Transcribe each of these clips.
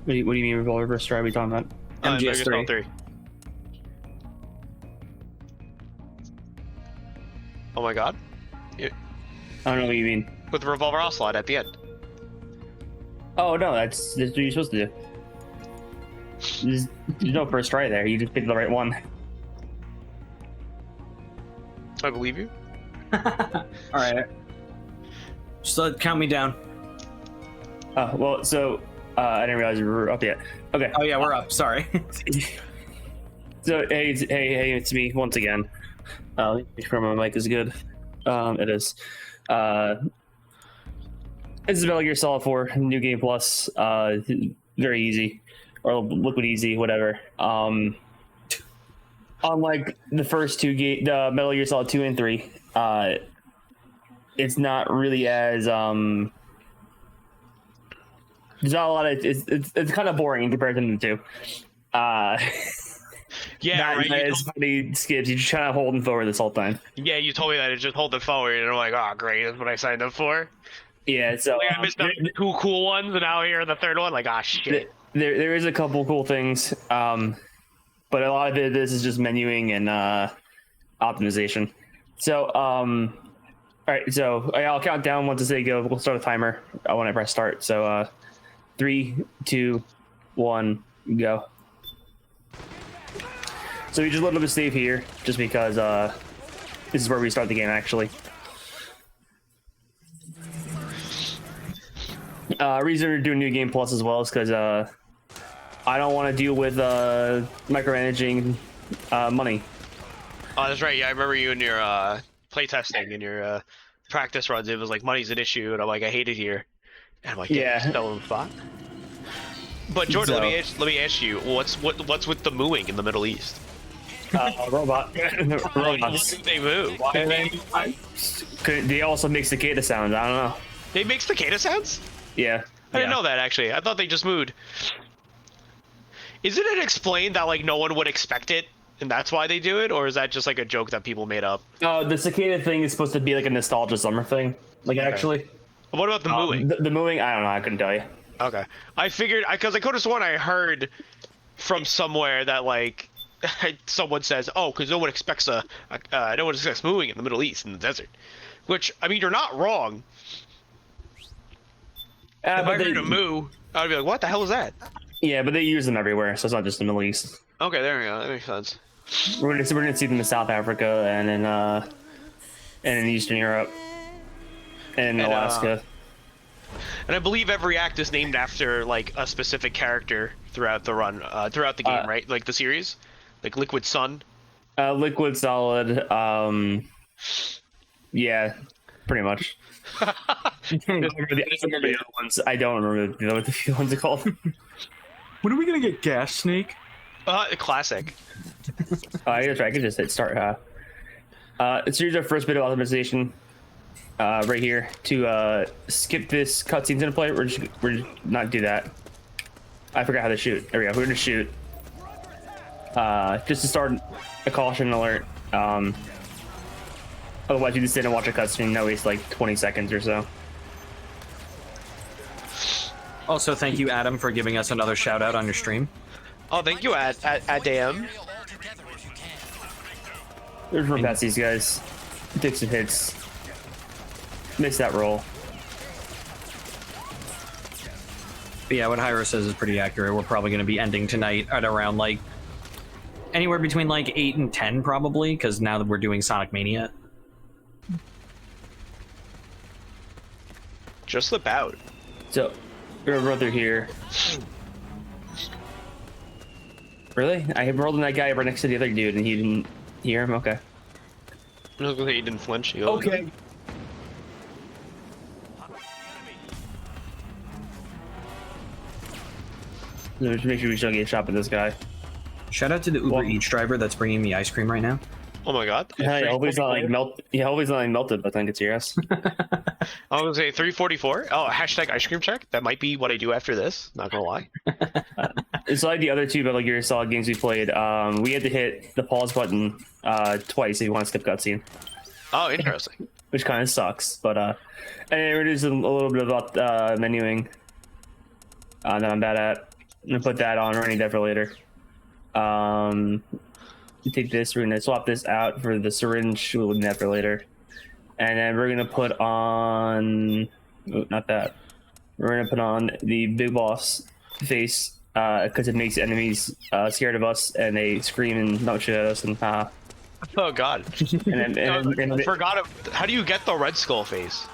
What do you mean revolver versus stride? What are you talking about? MGS3. 3. Oh my god. I don't know what you mean. With the revolver onslaught at the end. Oh no, that's what you're supposed to do. There's no first try there. You just picked the right one. I believe you. All right. Just count me down. Well, so I didn't realize we were up yet. Okay. Oh yeah, we're up. Sorry. So hey, it's me once again. Make sure my mic is good. It is. This is Metal Gear Solid 4 New Game Plus. Very easy, or liquid easy, whatever. Unlike the first two the Metal Gear Solid 2 and 3, it's not really as there's not a lot of it's kind of boring in comparison to the two. Yeah, right. As many skips. You just trying to hold them forward this whole time. Yeah, you told me that. It just hold it forward, and I'm like, oh, great. That's what I signed up for. Yeah, so Like, I missed the two cool ones, and now here in the third one, like, ah, shit. There is a couple cool things, but a lot of this is just menuing and optimization. So, all right, so I'll count down once I say go. We'll start a timer when I press start. So, 3, 2, 1, go. So we just let it save here, just because this is where we start the game, actually. Reason we're doing New Game Plus as well is because I don't want to deal with micromanaging money. Oh, that's right. Yeah, I remember you in your playtesting and your practice runs. It was like money's an issue, and I'm like, I hate it here. And I'm like, yeah, sell on the spot. But Jordan, So- let me ask you, what's with the mooing in the Middle East? Robot. Why Robots. do they move? They also make cicada sounds. I don't know. They make cicada sounds? Yeah. I didn't know that, actually. I thought they just moved. Isn't it explained that, like, no one would expect it, and that's why they do it? Or is that just, like, a joke that people made up? The cicada thing is supposed to be like a nostalgia summer thing. Like, actually. What about the mooing? The mooing, I don't know. I couldn't tell you. Okay. I figured, because I could have sworn I heard from somewhere that, like, someone says, oh, because no one expects no one expects mooing in the Middle East, in the desert. Which, I mean, you're not wrong. If I heard a moo, I'd be like, what the hell is that? Yeah, but they use them everywhere, so it's not just the Middle East. Okay, there we go. That makes sense. We're gonna see them in South Africa and in Eastern Europe and Alaska. And I believe every act is named after, like, a specific character throughout the run, throughout the game, right? Like the series? Like Liquid Sun? Liquid, Solid, yeah, pretty much. I remember the other ones. I don't remember what the ones are called. When are we gonna get Gas Snake? Classic. I could just hit start. So here's our first bit of optimization. Right here to skip this cutscenes into play. We're just not do that. I forgot how to shoot. There we go. We're gonna shoot. Just to start a caution alert. Otherwise, you just sit and watch a cutscene that wastes like 20 seconds or so. Also, thank you, Adam, for giving us another shout out on your stream. Oh, thank you, Adam. There's run past these guys. Take some hits. Miss that roll. But yeah, what Hyro says is pretty accurate. We're probably going to be ending tonight at around like anywhere between like 8 and 10 probably, because now that we're doing Sonic Mania. Just about. So, we're gonna run through here. Really? I rolled in that guy right next to the other dude and he didn't hear him? Okay. I was gonna say you didn't flinch. You Okay. Just make sure we don't get shot by this guy. Shout out to the Uber Eats driver that's bringing me ice cream right now. Oh my god. Yeah, always not like always not like melted, but I think it's yours. I was gonna say 344. Oh, hashtag ice cream check. That might be what I do after this. Not gonna lie. It's like the other two Metal Gear Solid games we played. We had to hit the pause button twice if you want to skip cutscene. Oh, interesting. Which kind of sucks, but and we're doing a little bit about menuing that I'm bad at. I'm gonna put that on. We're gonna need that for later. Take this. We're gonna swap this out for the syringe. We'll need that for later. And then we're gonna put on. Oh, not that. We're gonna put on the big boss face because it makes enemies scared of us and they scream and don't shit at us and Oh god. I forgot it. How do you get the Red Skull face?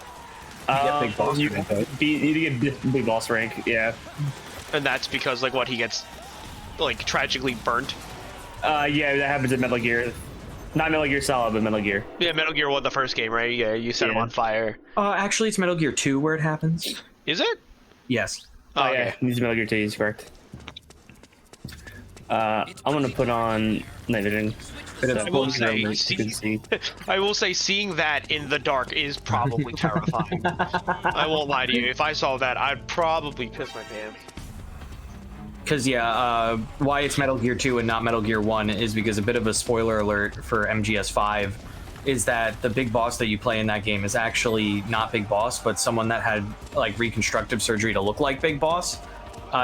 Big boss you rank. get big boss rank, yeah. And that's because like what he gets like tragically burnt. Yeah, that happens in Metal Gear. Not Metal Gear Solid, but Metal Gear. Yeah, Metal Gear 1, the first game, right? Yeah, you set him on fire. Actually, it's Metal Gear 2 where it happens. Is it? Yes. Oh okay. yeah, he's Metal Gear 2, he's correct. I'm gonna put on night vision. I will say seeing that in the dark is probably terrifying. I won't lie to you. If I saw that, I'd probably piss my pants. Because, why it's Metal Gear 2 and not Metal Gear 1 is because a bit of a spoiler alert for MGS5 is that the big boss that you play in that game is actually not Big Boss, but someone that had, like, reconstructive surgery to look like Big Boss,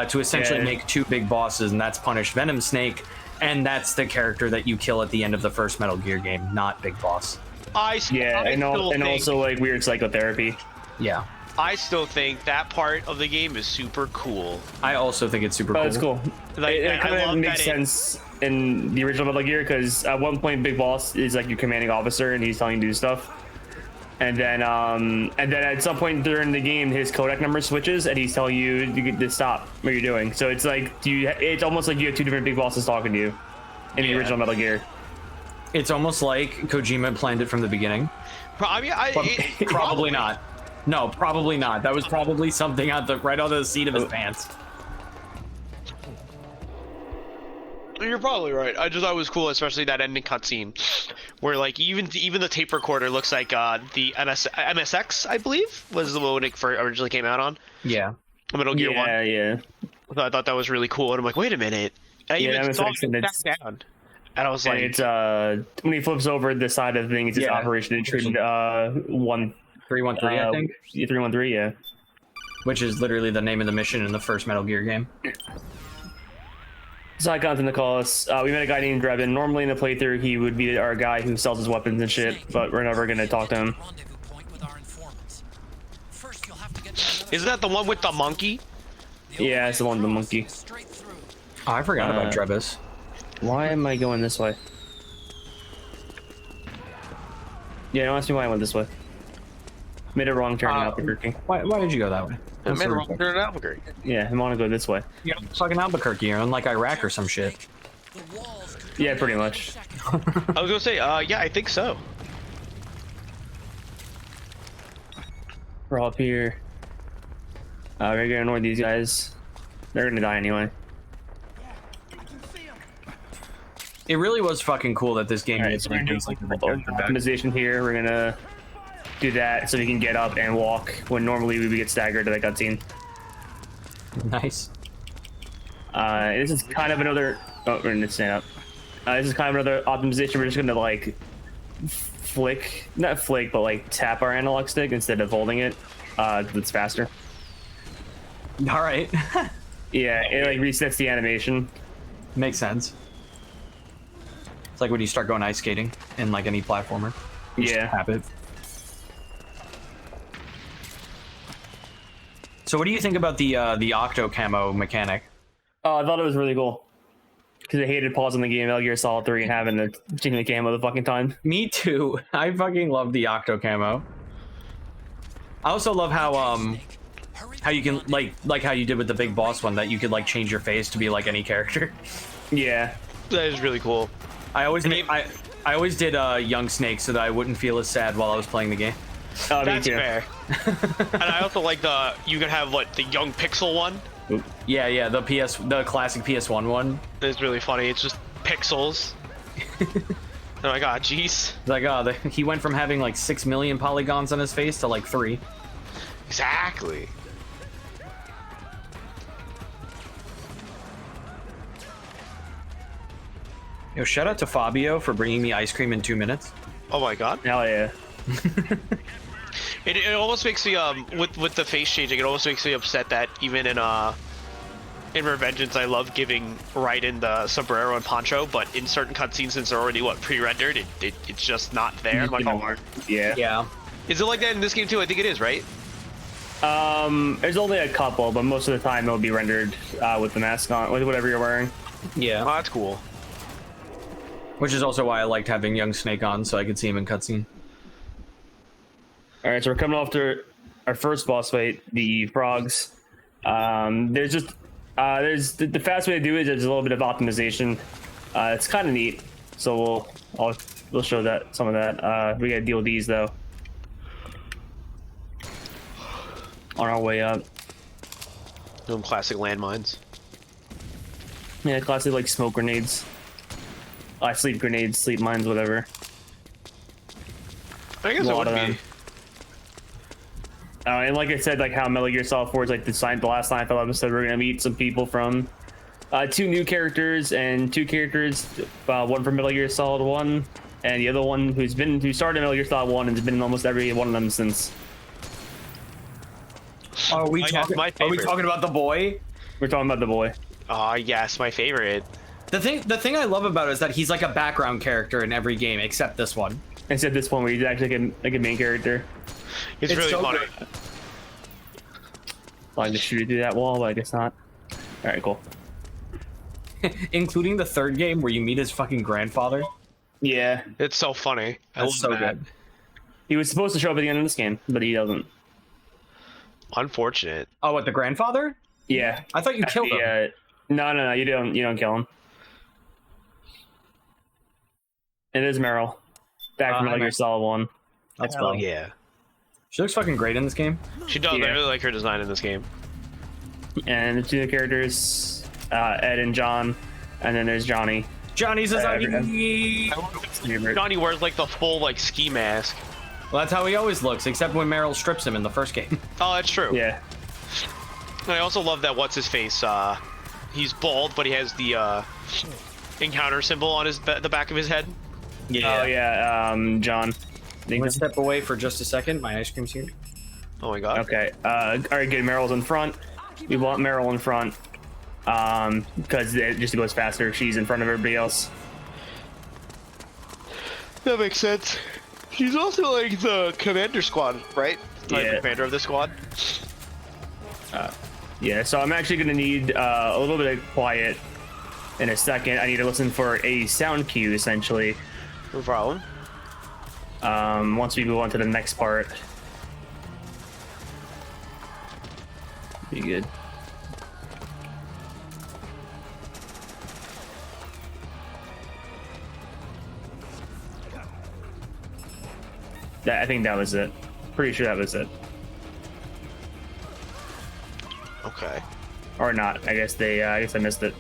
to essentially make two big bosses, and that's Punished Venom Snake, and that's the character that you kill at the end of the first Metal Gear game, not Big Boss. And also, like, weird psychotherapy. Yeah. I still think that part of the game is super cool. I also think it's super cool. It's cool. Like, it kind of makes sense in the original Metal Gear because at one point Big Boss is like your commanding officer and he's telling you to do stuff. And then at some point during the game his codec number switches and he's telling you to stop what you're doing. So it's like it's almost like you have two different Big Bosses talking to you in the original Metal Gear. It's almost like Kojima planned it from the beginning. Probably not. No, probably not. That was probably something right on the seat of his pants. You're probably right. I just thought it was cool, especially that ending cutscene, where like even the tape recorder looks like the MSX, I believe, was the one it originally came out on. Yeah. Metal Gear 1. Yeah. I thought that was really cool, and I'm like, wait a minute. I even saw it back down, and I was like, it's when he flips over the side of the thing, it's just Operation Intrusion 313, I think. 313, yeah. Which is literally the name of the mission in the first Metal Gear game. So I got to Nicholas. We met a guy named Drebin. Normally in the playthrough, he would be our guy who sells his weapons and shit, but we're never going to talk to him. Isn't that the one with the monkey? Yeah, it's the one with the monkey. Oh, I forgot about Drebis. Why am I going this way? Yeah, don't ask me why I went this way. Made a wrong turn in Albuquerque. Why did you go that way? I made a wrong turn in Albuquerque. Yeah, I want to go this way. You're fucking Albuquerque, you're unlike Iraq or some shit. Yeah, pretty much. I was gonna say, yeah, I think so. We're all up here. We're gonna ignore these guys. They're gonna die anyway. It really was fucking cool that this game so we're gonna do optimization here. We're gonna do that so we can get up and walk when normally we would get staggered to that cutscene. Nice. This is kind of another. Oh, we're gonna stand up. This is kind of another optimization. We're just gonna like not flick, but like tap our analog stick instead of holding it. It's faster. All right. Yeah, it like resets the animation. Makes sense. It's like when you start going ice skating in like any platformer. You just tap it. So what do you think about the octo camo mechanic? Oh, I thought it was really cool. Because I hated pausing the game Metal Gear Solid 3 and having to change the camo the fucking time. Me too. I fucking love the octo camo. I also love how you can like how you did with the big boss one, that you could like change your face to be like any character. Yeah. That is really cool. I always did young Snake so that I wouldn't feel as sad while I was playing the game. Oh, that's fair. And I also like you can have what the young Pixel one. Oop. Yeah, the classic PS1 one. It's really funny. It's just pixels. Oh my god, jeez. It's like, he went from having like 6 million polygons on his face to like 3. Exactly. Yo, shout out to Fabio for bringing me ice cream in 2 minutes. Oh my god. Hell yeah. It almost makes me with the face changing. It almost makes me upset that even in in Revengeance, I love giving Raiden the sombrero and poncho, but in certain cutscenes, since they're already pre-rendered, it's just not there. I'm like, oh, Yeah. Yeah. is it like that in this game too? I think it is, right? There's only a couple, but most of the time it'll be rendered with the mask on, with whatever you're wearing. Yeah. Oh, that's cool. Which is also why I liked having young Snake on, so I could see him in cutscene. All right, so we're coming off to our first boss fight, the frogs. There's just there's the fast way to do it is there's a little bit of optimization. It's kind of neat, so we'll show that some of that. We gotta deal with these though on our way up. Them classic landmines. Yeah, classic like smoke grenades, sleep grenades, sleep mines, whatever. I guess it would be. And like I said, like how Metal Gear Solid 4 is like the last Seinfeld episode, we're gonna meet some people from 2 new characters and 2 characters, one from Metal Gear Solid 1, and the other one who started Metal Gear Solid 1 and has been in almost every one of them since. Are we talking about the boy? We're talking about the boy. Yes, my favorite. The thing I love about it is that he's like a background character in every game except this one. Except this one where he's actually like a main character. It's really so funny. good. Well, I just shoot it through that wall, but I guess not. All right, cool. Including the third game where you meet his fucking grandfather. Yeah, It's so funny. That's so good. he was supposed to show up at the end of this game, but he doesn't. Unfortunate. Oh, what, the grandfather? Yeah, I thought you killed him. No, you don't kill him. It is Meryl, back from Metal Gear Solid 1. That's Hell fun. yeah. She looks fucking great in this game. She does. Yeah. I really like her design in this game. And the 2 new characters, Ed and John, and then there's Johnny. Johnny's a Johnny wears like the full like ski mask. Well, that's how he always looks, except when Meryl strips him in the first game. Oh, that's true. Yeah. And I also love that what's his face. He's bald, but he has the encounter symbol on the back of his head. Yeah. Oh yeah, John. Let's step away for just a second. My ice cream's here. Oh my god. Okay. All right, good. Meryl's in front. We want Meryl in front. Because it just goes faster. She's in front of everybody else. That makes sense. She's also like the commander squad, right? Like the commander of the squad. Yeah. So I'm actually gonna need a little bit of quiet in a second. I need to listen for a sound cue, essentially. No problem. Once we move on to the next part. Be good. I think that was it. Pretty sure that was it. Okay. Or not. I guess I missed it.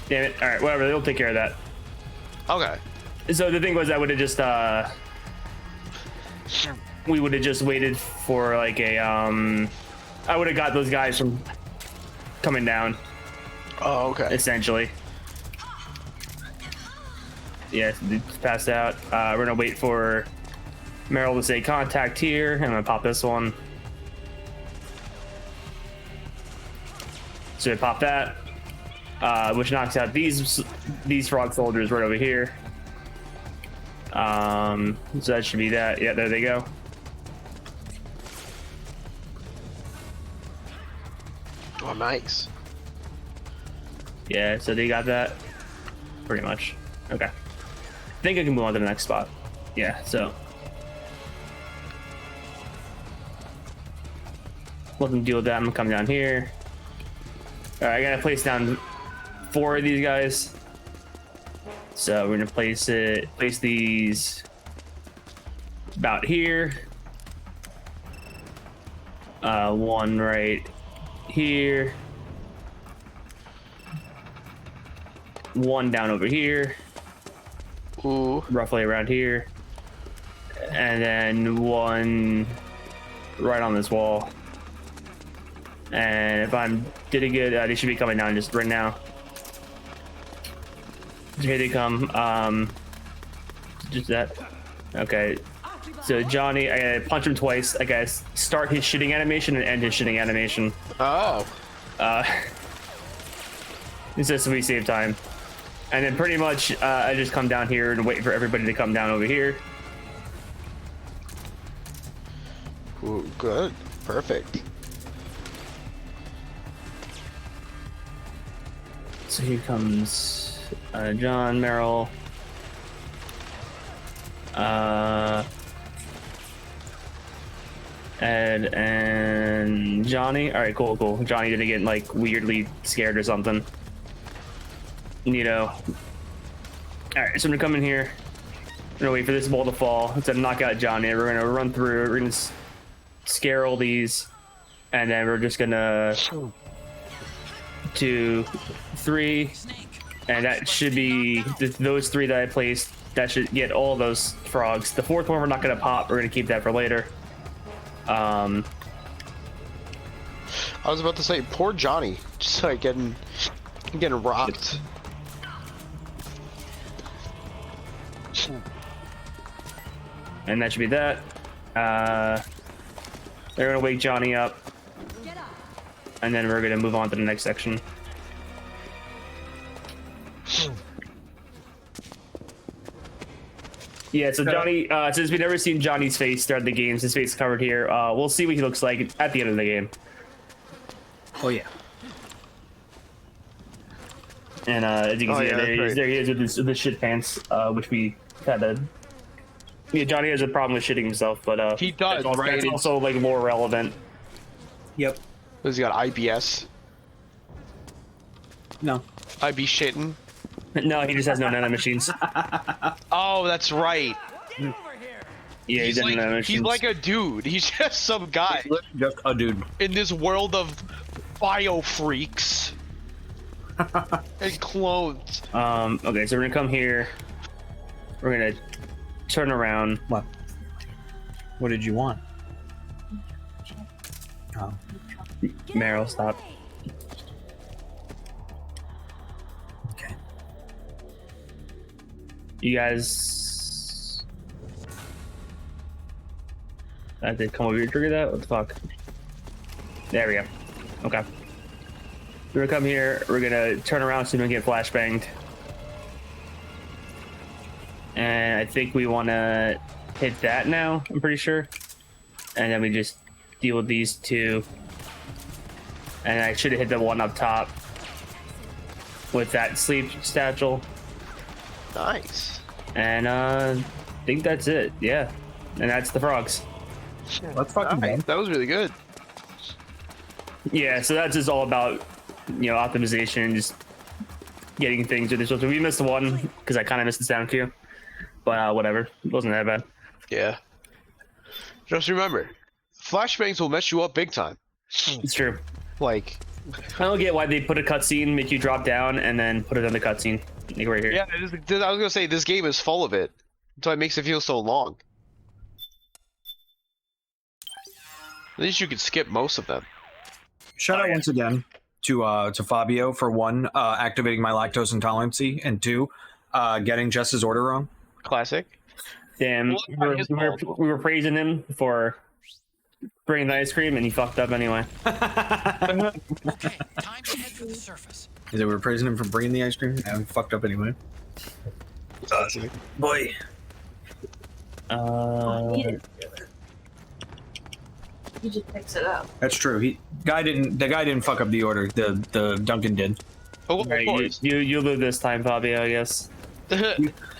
Damn it. All right, whatever. They'll take care of that. Okay. So the thing was, I would have just we would have just waited for like a I would have got those guys from coming down. Oh, okay. Essentially. Yeah, it's passed out. We're gonna wait for Meryl to say contact here. I'm gonna pop this one. So we pop that, which knocks out these frog soldiers right over here. So that should be that. Yeah, there they go. Oh, nice. Yeah, so they got that pretty much. Okay. I think I can move on to the next spot. Yeah, so let them deal with that. I'm gonna come down here. All right, I gotta place down 4 of these guys. So we're gonna place these about here. One right here. One down over here. Ooh. Roughly around here. And then one right on this wall. And if I'm did it good, they should be coming down just right now. Here they come. Just that. Okay. So Johnny, I gotta punch him twice. I gotta start his shooting animation and end his shooting animation. Oh. It's just so we save time. And then pretty much I just come down here and wait for everybody to come down over here. Ooh, good. Perfect. So here comes John, Merrill, Ed, and Johnny. All right, cool. Johnny didn't get like weirdly scared or something. All right, so I'm gonna come in here. I'm gonna wait for this ball to fall. It's gonna knock out Johnny. We're gonna run through. We're gonna scare all these, and then we're just gonna 2, 3, and that should be those 3 that I placed. That should get all those frogs. The 4th one we're not gonna pop. We're gonna keep that for later. I was about to say, poor Johnny, just like getting rocked. And that should be that. They're gonna wake Johnny up, and then we're gonna move on to the next section. Yeah, so Johnny, since we've never seen Johnny's face throughout the games, his face is covered here. We'll see what he looks like at the end of the game. Oh yeah. And as you can see, there he is with the shit pants, which we had to. Yeah, Johnny has a problem with shitting himself, but He does, it's right? It's also like more relevant. Yep. Has he got IBS? No. IB shitting? No, he just has no nanomachines. Oh, that's right. Yeah, he's like, nanomachines. he's like a dude. He's just some guy Just a dude. in this world of bio freaks and clones. Okay, so we're gonna come here. We're gonna turn around. What? What did you want? Oh. Meryl, stop. Okay. You guys. I did come over here to trigger that? What the fuck? There we go. Okay. We're gonna come here. We're gonna turn around so we don't get flashbanged. And I think we want to hit that now, I'm pretty sure. And then we just deal with these 2. And I should have hit the one up top with that sleep satchel. Nice. And I think that's it. Yeah. And that's the frogs. Let's fucking go. That was really good. Yeah, so that's just all about, optimization and just getting things with this. So we missed one because I kind of missed the sound cue. But whatever. It wasn't that bad. Yeah. Just remember, flashbangs will mess you up big time. It's true. Like, I don't get why they put a cutscene, make you drop down, and then put it on the cutscene. Like right here. yeah, I was gonna say this game is full of it. That's why it makes it feel so long. At least you could skip most of them. Shout out once again to Fabio for 1, activating my lactose intolerancy, and 2, getting Jess's order wrong. Classic. Damn, we were praising him for bringing the ice cream, and he fucked up anyway. Okay, time to head for the surface. They were praising him for bringing the ice cream, and he fucked up anyway. Boy. He just picks it up. That's true. The guy didn't fuck up the order. The Duncan did. Oh, of Right, course. you lose this time, Fabio, I guess.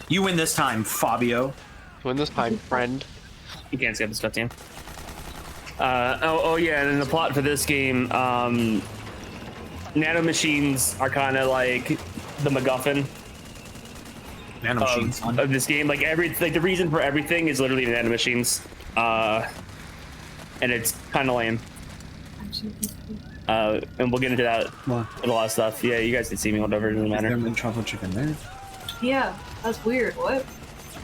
You win this time, Fabio. Win this time, friend. You can't skip this cutscene. Yeah, and then the plot for this game, nanomachines are kind of like the MacGuffin Nanomachines. of this game. Like the reason for everything is literally the nanomachines, and it's kind of lame. And we'll get into that with a lot of stuff. Yeah, you guys can see me, whatever, it doesn't matter. Cinnamon chocolate chicken there. Yeah, that's weird. What?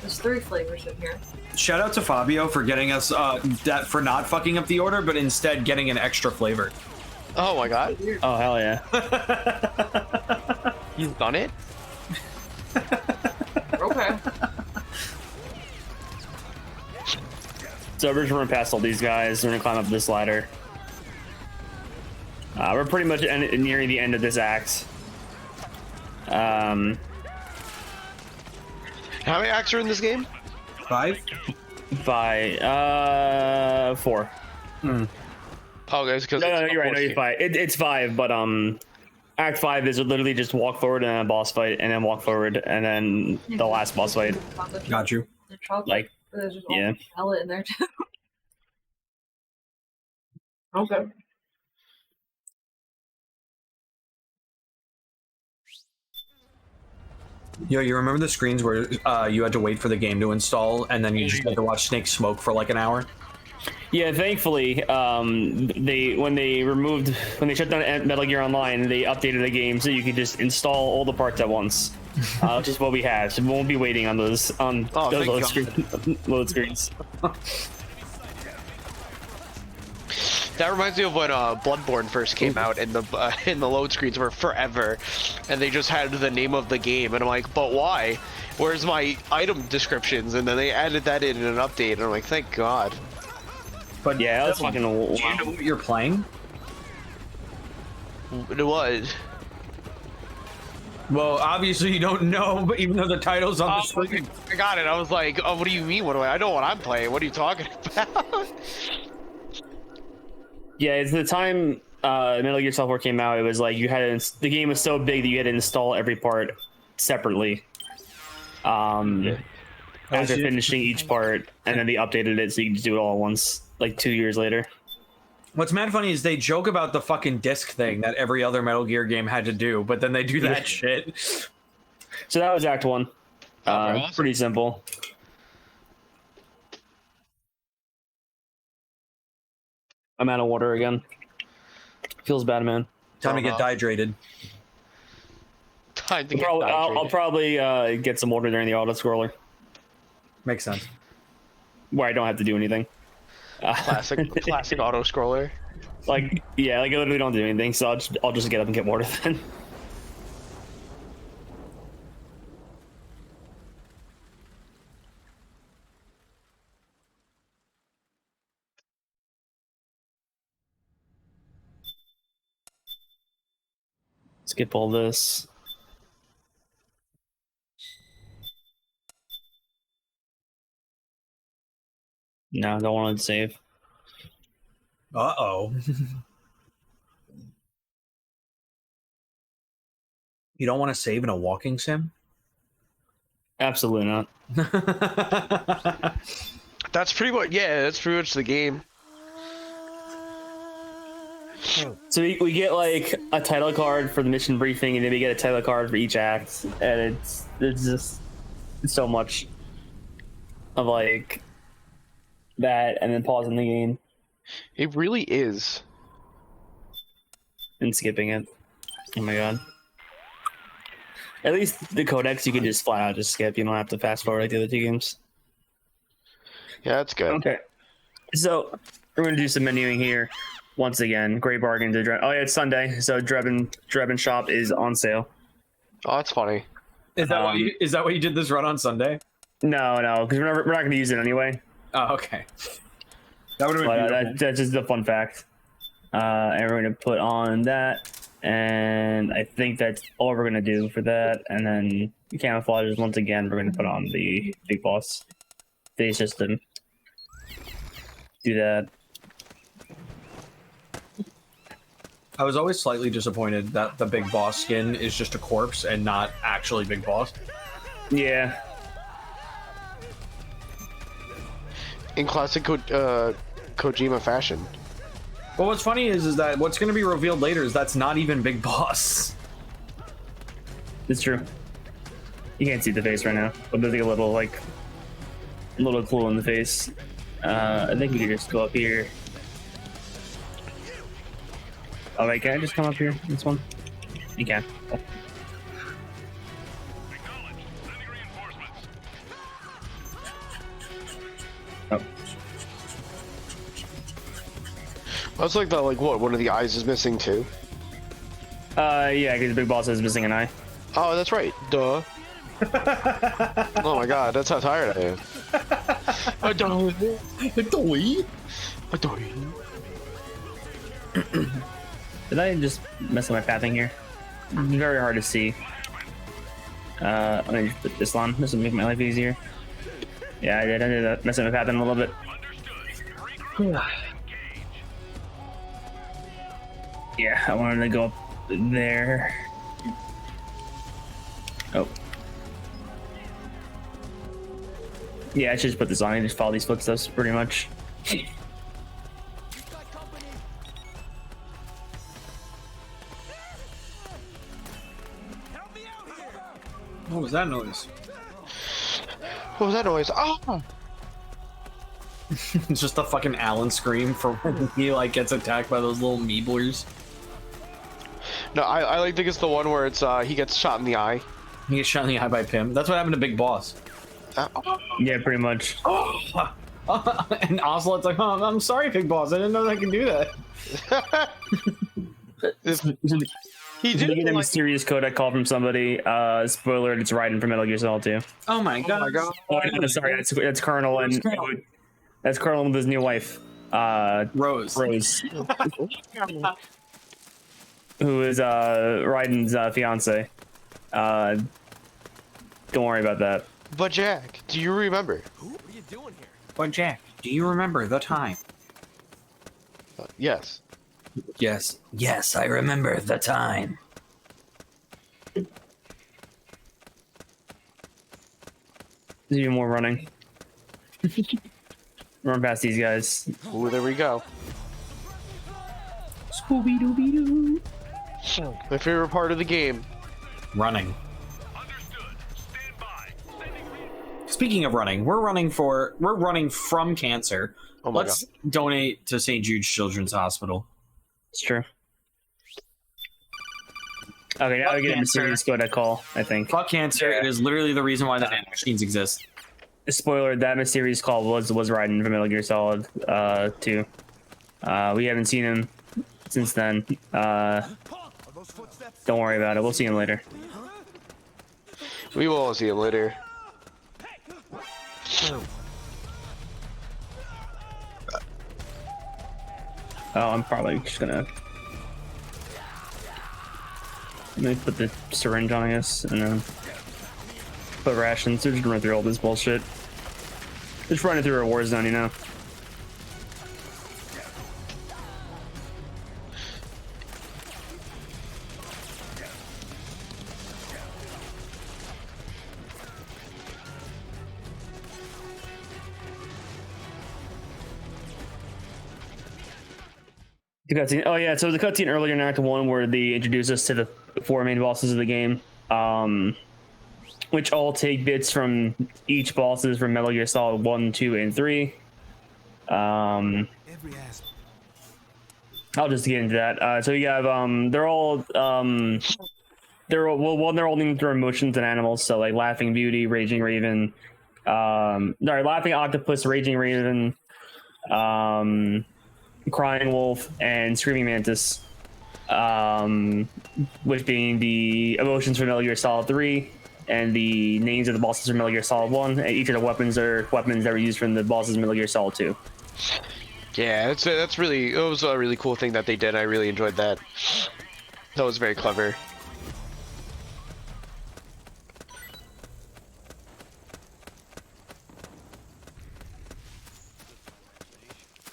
There's 3 flavors in here. Shout out to Fabio for getting us for not fucking up the order, but instead getting an extra flavor. Oh my god. Weird. Oh hell yeah! You've done it? Okay. So we're just running past all these guys. We're gonna climb up this ladder. We're pretty much nearing the end of this act. How many acts are in this game? 5? By 4. Oh, guys, because No, you're right. No, you're 5. It's 5, but Act 5 is literally just walk forward and then a boss fight, and then walk forward, and then the last boss fight. Got you. The chocolate. Like, There's just yeah. pellet in there too. Okay. Yo, you remember the screens where you had to wait for the game to install, and then you just had to watch Snake smoke for like an hour? Yeah, thankfully, when they shut down Metal Gear Online, they updated the game so you could just install all the parts at once, which is what we have. So we won't be waiting on those load screens. That reminds me of when Bloodborne first came out, and the load screens were forever, and they just had the name of the game, and I'm like, but why? Where's my item descriptions? And then they added that in an update, and I'm like, thank God. But Yeah, that's fucking. do you know what you're playing? It was. Well, obviously you don't know, but even though the title's on the screen. I got it. I was like, oh, what do you mean? I know what I'm playing. What are you talking about? Yeah, it's the time Metal Gear Solid 4 came out. It was like you had the game was so big that you had to install every part separately. After finishing each part, and then they updated it so you can just do it all at once, like 2 years later. What's mad funny is they joke about the fucking disc thing that every other Metal Gear game had to do, but then they do that shit. So that was Act 1. Awesome. Pretty simple. I'm out of water again. Feels bad, man. Time to get dehydrated. Time to get I'll probably get some water during the auto scroller, Makes sense. where I don't have to do anything. classic auto scroller. Like, yeah, like I literally don't do anything, so I'll just get up and get water then. Skip all this. No, don't want to save. Uh-oh. You don't want to save in a walking sim? Absolutely not. That's pretty much the game. So we get like a title card for the mission briefing, and then we get a title card for each act, and it's so much of like that, and then pausing the game It really is. and skipping it. Oh my god! At least the codex you can just flat out just skip. You don't have to fast forward like the other two games. Yeah, that's good. Okay, so we're gonna do some menuing here. Once again, great bargain to Drebin. Oh yeah, it's Sunday, so Drebin shop is on sale. Oh, that's funny. Is that why you did this run on Sunday? No, because we're not going to use it anyway. Oh, okay. That would have been But beautiful. that's just a fun fact. And we're going to put on that, and I think that's all we're going to do for that. And then camouflages once again. We're going to put on the big boss phase system. Do that. I was always slightly disappointed that the Big Boss skin is just a corpse and not actually Big Boss. Yeah. In classic Kojima fashion. But what's funny is that what's going to be revealed later is that's not even Big Boss. It's true. You can't see the face right now, but there's like a little clue in the face. I think we can just go up here. Oh wait, can I just come up here? This one? You can. Oh. Oh. That's like one of the eyes is missing too. Yeah, because the big boss is missing an eye. Oh, that's right. Duh. Oh my god, that's how tired I am. Did I just mess up my pathing here? Very hard to see. Let me just put this on. This will make my life easier. Yeah, I did that. Messing with Pathing a little bit. Yeah, I wanted to go up there. Oh. Yeah, I should just put this on and just follow these footsteps pretty much. What was that noise? What was that noise? Oh! It's just a fucking Alan scream for when he like gets attacked by those little meeblers. No, I like think it's the one where it's he gets shot in the eye. He gets shot in the eye by Pim. That's what happened to Big Boss. Yeah, pretty much. And Ocelot's like, oh, I'm sorry, Big Boss. I didn't know I could do that. He Did did you get a like, mysterious codec call from somebody? Spoiler, it's Raiden from Metal Gear Solid 2. Oh my god. Oh, no, sorry, that's Colonel and that's Colonel with his new wife, Rose. who is Raiden's fiance. Don't worry about that. but Jack, do you remember? But Jack, do you remember the time? Yes. Yes. Yes, I remember the time. There's even more running. Run past these guys. Ooh, there we go. Scooby Dooby Doo. My favorite part of the game. Running. Speaking of running, we're running from cancer. Oh my Let's donate to St. Jude's Children's Hospital. It's true. Okay, now we get a mysterious codec call, I think. Fuck cancer. It is literally the reason why the machines exist. Spoiler, that mysterious call was Raiden from Metal Gear Solid 2. We haven't seen him since then. Don't worry about it. We'll see him later. We will see him later. Oh, I'm probably just gonna... Let me put the syringe on, I guess, and then put rations. So just run through all this bullshit. Just running through a war zone, you know? The cutscene. Oh yeah, so the cutscene earlier in Act 1 where they introduce us to the 4 main bosses of the game, which all take bits from each bosses from Metal Gear Solid 1, 2, and 3. I'll just get into that. So you have they're all they're all named through emotions and animals. So like Laughing Beauty, Raging Raven, Laughing Octopus, Raging Raven, Crying Wolf, and Screaming Mantis, which being the emotions from Metal Gear Solid 3 and the names of the bosses from Metal Gear Solid 1. And each of the weapons are weapons that were used from the bosses of Metal Gear Solid 2. Yeah, it was a really cool thing that they did. I really enjoyed that. That was very clever.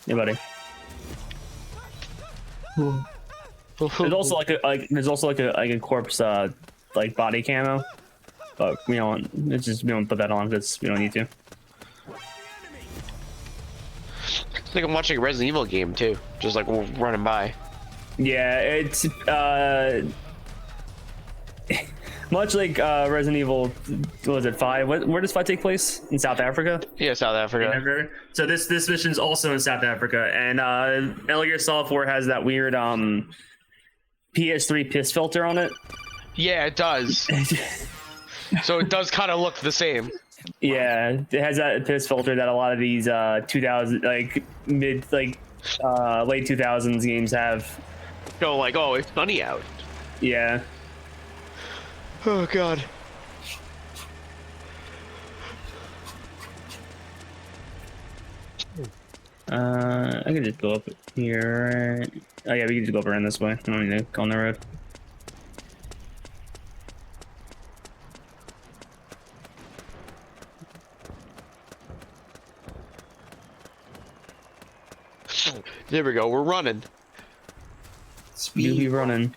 Yeah, buddy. There's also like a corpse like body camo, but we don't put that on because we don't need to. It's like I'm watching a Resident Evil game too, just like running by. Yeah, it's much like Resident Evil. What was it, 5? Where does 5 take place? In South Africa? Yeah, South Africa. So this mission's also in South Africa, and Metal Gear Solid 4 has that weird PS3 piss filter on it. Yeah, it does. So it does kind of look the same. Yeah, it has that piss filter that a lot of these 2000 late 2000s games have. Go like, oh, it's sunny out. Yeah. Oh god. I can just go up here. Right? Oh yeah, we can just go up around this way. I don't need to go on the road. There we go. We're running. You be running.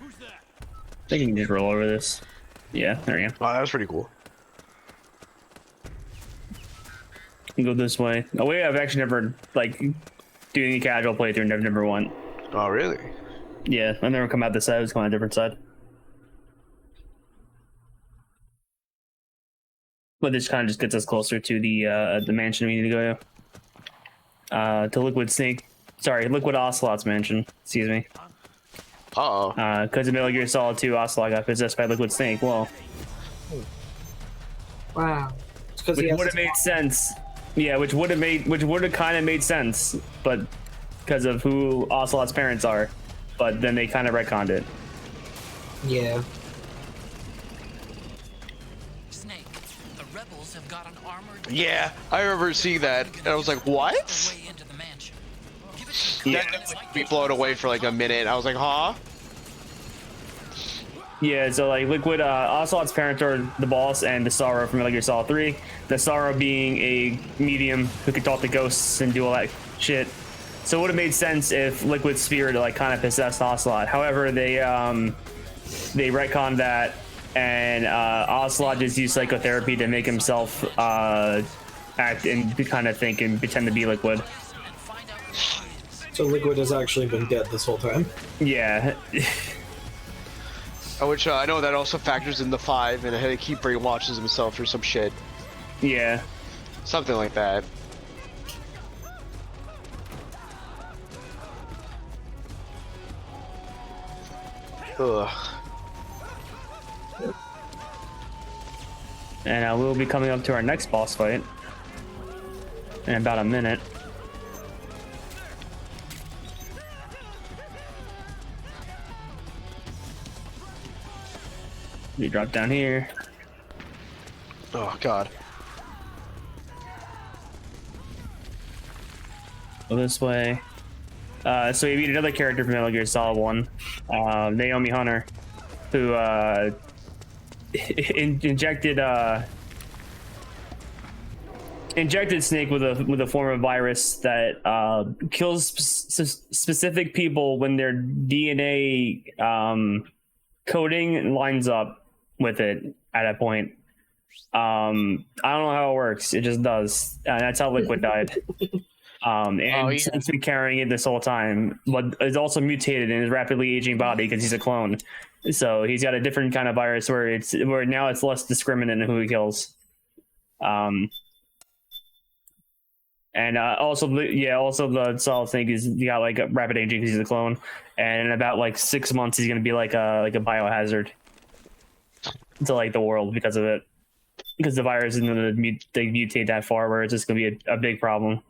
I think you can just roll over this. Yeah, there you go. Oh, that was pretty cool. You go this way. Oh wait, I've actually never like doing any casual playthrough. Never won. Oh, really? Yeah, I've never come out this side. I was going on a different side. But this kind of just gets us closer to the mansion we need to go to Liquid Snake. Sorry, Liquid Ocelot's mansion. Excuse me. Uh-oh. Because in Metal Gear Solid 2, Ocelot got possessed by Liquid Snake. Well, Wow. which would have made sense. Yeah, which would have kind of made sense, but because of who Ocelot's parents are. But then they kind of retconned it. Yeah. Snake, the rebels have got an armored Yeah, I remember seeing that, and I was like, what? way into the mansion. Give it to Yeah. That would be blown away for like a minute. I was like, huh? Yeah, so like Liquid, Ocelot's parents are the boss and the Sorrow from Metal Gear Solid 3. The Sorrow being a medium who could talk to ghosts and do all that shit. So it would have made sense if Liquid's spirit like kind of possessed Ocelot. However, they retconned that, and Ocelot just used psychotherapy to make himself act and kind of think and pretend to be Liquid. So Liquid has actually been dead this whole time. Yeah. Which I know that also factors in the 5, and he keep brainwashes himself or some shit. Yeah. Something like that. Ugh. And we'll be coming up to our next boss fight in about a minute. We drop down here. Oh, God. Go this way. So we meet another character from Metal Gear Solid 1, Naomi Hunter, who injected Snake with a form of virus that kills specific people when their DNA coding lines up with it at a point. I don't know how it works. It just does, and that's how Liquid died. And Snake's been carrying it this whole time, but is also mutated in his rapidly aging body because he's a clone. So he's got a different kind of virus where now it's less discriminant in who he kills. And also the Solid Snake is got like a rapid aging because he's a clone, and in about like 6 months he's gonna be like a biohazard to like the world because of it, because the virus isn't gonna they mutate that far where it's just gonna be a big problem.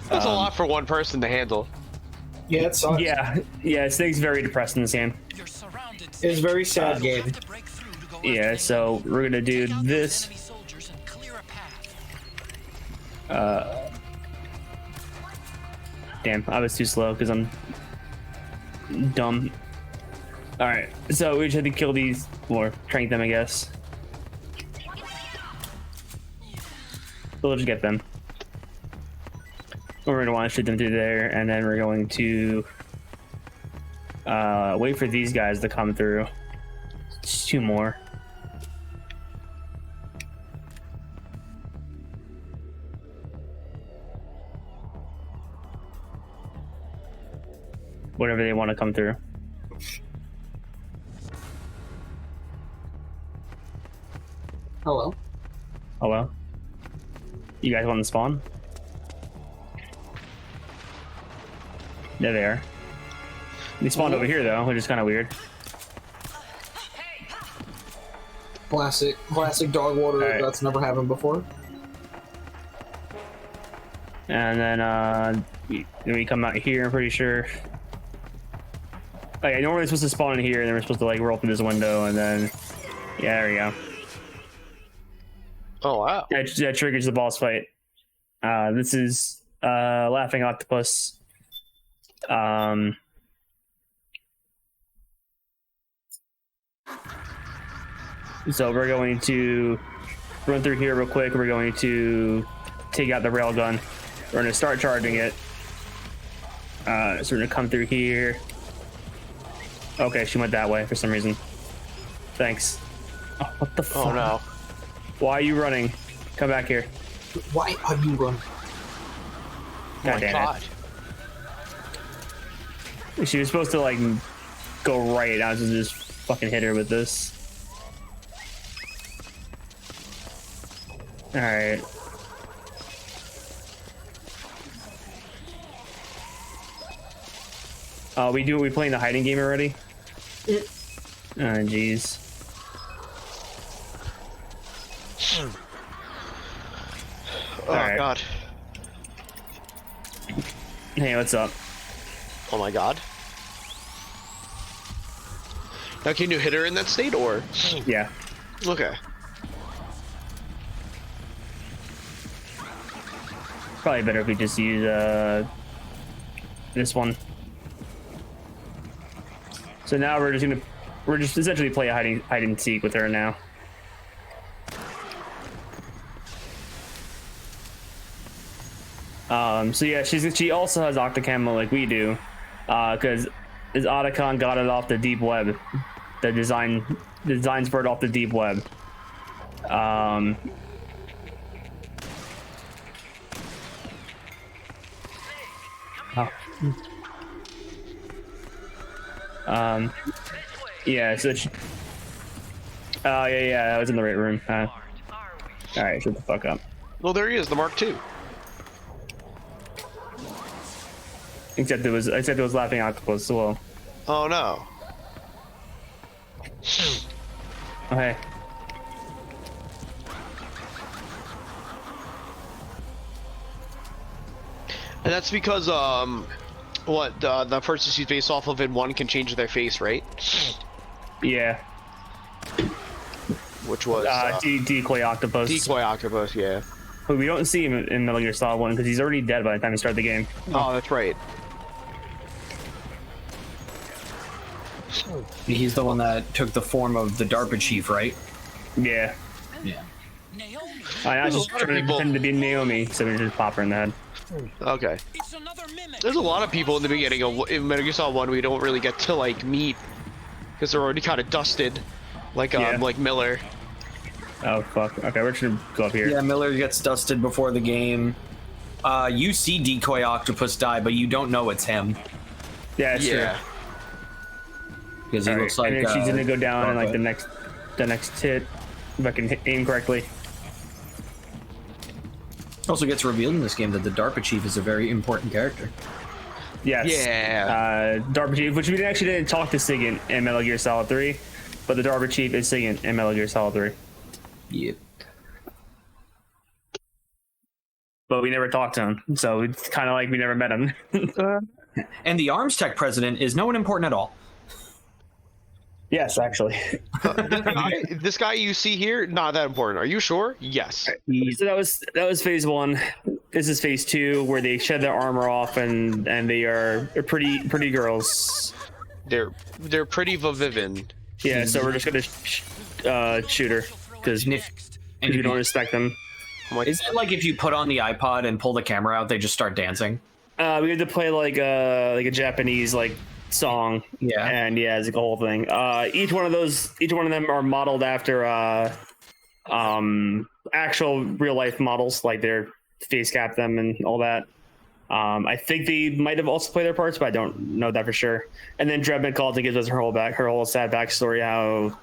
That's a lot for one person to handle. Yeah, it sucks. Yeah, Snake's very depressed in this game. You're surrounded. It's a very sad You'll game. have to break through to go Yeah, after so the we're gonna do Take out those this. enemy soldiers and clear a path. Damn, I was too slow because I'm dumb. Alright, so we just have to kill these, or trank them, I guess. We'll just get them. We're going to want to shoot them through there, and then we're going to wait for these guys to come through. Just 2 more. Whatever they want to come through. Hello. Hello? You guys want to spawn? There they are. They spawned over here though, which is kind of weird. Classic Dogwater. Alright. That's never happened before. And then we come out here, I'm pretty sure. Like, normally we're supposed to spawn in here, and then we're supposed to like roll through this window, and then yeah, there we go. Oh, wow. That triggers the boss fight. This is Laughing Octopus. So we're going to run through here real quick. We're going to take out the railgun. We're going to start charging it. So we're going to come through here. Okay, she went that way for some reason. Thanks. Oh, what the fuck? Oh no. Why are you running? Come back here. Why are you running? Oh God my damn god. it. She was supposed to like go right. I was just fucking hit her with this. All right. We playing the hiding game already? Oh jeez. Oh Alright. god. Hey, what's up? Oh my god. Now can you hit her in that state or? Yeah. Okay. Probably better if we just use this one. So now we're just essentially play a hide and seek with her now. So yeah, she also has Octocamo like we do, because his Otacon got it off the deep web. The design's bird off the deep web. Yeah, so yeah, I was in the right room. Alright, shut the fuck up. Well, there he is, the Mark II. Except it was laughing octopus as well. Oh no. Okay. And that's because what the person she's based off of in one can change their face, right? Yeah. Which was Decoy octopus. Decoy Octopus, yeah. But we don't see him in Metal Gear Solid 1 because he's already dead by the time we start the game. Oh, that's right. He's the one that took the form of the DARPA chief, right? Yeah. Yeah. Naomi, I was just There's a lot of trying to people- pretend to be Naomi, so we just pop her in the head. Okay. it's another mimic. There's a lot of people in the beginning of in Metal Gear Solid 1 we don't really get to like meet because they're already kind of dusted, like Yeah. like Miller. Oh fuck. Okay, we're just gonna go up here. Yeah, Miller gets dusted before the game. You see Decoy Octopus die, but you don't know it's him Yeah, it's Yeah. true. because he Alright, looks like. and then she's gonna go down in like DARPA. the next hit. If I can aim correctly. Also gets revealed in this game that the DARPA chief is a very important character. Yes. Yeah. DARPA Chief, which we didn't talk to Sigint in Metal Gear Solid 3, but the DARPA Chief is Sigint in Metal Gear Solid 3. Yep. But we never talked to him, so it's kind of like we never met him. And the Arms Tech president is no one important at all. Yes, actually. This guy you see here, not that important. Are you sure? Yes. So that was phase 1. This is phase 2, where they shed their armor off and they are pretty girls. They're pretty Vivin. Yeah, so we're just gonna shoot her because we don't respect them. Is it like if you put on the iPod and pull the camera out, they just start dancing? We had to play like a Japanese like song. Yeah. And yeah, it's like a whole thing. Each one of them are modeled after actual real life models, like their face cap them and all that. I think they might have also played their parts, but I don't know that for sure. And then Drebman calls and gives us her whole sad backstory, how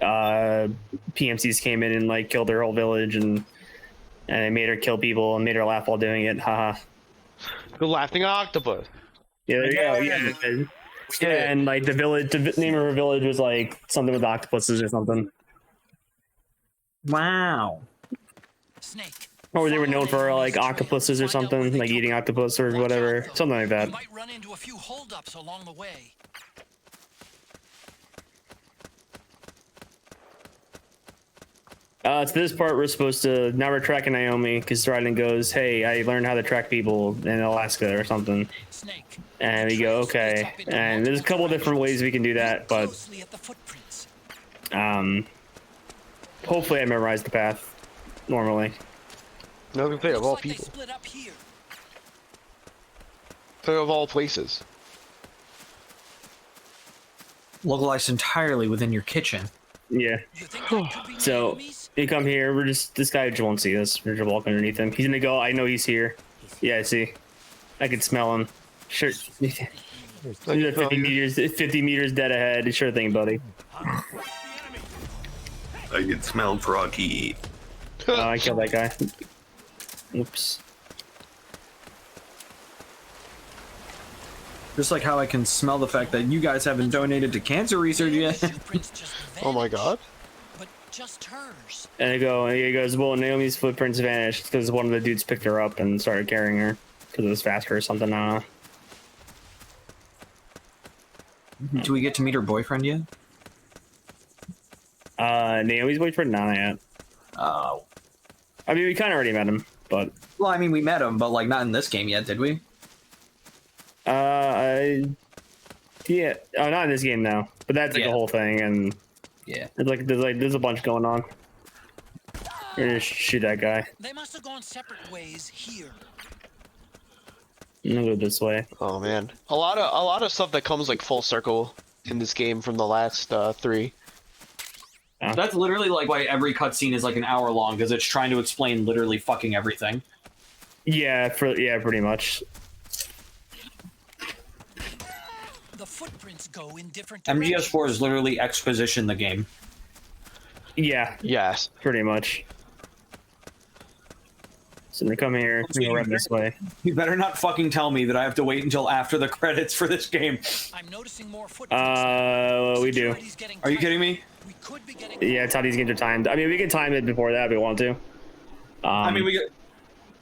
PMCs came in and like killed their whole village and they made her kill people and made her laugh while doing it. Haha. The laughing octopus. Yeah, there you go. Yeah. And like the name of her village was like something with octopuses or something. Wow. Snake. Or they were known for like octopuses or something, like eating octopus or whatever, something like that. You might run into a few holdups along the way. To this part, we're supposed to now we're tracking Naomi because Dryden goes, "Hey, I learned how to track people in Alaska or something," Snake. and we go, "Okay." And there's a couple different ways we can do that, but Closely at the footprints. hopefully I memorized the path normally. No, they of all Looks like they people. split up here. Of all places. Localized entirely within your kitchen. Yeah. You think that could be So Naomi's? you come here. We're just this guy just won't see us. We're just walking underneath him. He's gonna go. I know he's here. Yeah, I see. I can smell him. Sure. He's at 50 meters dead ahead. Sure thing, buddy. I can smell Froggy. I killed that guy. Oops. Just like how I can smell the fact that you guys haven't donated to cancer research yet. Footprints just Oh my vanished. god. But just hers. And he goes, well, Naomi's footprints vanished because one of the dudes picked her up and started carrying her because it was faster or something. I don't know. Do we get to meet her boyfriend yet? Naomi's boyfriend? Not yet. Oh. I mean, we kind of already met him, but Well, I mean, we met him, but like not in this game yet, did we? yeah. Oh, not in this game now. But that's like Yeah. the whole thing, and Yeah. there's a bunch going on. We're gonna shoot that guy. They must have gone separate ways here. I'm gonna go this way. Oh man. A lot of stuff that comes like full circle in this game from the last 3. That's literally like why every cutscene is like an hour long, because it's trying to explain literally fucking everything. Yeah, pretty much. The footprints go in different directions. MGS4 is literally exposition the game. Yeah, Yes. pretty much. So they come here. We go right this way. You better not fucking tell me that I have to wait until after the credits for this game. I'm noticing more footprints. We do. Security's getting Are you tighter. kidding me? We could be getting Yeah, it's how these games are timed. I mean, we can time it before that if we want to. I mean, we get.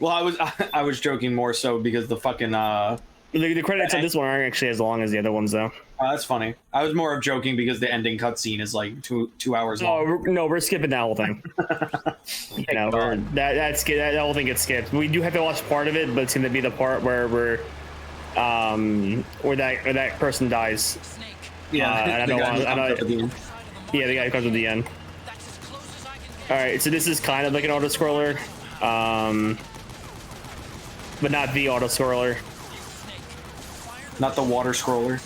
Well, I was joking more so because the fucking the credits of this one aren't actually as long as the other ones, though. that's funny. I was more of joking because the ending cutscene is like two hours Oh long. no, we're skipping that whole thing. That whole thing gets skipped. We do have to watch part of it, but it's going to be the part where where that person dies. snake. Yeah, I the don't guy want- who I comes don't- up at the end. Yeah, the guy who comes at the end. That's as close as I can get. All right, so this is kind of like an auto scroller, but not the auto scroller. Not the water scroller.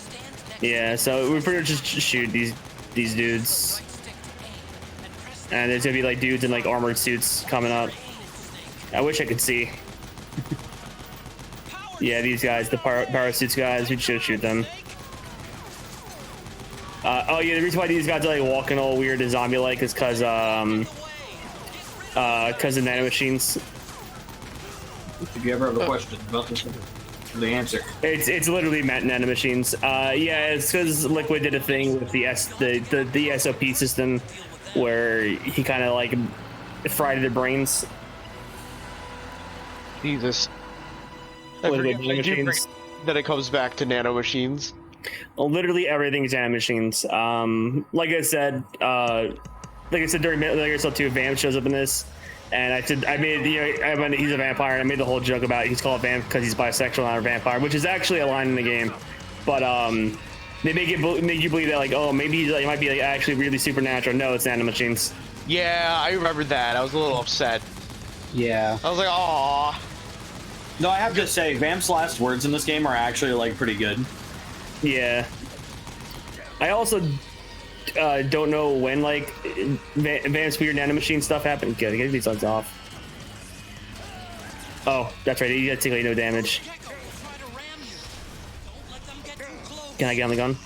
Yeah, so we pretty much just shoot these dudes, and there's gonna be like dudes in like armored suits coming up. I wish I could see. Yeah, these guys, the parasuits guys, we should shoot them. Oh yeah, the reason why these guys are like walking all weird and zombie-like is because of nanomachines. If you ever have a question about this, the answer. It's literally nanomachines. Yeah, it's because Liquid did a thing with the SOP system where he kind of like fried their brains. Jesus. I With forget nanomachines. that it comes back to nanomachines. Literally everything's nanomachines. Like I said during Metal Gear Solid 2, Vamp shows up in this, and I made he's a vampire, and I made the whole joke about he's called Vamp because he's bisexual, not a vampire, which is actually a line in the game, but they make you believe that like, oh, maybe he might be like actually really supernatural. No, it's nanomachines. Yeah, I remember that. I was a little upset. Yeah. I was like, "Aw." No, I have to say, Vamp's last words in this game are actually like pretty good. Yeah. I also don't know when like Vamp's weird nanomachine stuff happened. Get these ones off. Oh, that's right. You gotta take like no damage. Can I get on the gun?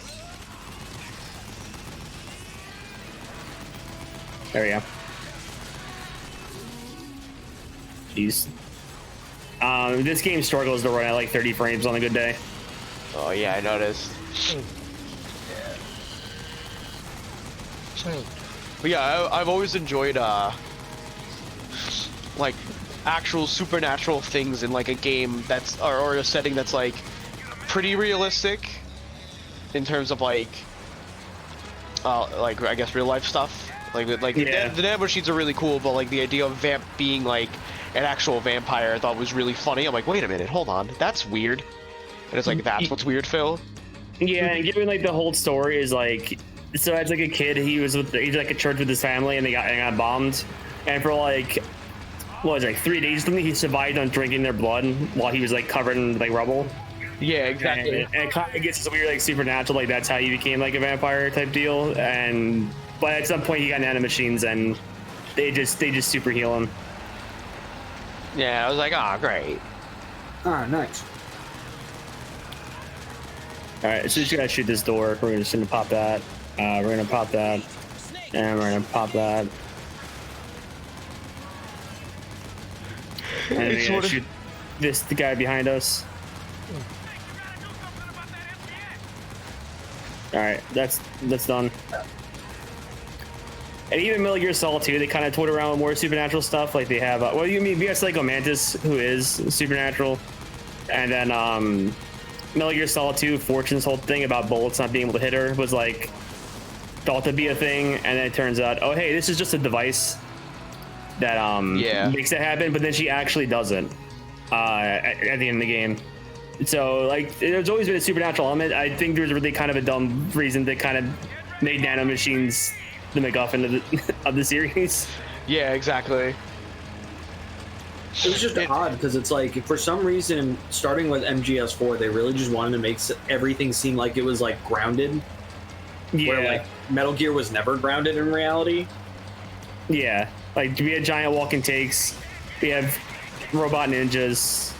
There we go. Jeez. This game struggles to run at like 30 frames on a good day. Oh yeah, I noticed. But yeah, I've always enjoyed like actual supernatural things in like a game that's or a setting that's like pretty realistic in terms of like I guess real life stuff. Like Yeah. the nanomachines are really cool, but like the idea of Vamp being like an actual vampire I thought was really funny. I'm like, wait a minute, hold on, that's weird. And it's like, that's what's weird, Phil. Yeah, and given like the whole story is like So as like a kid, he's like at church with his family, and they got bombed, and for like what was it, like 3 days or something, he survived on drinking their blood while he was like covered in like rubble. Yeah, exactly. And it kind of gets this weird like supernatural, like that's how he became like a vampire type deal. But at some point he got nanomachines, and they just super heal him. Yeah, I was like, oh, great. Ah, nice. All right, so just gotta shoot this door. We're just gonna pop that. We're gonna pop that, and we're gonna pop that. And we're gonna shoot the guy behind us. All right, that's done. And even Metal Gear Solid 2, they kind of toyed around with more supernatural stuff. Like they have, well, you mean we have Psycho Mantis, who is supernatural, and then Metal Gear Solid 2, Fortune's whole thing about bullets not being able to hit her was like thought to be a thing, and then it turns out, oh hey, this is just a device that makes it happen. But then she actually does it at the end of the game. So like, there's always been a supernatural element. I think there's really kind of a dumb reason that kind of made nanomachines the MacGuffin of the series. Yeah, exactly. It was just odd because it's like, for some reason, starting with MGS4, they really just wanted to make everything seem like it was like grounded. Yeah. Where like Metal Gear was never grounded in reality. Yeah. Like we had giant walking takes. We have robot ninjas.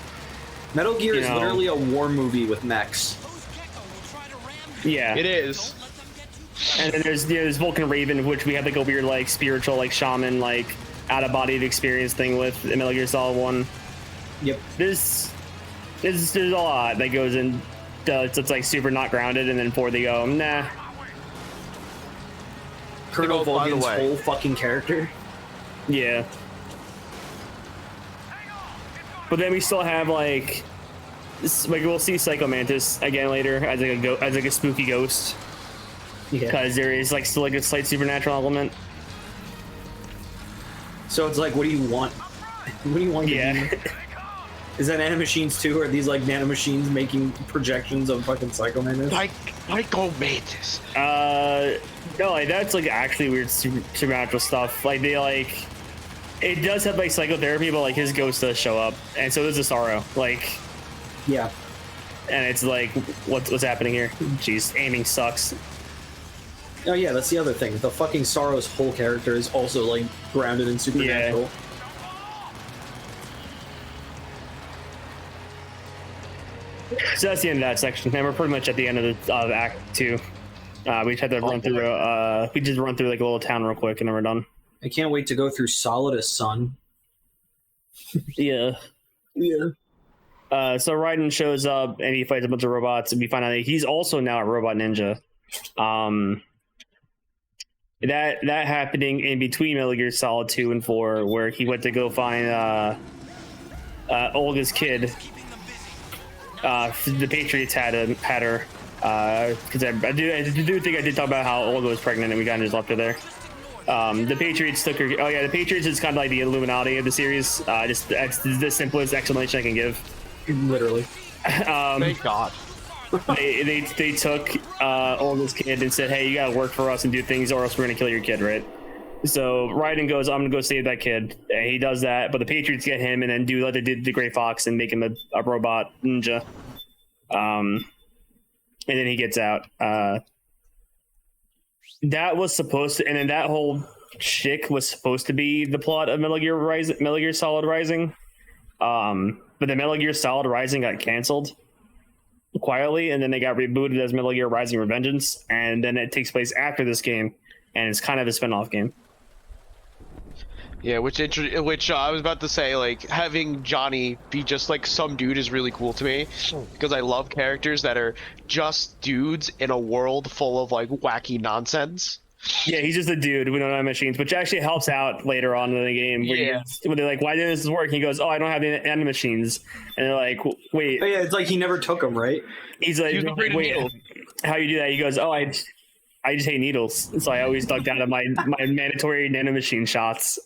Metal Gear is literally a war movie with mechs. Yeah. It is. And then there's Vulcan Raven, which we have like a weird like spiritual like shaman like out of body experience thing with in Metal Gear Solid 1. Yep. There's a lot that goes in. It's like super not grounded, and then 4 they go nah. Colonel by the Vulcan's way. whole fucking character. Yeah. But then we still have like we'll see Psycho Mantis again later as like a spooky ghost. Yeah. Because there is like still like a slight supernatural element. So it's like, what do you want? What do you want? Yeah. Is that nanomachines too? Or are these like nanomachines making projections of fucking Psycho Mantis? Psycho Mantis. No, like that's like actually weird supernatural stuff. Like they like, it does have like psychotherapy, but like his ghost does show up, and so does the Sorrow. Like, Yeah. and it's like, what's happening here? Jeez, aiming sucks. Oh yeah, that's the other thing. The fucking Sorrow's whole character is also like grounded in supernatural. So that's the end of that section, and we're pretty much at the end of Act 2. We just had to run through. We just run through like a little town real quick, and then we're done. I can't wait to go through Solidus, son. Yeah. Yeah. So Raiden shows up and he fights a bunch of robots, and we find out that he's also now a robot ninja. That happening in between Metal Gear Solid 2 and 4, where he went to go find Olga's kid. The Patriots had her. Because I do think I did talk about how Olga was pregnant, and we kind of just left her there. The Patriots took her. Oh yeah, the Patriots is kind of like the Illuminati of the series. Just that's the simplest explanation I can give. Literally. Thank God. They took Olga's kid and said, "Hey, you gotta work for us and do things, or else we're gonna kill your kid." Right? So Raiden goes, "I'm gonna go save that kid." And he does that, but the Patriots get him and then do like they did the Gray Fox and make him a robot ninja. And then he gets out. That was supposed to, and then that whole chick was supposed to be the plot of Metal Gear Solid Rising. But the Metal Gear Solid Rising got canceled quietly, and then they got rebooted as Metal Gear Rising Revengeance, and then it takes place after this game, and it's kind of a spin-off game. Yeah, which I was about to say, like, having Johnny be just like some dude is really cool to me, because I love characters that are just dudes in a world full of like wacky nonsense. Yeah, he's just a dude. We don't have machines, which actually helps out later on in the game. When they're like, "Why didn't this work?" He goes, "Oh, I don't have any machines." And they're like, "Wait." Oh yeah, it's like he never took them, right? He's like, "Wait, how you do that?" He goes, "Oh, I just hate needles, so I always ducked out of my mandatory nanomachine shots."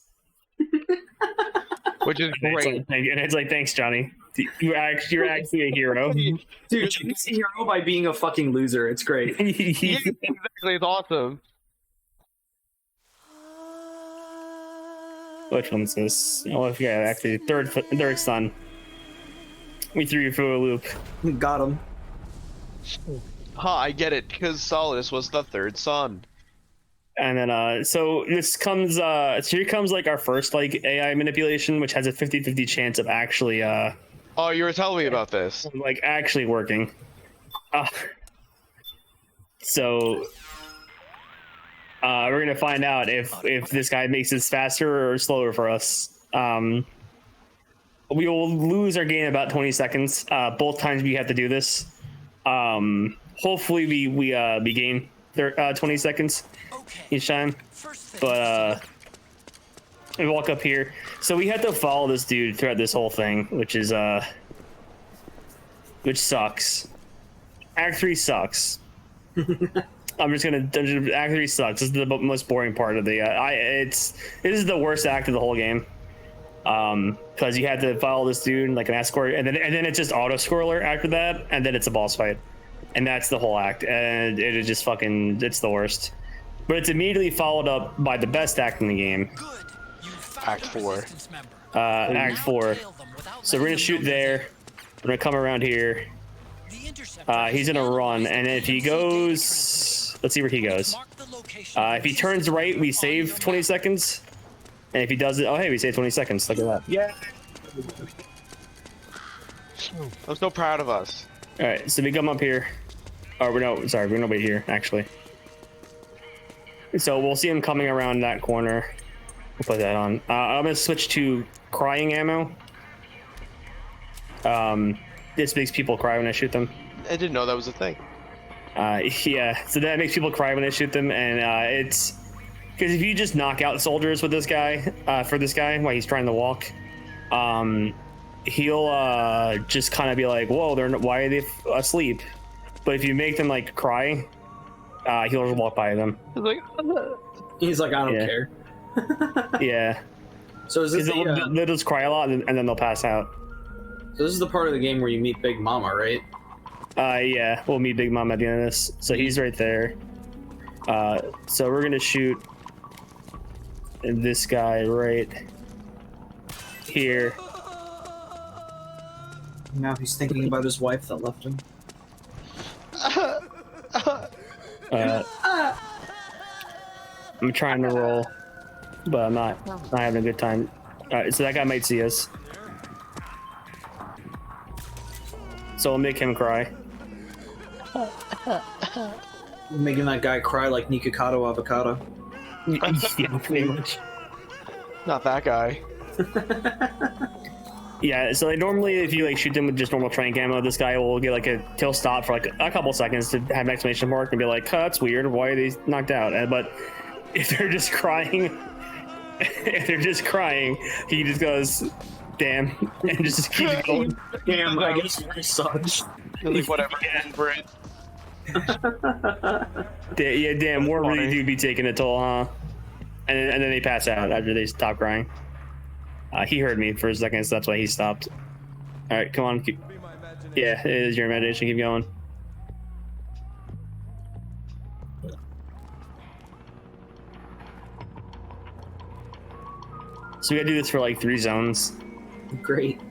which is And great. it's like, thanks, Johnny. You're actually a hero. Dude, he's a hero by being a fucking loser. It's great. Yeah, exactly. It's awesome. Which one's this? Oh, yeah, actually, third son. We threw you through a loop. Got him. Huh, I get it, because Solidus was the third son. And then, so this comes, so here comes like our first like AI manipulation, which has a 50-50 chance of actually, Oh, you were telling me about this. like actually working. So, we're gonna find out if this guy makes this faster or slower for us. We will lose our game in about 20 seconds. Both times we have to do this. Hopefully we gain 20 seconds each time. But we walk up here. So we have to follow this dude throughout this whole thing, which is which sucks. Act 3 sucks. I'm just gonna Act 3 sucks. This is the most boring part of the this is the worst act of the whole game. Because you had to follow this dude like an escort, and then it's just auto scroller after that, and then it's a boss fight, and that's the whole act, and it is just fucking, it's the worst. But it's immediately followed up by the best act in the game. Act 4. Act 4. So we're gonna shoot there. We're gonna come around here. He's gonna run, and if he goes, let's see where he goes. If he turns right, we save 20 seconds. And if he does it, oh hey, we save 20 seconds. Look at that. Yeah. I'm so proud of us. All right, so we come up here. Oh, we're gonna wait here actually. So we'll see him coming around that corner. We'll put that on. I'm gonna switch to crying ammo. This makes people cry when I shoot them. I didn't know that was a thing. Yeah, so that makes people cry when I shoot them, and it's because if you just knock out soldiers with this guy, while he's trying to walk, he'll just kind of be like, "Whoa, why are they asleep?" But if you make them like cry, he'll just walk by them. He's like, I don't care. Yeah. So is this they'll just cry a lot, and then they'll pass out. So this is the part of the game where you meet Big Mama, right? Yeah, we'll meet Big Mom at the end of this. So he's right there. So we're gonna shoot this guy right here. Now he's thinking about his wife that left him. I'm trying to roll, but I'm not having a good time. Alright, so that guy might see us. So we'll make him cry. Making that guy cry like Nikocado Avocado. Yeah, pretty much. Not that guy. Yeah, so like normally if you like shoot them with just normal trank ammo, this guy will get like he'll stop for like a couple seconds to have an exclamation mark and be like, oh, that's weird, why are they knocked out? But if they're just crying, he just goes, damn, and just keeps going. Damn, I guess we're such. Like, whatever, over it. Yeah, damn, war really do be taking a toll, huh? And then they pass out after they stop crying. He heard me for a second, so that's why he stopped. All right, come on. Yeah, it is your imagination. Keep going. So we gotta do this for like 3 zones. Great.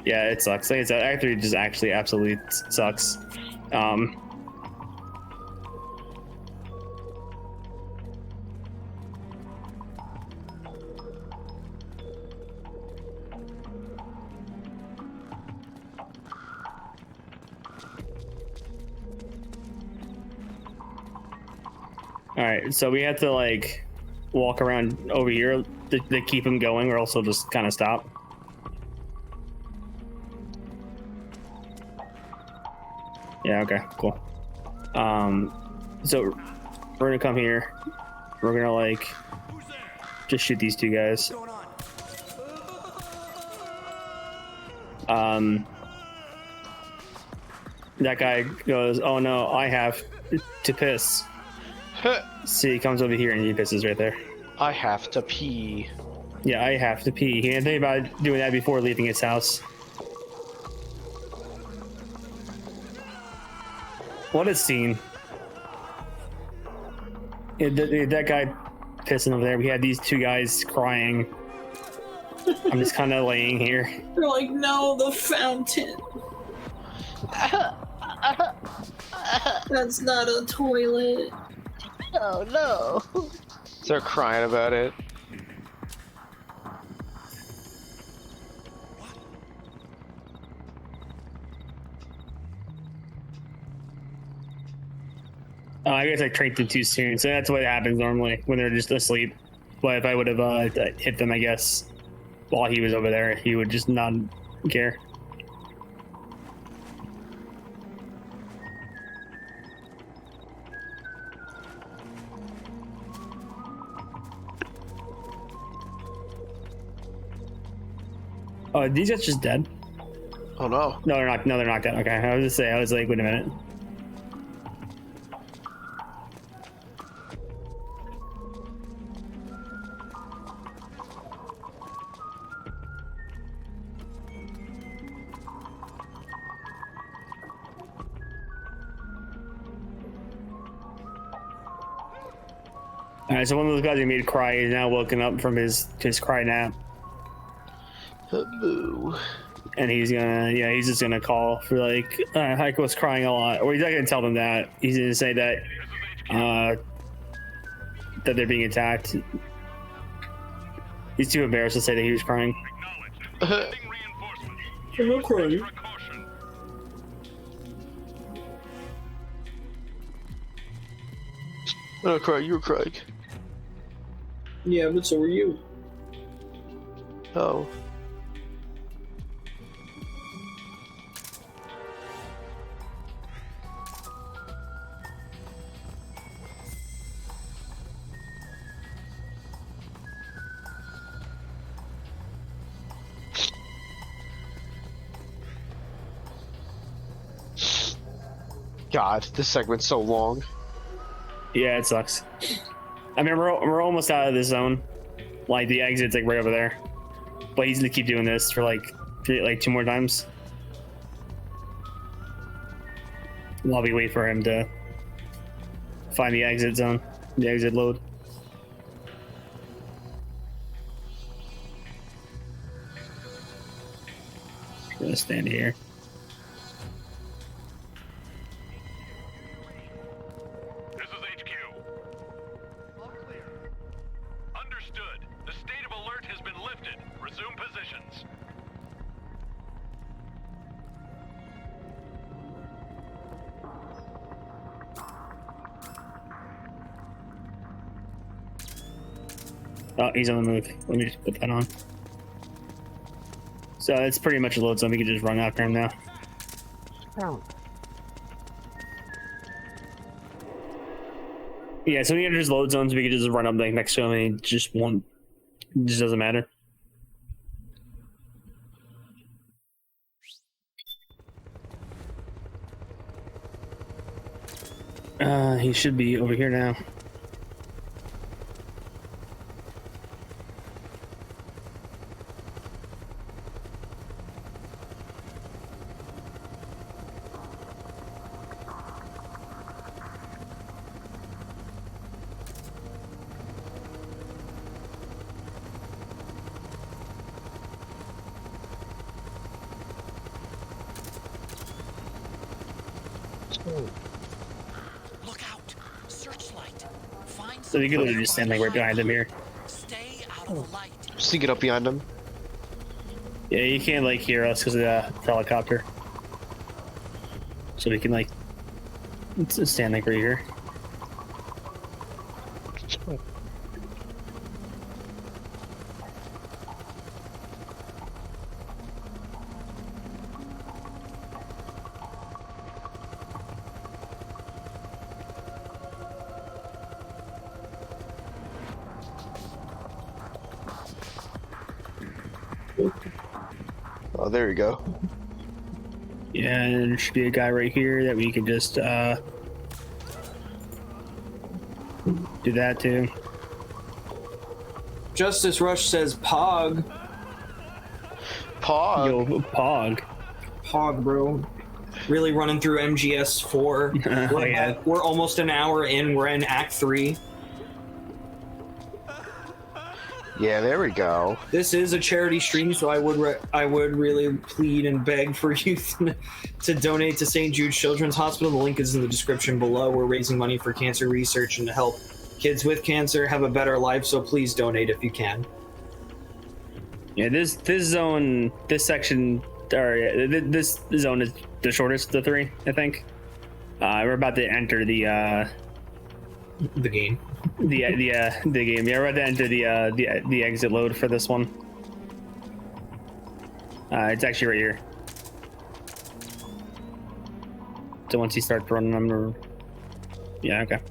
Yeah, it sucks. Like I said, Act 3 just actually absolutely sucks. All right, so we have to like walk around over here to keep him going, or else he'll just kind of stop. Yeah, okay, cool. So we're gonna come here. We're gonna like just shoot these 2 guys. That guy goes, oh no, I have to piss. See, he comes over here and he pisses right there. I have to pee. Yeah, I have to pee. He didn't think about doing that before leaving his house. What a scene. Yeah, that guy pissing over there. We had these two guys crying. I'm just kind of laying here. They're like, no, the fountain. That's not a toilet. Oh no. They're crying about it. Oh, I guess I trained them too soon, so that's what happens normally when they're just asleep. But if I would have hit them, I guess, while he was over there, he would just not care. Oh, these guys just dead? Oh no. No, they're not. No, they're not dead. Okay, I was just saying. I was like, wait a minute. All right, so one of those guys who made cry is now woken up from his cry nap, Boo. and he's just gonna call for like Heiko's crying a lot, or he's not gonna tell them that. He's gonna say that that they're being attacked. He's too embarrassed to say that he was crying. I'm not crying. I'm not crying, you were crying. Yeah, but so were you. Oh. God, this segment's so long. Yeah, it sucks. I mean, we're almost out of the zone. Like the exit's like right over there, but he's gonna keep doing this for like 2 more times while we wait for him to find the exit zone, the exit load. I'm gonna stand here. This is HQ. All clear. Understood. The state of alert has been lifted. Resume positions. Oh, he's on the move. Let me just put that on. So it's pretty much a load zone. We can just run after him now. Oh. Yeah, so when he enters load zones, we can just run up like next to him and he just won't. It just doesn't matter. He should be over here now. Look out! Searchlight. Find So we could literally just stand like right behind him here. Stay out of the light. Sneak it up behind him. Yeah, you can't like hear us because of the helicopter. So we can like just stand like right here. Oh, there you go. Yeah, and there should be a guy right here that we can just do that to. Justice Rush says Pog. Pog. Yo, Pog. Pog, bro. Really running through MGS4. Oh, yeah. We're almost an hour in. We're in Act 3. Yeah, there we go. This is a charity stream, so I would really plead and beg for youth to donate to St. Jude's Children's Hospital. The link is in the description below. We're raising money for cancer research and to help kids with cancer have a better life, so please donate if you can. Yeah, this zone, this section, or this zone is the shortest of the three, I think. We're about to enter the game. the game. Yeah, we're about to enter the exit load for this one. It's actually right here. So once you start running, I'm gonna... Yeah, okay.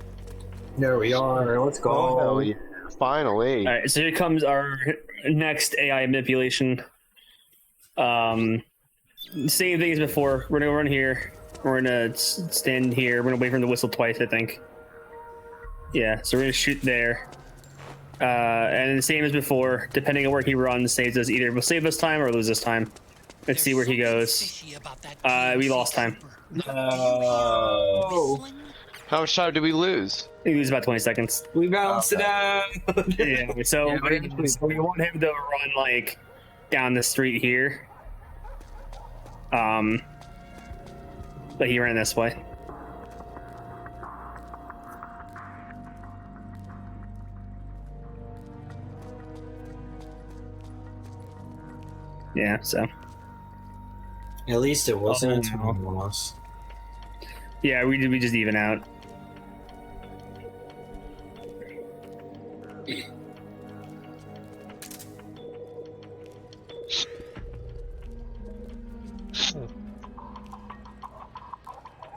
There we are. Let's go. Oh, hell yeah. Finally. All right, so here comes our next AI manipulation. Same thing as before. We're gonna run here. We're gonna stand here. We're gonna wait for him to whistle twice, I think. Yeah, so we're gonna shoot there. And the same as before, depending on where he runs, saves us either we'll save this time or lose this time. Let's see where he goes. We lost time. No. How much time did we lose? We lose about 20 seconds. We balanced it out. Yeah, so we want him to run like down the street here. But he ran this way. Yeah, so. At least it wasn't a loss. Yeah, we just even out.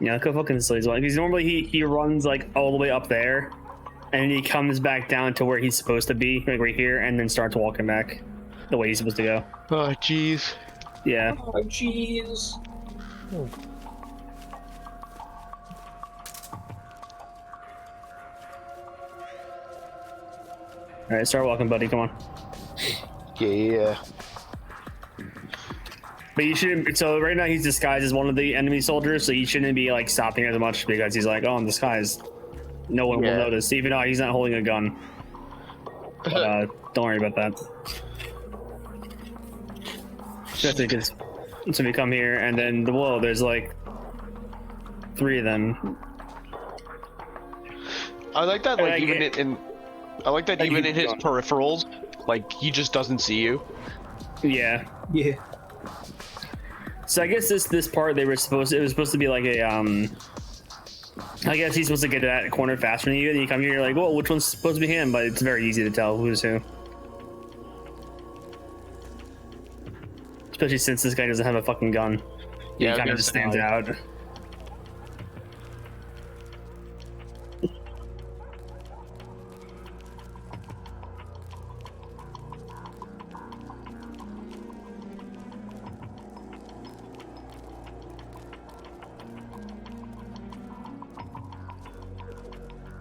Yeah, look how fucking silly as well. Because normally he runs like all the way up there, and then he comes back down to where he's supposed to be, like right here, and then starts walking back the way he's supposed to go. Oh, jeez. Yeah. Oh, jeez. All right, start walking, buddy. Come on. Yeah. But you shouldn't. So right now he's disguised as one of the enemy soldiers, so you shouldn't be like stopping as much because he's like, oh, I'm disguised. No one will notice, even though he's not holding a gun. But, don't worry about that. Especially because so we come here and then whoa, there's like 3 of them. I like that, like, And even in his peripherals, like, he just doesn't see you. Yeah. Yeah. So I guess this part it was supposed to be like a I guess he's supposed to get to that corner faster than you, and you come here, you're like, well, which one's supposed to be him? But it's very easy to tell who's who. Especially since this guy doesn't have a fucking gun. Yeah, he kind of just stands out.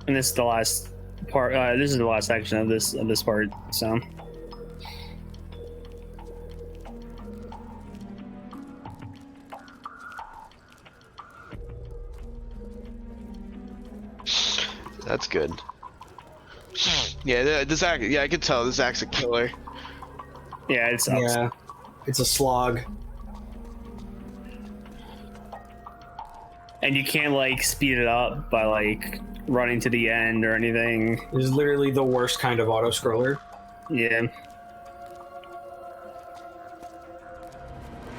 And this is the last part. This is the last section of this part. So. That's good. Yeah, this act. Yeah, I can tell this act's a killer. Yeah, it sucks. Yeah. It's a slog. And you can't like speed it up by like running to the end or anything. It's literally the worst kind of auto scroller. Yeah.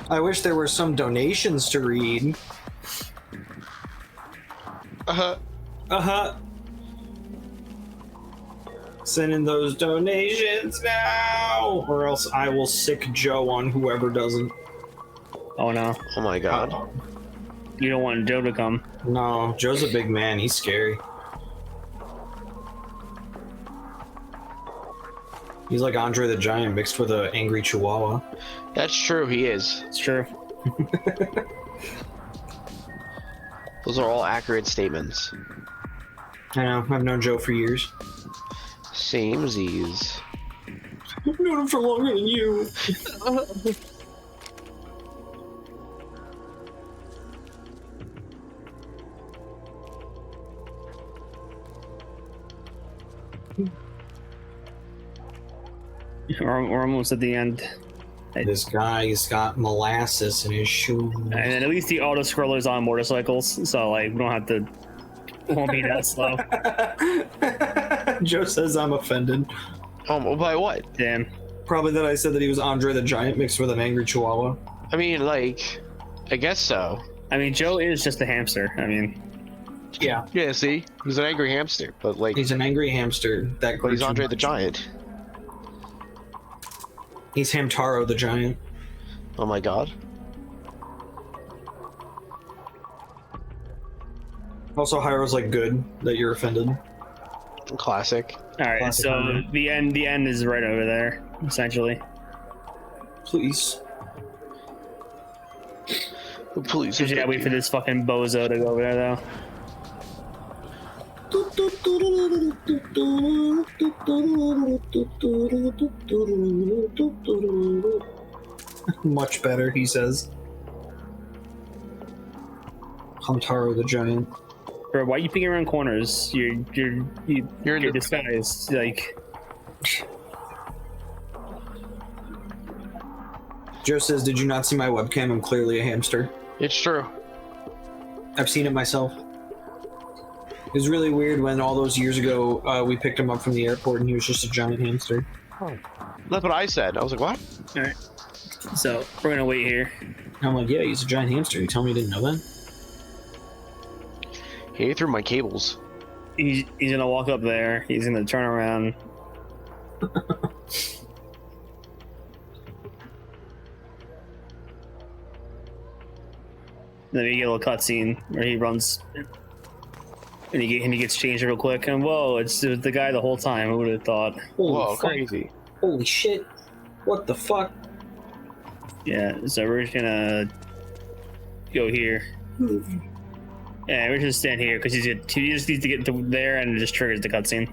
I wish there were some donations to read. Send in those donations now, or else I will sick Joe on whoever doesn't. Oh no. Oh my god. You don't want Joe to come. No, Joe's a big man. He's scary. He's like Andre the Giant mixed with an angry chihuahua. That's true, he is. It's true. Those are all accurate statements. I know. I've known Joe for years. Samesies. I've known him for longer than you. We're almost at the end. This guy's got molasses in his shoe. And then at least the auto scroller's on motorcycles, so like we don't have to. It won't be that slow. Joe says I'm offended. By what? Damn. Probably that I said that he was Andre the Giant mixed with an angry chihuahua. I mean, like, I guess so. I mean, Joe is just a hamster. I mean, Yeah. Yeah, see? He's an angry hamster, but like, He's an angry hamster. That but he's grew too Andre the much. Giant. He's Hamtaro the Giant. Oh my god. Also, Hyro's like good that you're offended. Classic. all right. Classic So Andre. the end is right over there, essentially. Please. Please. Just gotta wait for this fucking bozo to go over there, though. Much better, he says. Hamtaro the Giant. Bro, why are you picking around corners? You're You're disguised. Like, Joe says, "Did you not see my webcam? I'm clearly a hamster. It's true. I've seen it myself." It was really weird when all those years ago we picked him up from the airport and he was just a giant hamster. That's what I said. I was like, what? all right. So we're gonna wait here. And I'm like, yeah, he's a giant hamster. You tell me you didn't know that? He ate through my cables. He's gonna walk up there. He's gonna turn around. Then we get a little cutscene where he runs, and he gets changed real quick. And whoa, it's the guy the whole time. Who would have thought? Holy Whoa, fuck. crazy. Holy shit. What the fuck? Yeah. So we're just gonna go here. Yeah, we're just stand here because he just needs to get to there, and it just triggers the cutscene.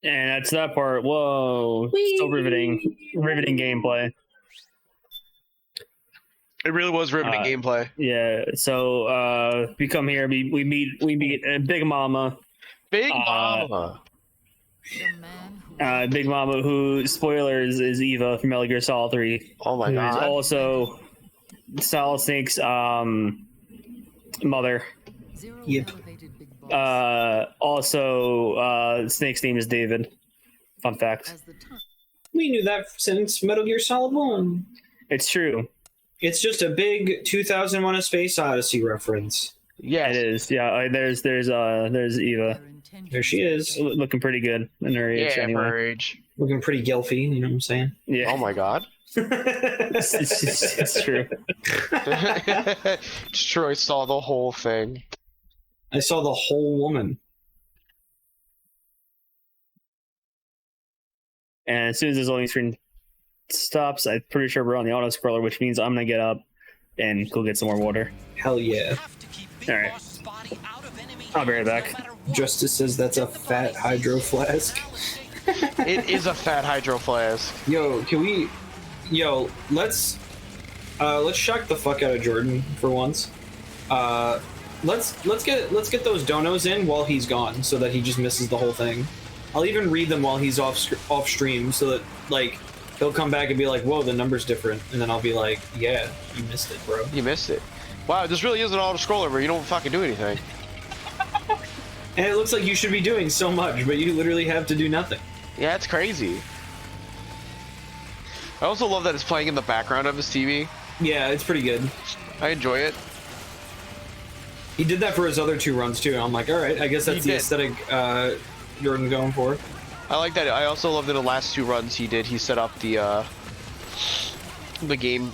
And that's that part. Whoa, so riveting gameplay. It really was riveting gameplay. Yeah. So we come here. We meet Big Mama. Big Mama. Big Mama, who spoilers is Eva from Metal Gear Solid 3. Oh my who is god. also Solid Snake's mother. Yep. Also, Snake's name is David. Fun fact. We knew that since Metal Gear Solid 1. It's true. It's just a big 2001: A Space Odyssey reference. Yes. It is. Yeah. There's Eva. There she is, Looking pretty good in her age. Yeah, anyway. her age. looking pretty gilfy. You know what I'm saying? Yeah. Oh my god. It's true. Troy saw the whole thing. I saw the whole woman. And as soon as this loading screen stops, I'm pretty sure we're on the auto scroller, which means I'm gonna get up and go get some more water. Hell yeah. All right. I'll be right back. Justice says that's a fat hydro flask. It is a fat hydro flask. Yo, can we? Yo, let's shock the fuck out of Jordan for once. Let's get those donos in while he's gone, so that he just misses the whole thing. I'll even read them while he's off stream, so that like he'll come back and be like, "Whoa, the number's different," and then I'll be like, "Yeah, you missed it, bro." You missed it. Wow, this really is an auto scroller where you don't fucking do anything. And it looks like you should be doing so much, but you literally have to do nothing. Yeah, it's crazy. I also love that it's playing in the background of his TV. Yeah, it's pretty good. I enjoy it. He did that for his other two runs too, and I'm like, all right, I guess that's the aesthetic Jordan going for. I like that. I also love that the last two runs he did, he set up the game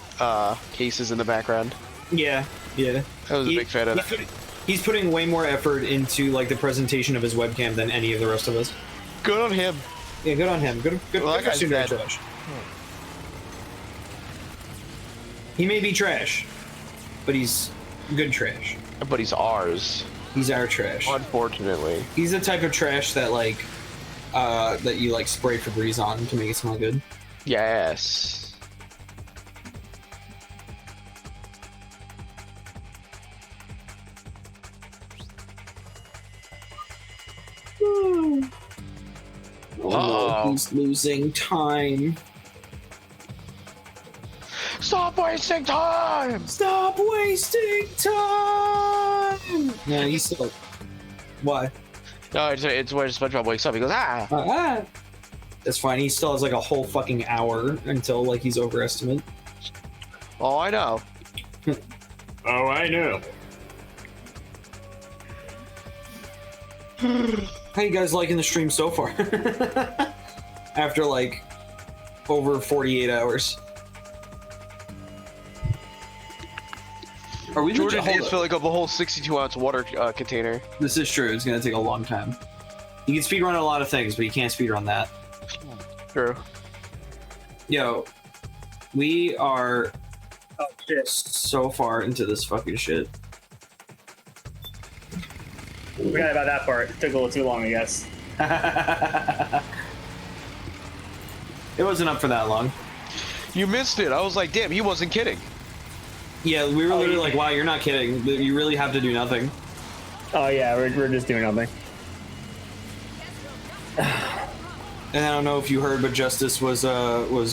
cases in the background. Yeah, yeah. I was a big fan of that. He's putting way more effort into like the presentation of his webcam than any of the rest of us. Good on him. Yeah, good on him. Good Well, that for guy's Super dead. Trash. He may be trash, but he's good trash. But he's ours. He's our trash. Unfortunately. He's the type of trash that like that you like spray Febreze on to make it smell good. Yes. Oh, he's losing time. Stop wasting time! Stop wasting time! Yeah, he's still. Why? No, it's where SpongeBob wakes up. He goes, ah! That's fine. He still has like a whole fucking hour until like he's overestimate. Oh, I know. Oh, I know. How you guys liking the stream so far? After like over 48 hours. Are we Jordan legit- did fill like up a whole 62-ounce water container. This is true. It's gonna take a long time. You can speedrun a lot of things, but you can't speedrun that. True. Yo, we are so far into this fucking shit. We forgot about that part. It took a little too long, I guess. It wasn't up for that long. You missed it. I was like, damn, he wasn't kidding. Yeah, we were literally like, wow, you're not kidding. You really have to do nothing. Oh yeah, we're just doing nothing. And I don't know if you heard, but Justice was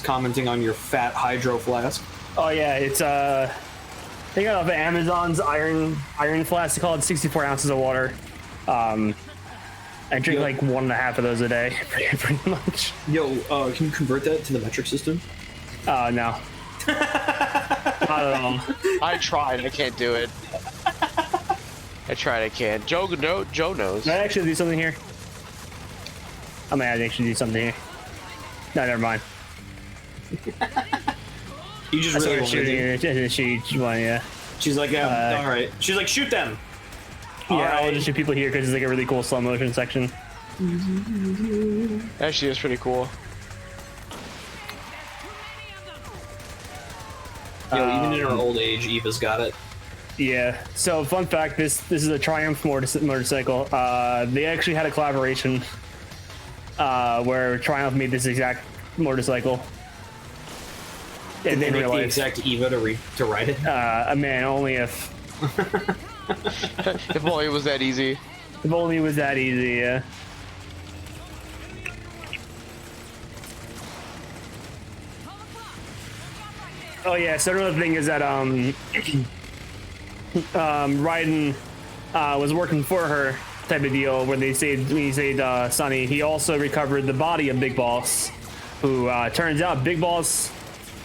commenting on your fat hydro flask. Oh yeah, it's they got off of Amazon's iron flask. They call it 64 ounces of water. I drink like 1.5 of those a day, pretty much. Yo, can you convert that to the metric system? No. Not at all. I tried. I can't do it. I tried. I can't. Joe knows. Can I actually do something here? I might actually do something here. No, never mind. You just I really started want shooting to. and she won, yeah. She's like, yeah, all right. She's like, shoot them. Yeah, Alright. I'll just shoot people here because it's like a really cool slow motion section. Actually, it's pretty cool. Yo, even in her old age, Eva's got it. Yeah. So, fun fact: this is a Triumph motorcycle. They actually had a collaboration where Triumph made this exact motorcycle. Did they in make real the life. exact Eva to ride it? Man, only if If only it was that easy. if only it was that easy. Yeah. Oh yeah. So another thing is that Raiden was working for her type of deal where they saved when he saved Sonny. He also recovered the body of Big Boss, who turns out Big Boss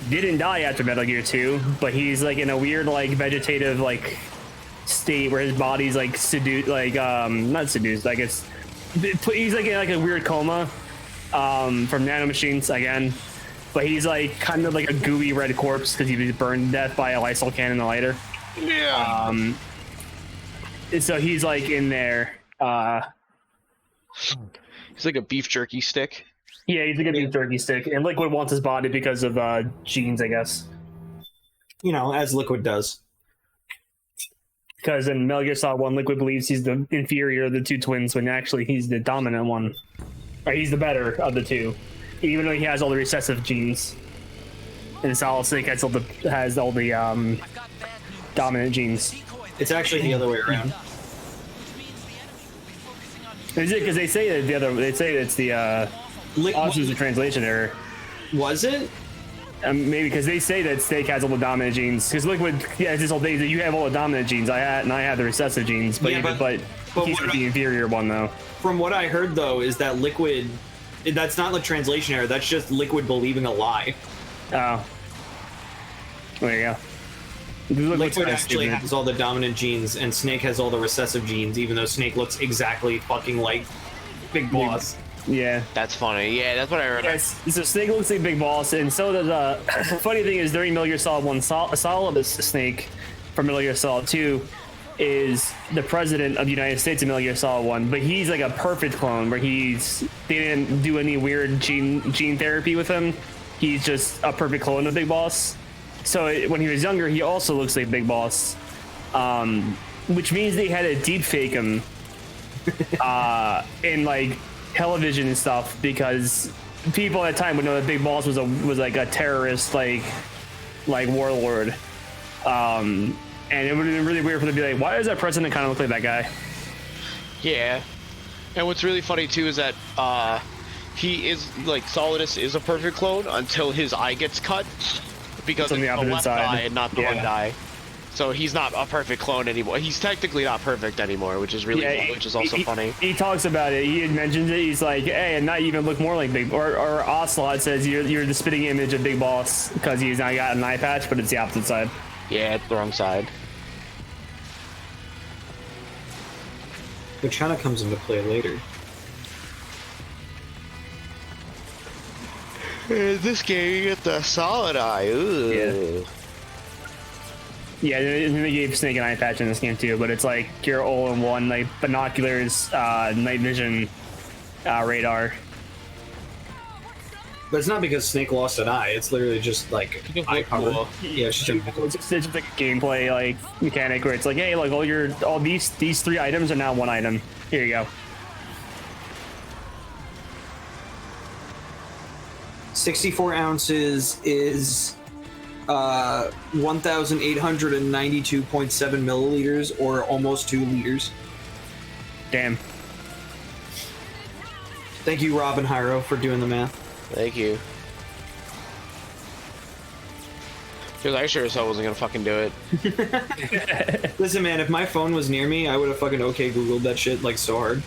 didn't die after Metal Gear 2, but he's like in a weird like vegetative like state where his body's like seduced, like not seduced, I guess he's like in like a weird coma from nanomachines again. But he's like kind of like a gooey red corpse because he was burned to death by a Lysol can in the lighter. Yeah. So he's like in there. He's like a beef jerky stick. Yeah, he's like a beef jerky stick, and Liquid wants his body because of genes, I guess. You know, as Liquid does. Because in Metal Gear Solid 1, Liquid believes he's the inferior of the two twins, when actually he's the dominant one. Or he's the better of the two, even though he has all the recessive genes. And Solid Snake has all the dominant genes. It's actually the other way around. Is it because they say that they say that it's the also it's a translation error. Was it? Maybe because they say that Snake has all the dominant genes. Because Liquid, yeah, it's this whole thing that you have all the dominant genes. I have the recessive genes, but Yeah, but he's the inferior one though. From what I heard though, is that Liquid, that's not the translation error. That's just Liquid believing a lie. Oh, there you go. Liquid actually has all the dominant genes, and Snake has all the recessive genes, even though Snake looks exactly fucking like Big Boss. Yeah. That's funny. Yeah, that's what I heard. Yes. So Snake looks like Big Boss, and so does the funny thing is during Metal Gear Solid 1, Solid Snake from Metal Gear Solid 2 is the president of the United States in Metal Gear Solid 1, but he's like a perfect clone where they didn't do any weird gene therapy with him. He's just a perfect clone of Big Boss. So when he was younger, he also looks like Big Boss, which means they had to deep fake him, and like television and stuff because people at the time would know that Big Boss was like a terrorist like warlord. And it would have been really weird for them to be like, why does that president kind of look like that guy? Yeah. And what's really funny too is that he is like Solidus is a perfect clone until his eye gets cut because It's on it's the the opposite left side. eye and not the Yeah. right eye. So he's not a perfect clone anymore. He's technically not perfect anymore, which is really which is also funny. He talks about it. He had mentioned it. He's like, hey, and not even look more like Big. Or Ocelot says you're the spitting image of Big Boss because he's not got an eye patch, but it's the opposite side. Yeah, it's the wrong side. Which kind of comes into play later. In this game, you get the solid eye. Ooh. Yeah, they gave Snake an eye patch in this game too, but it's like your all-in-one, like binoculars, night vision, radar. But it's not because Snake lost an eye. It's literally just like eye cover. cool. Yeah, it's just It's just like a gameplay like mechanic where it's like, hey, like all these 3 items are now 1 item. Here you go. 64 ounces is 1,892.7 milliliters, or almost 2 liters. Damn. Thank you, Rob and Hyro, for doing the math. Thank you. Because I sure as hell wasn't gonna fucking do it. Listen, man, if my phone was near me, I would have fucking okay Googled that shit like so hard.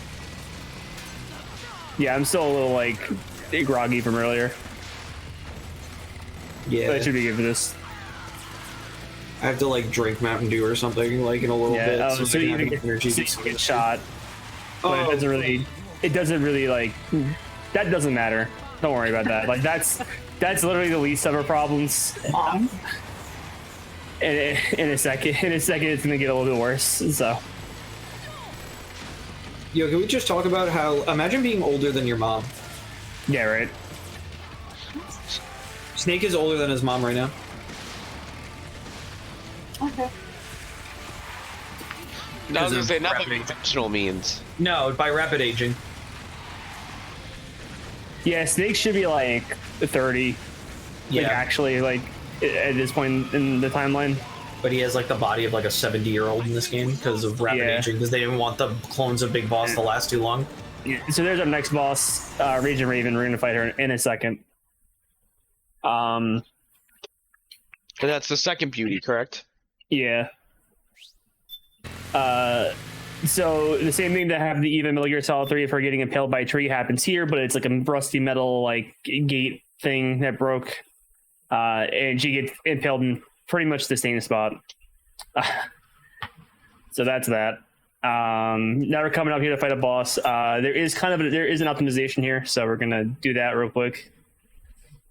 Yeah, I'm still a little like groggy from earlier, Yeah, but I should be good for this. I have to like drink Mountain Dew or something like in a little bit. Yeah, so I can you have even enough energy to get shot, but Oh. it doesn't really like, that doesn't matter. Don't worry about that. Like that's literally the least of our problems. In a second, it's gonna get a little bit worse. So Yo, can we just talk about how? Imagine being older than your mom. yeah, right. Snake is older than his mom right now. Okay. I was gonna say, not by rapid- conventional means. No, by rapid aging. Yeah, Snake should be like 30. Yeah, Like actually, like at this point in the timeline. but he has like the body of like a 70-year-old in this game because of rapid Yeah. aging. Because they didn't want the clones of Big Boss to last too long. So there's our next boss, Raging Raven. We're gonna fight her in a second. But that's the second beauty, correct? Yeah. So the same thing that happened to Eva in Metal Gear Solid 3 of her getting impaled by a tree happens here, but it's like a rusty metal like gate thing that broke, and she gets impaled in pretty much the same spot. So that's that. Now we're coming up here to fight a boss. There is an optimization here, so we're gonna do that real quick.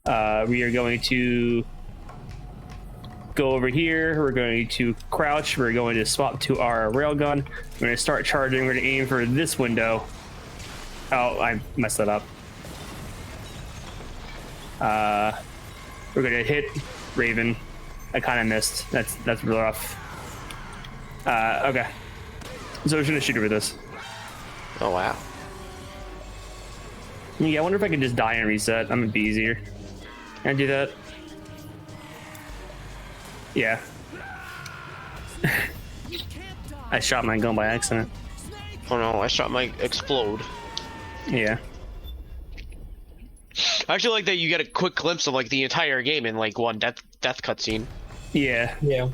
We are going to go over here. We're going to crouch. We're going to swap to our railgun. We're going to start charging. We're going to aim for this window. Oh, I messed that up. We're going to hit Raven. I kind of missed. That's real rough. Okay. So we're just going to shoot her with this. Oh wow. Yeah, I wonder if I can just die and reset. I'm going to be easier. Can I do that? Yeah. I shot my gun by accident. Oh no, I shot my explode. Yeah. I actually like that you get a quick glimpse of like the entire game in like one death cutscene. Yeah. Yeah.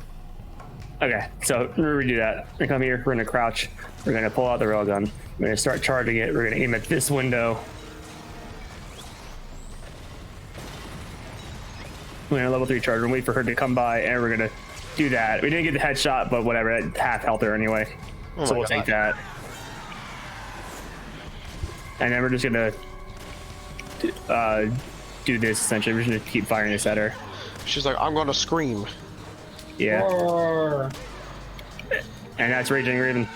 Okay, so we're gonna redo that. We're gonna come here, we're gonna crouch, we're gonna pull out the railgun, we're gonna start charging it, we're gonna aim at this window. We're gonna level 3 charge and wait for her to come by, and we're gonna do that. We didn't get the headshot, but whatever, that half health her anyway. Oh So my we'll God. take that. And then we're just gonna do this essentially. We're just gonna keep firing this at her. She's like, I'm gonna scream. Yeah. Roar. And that's Raging Raven.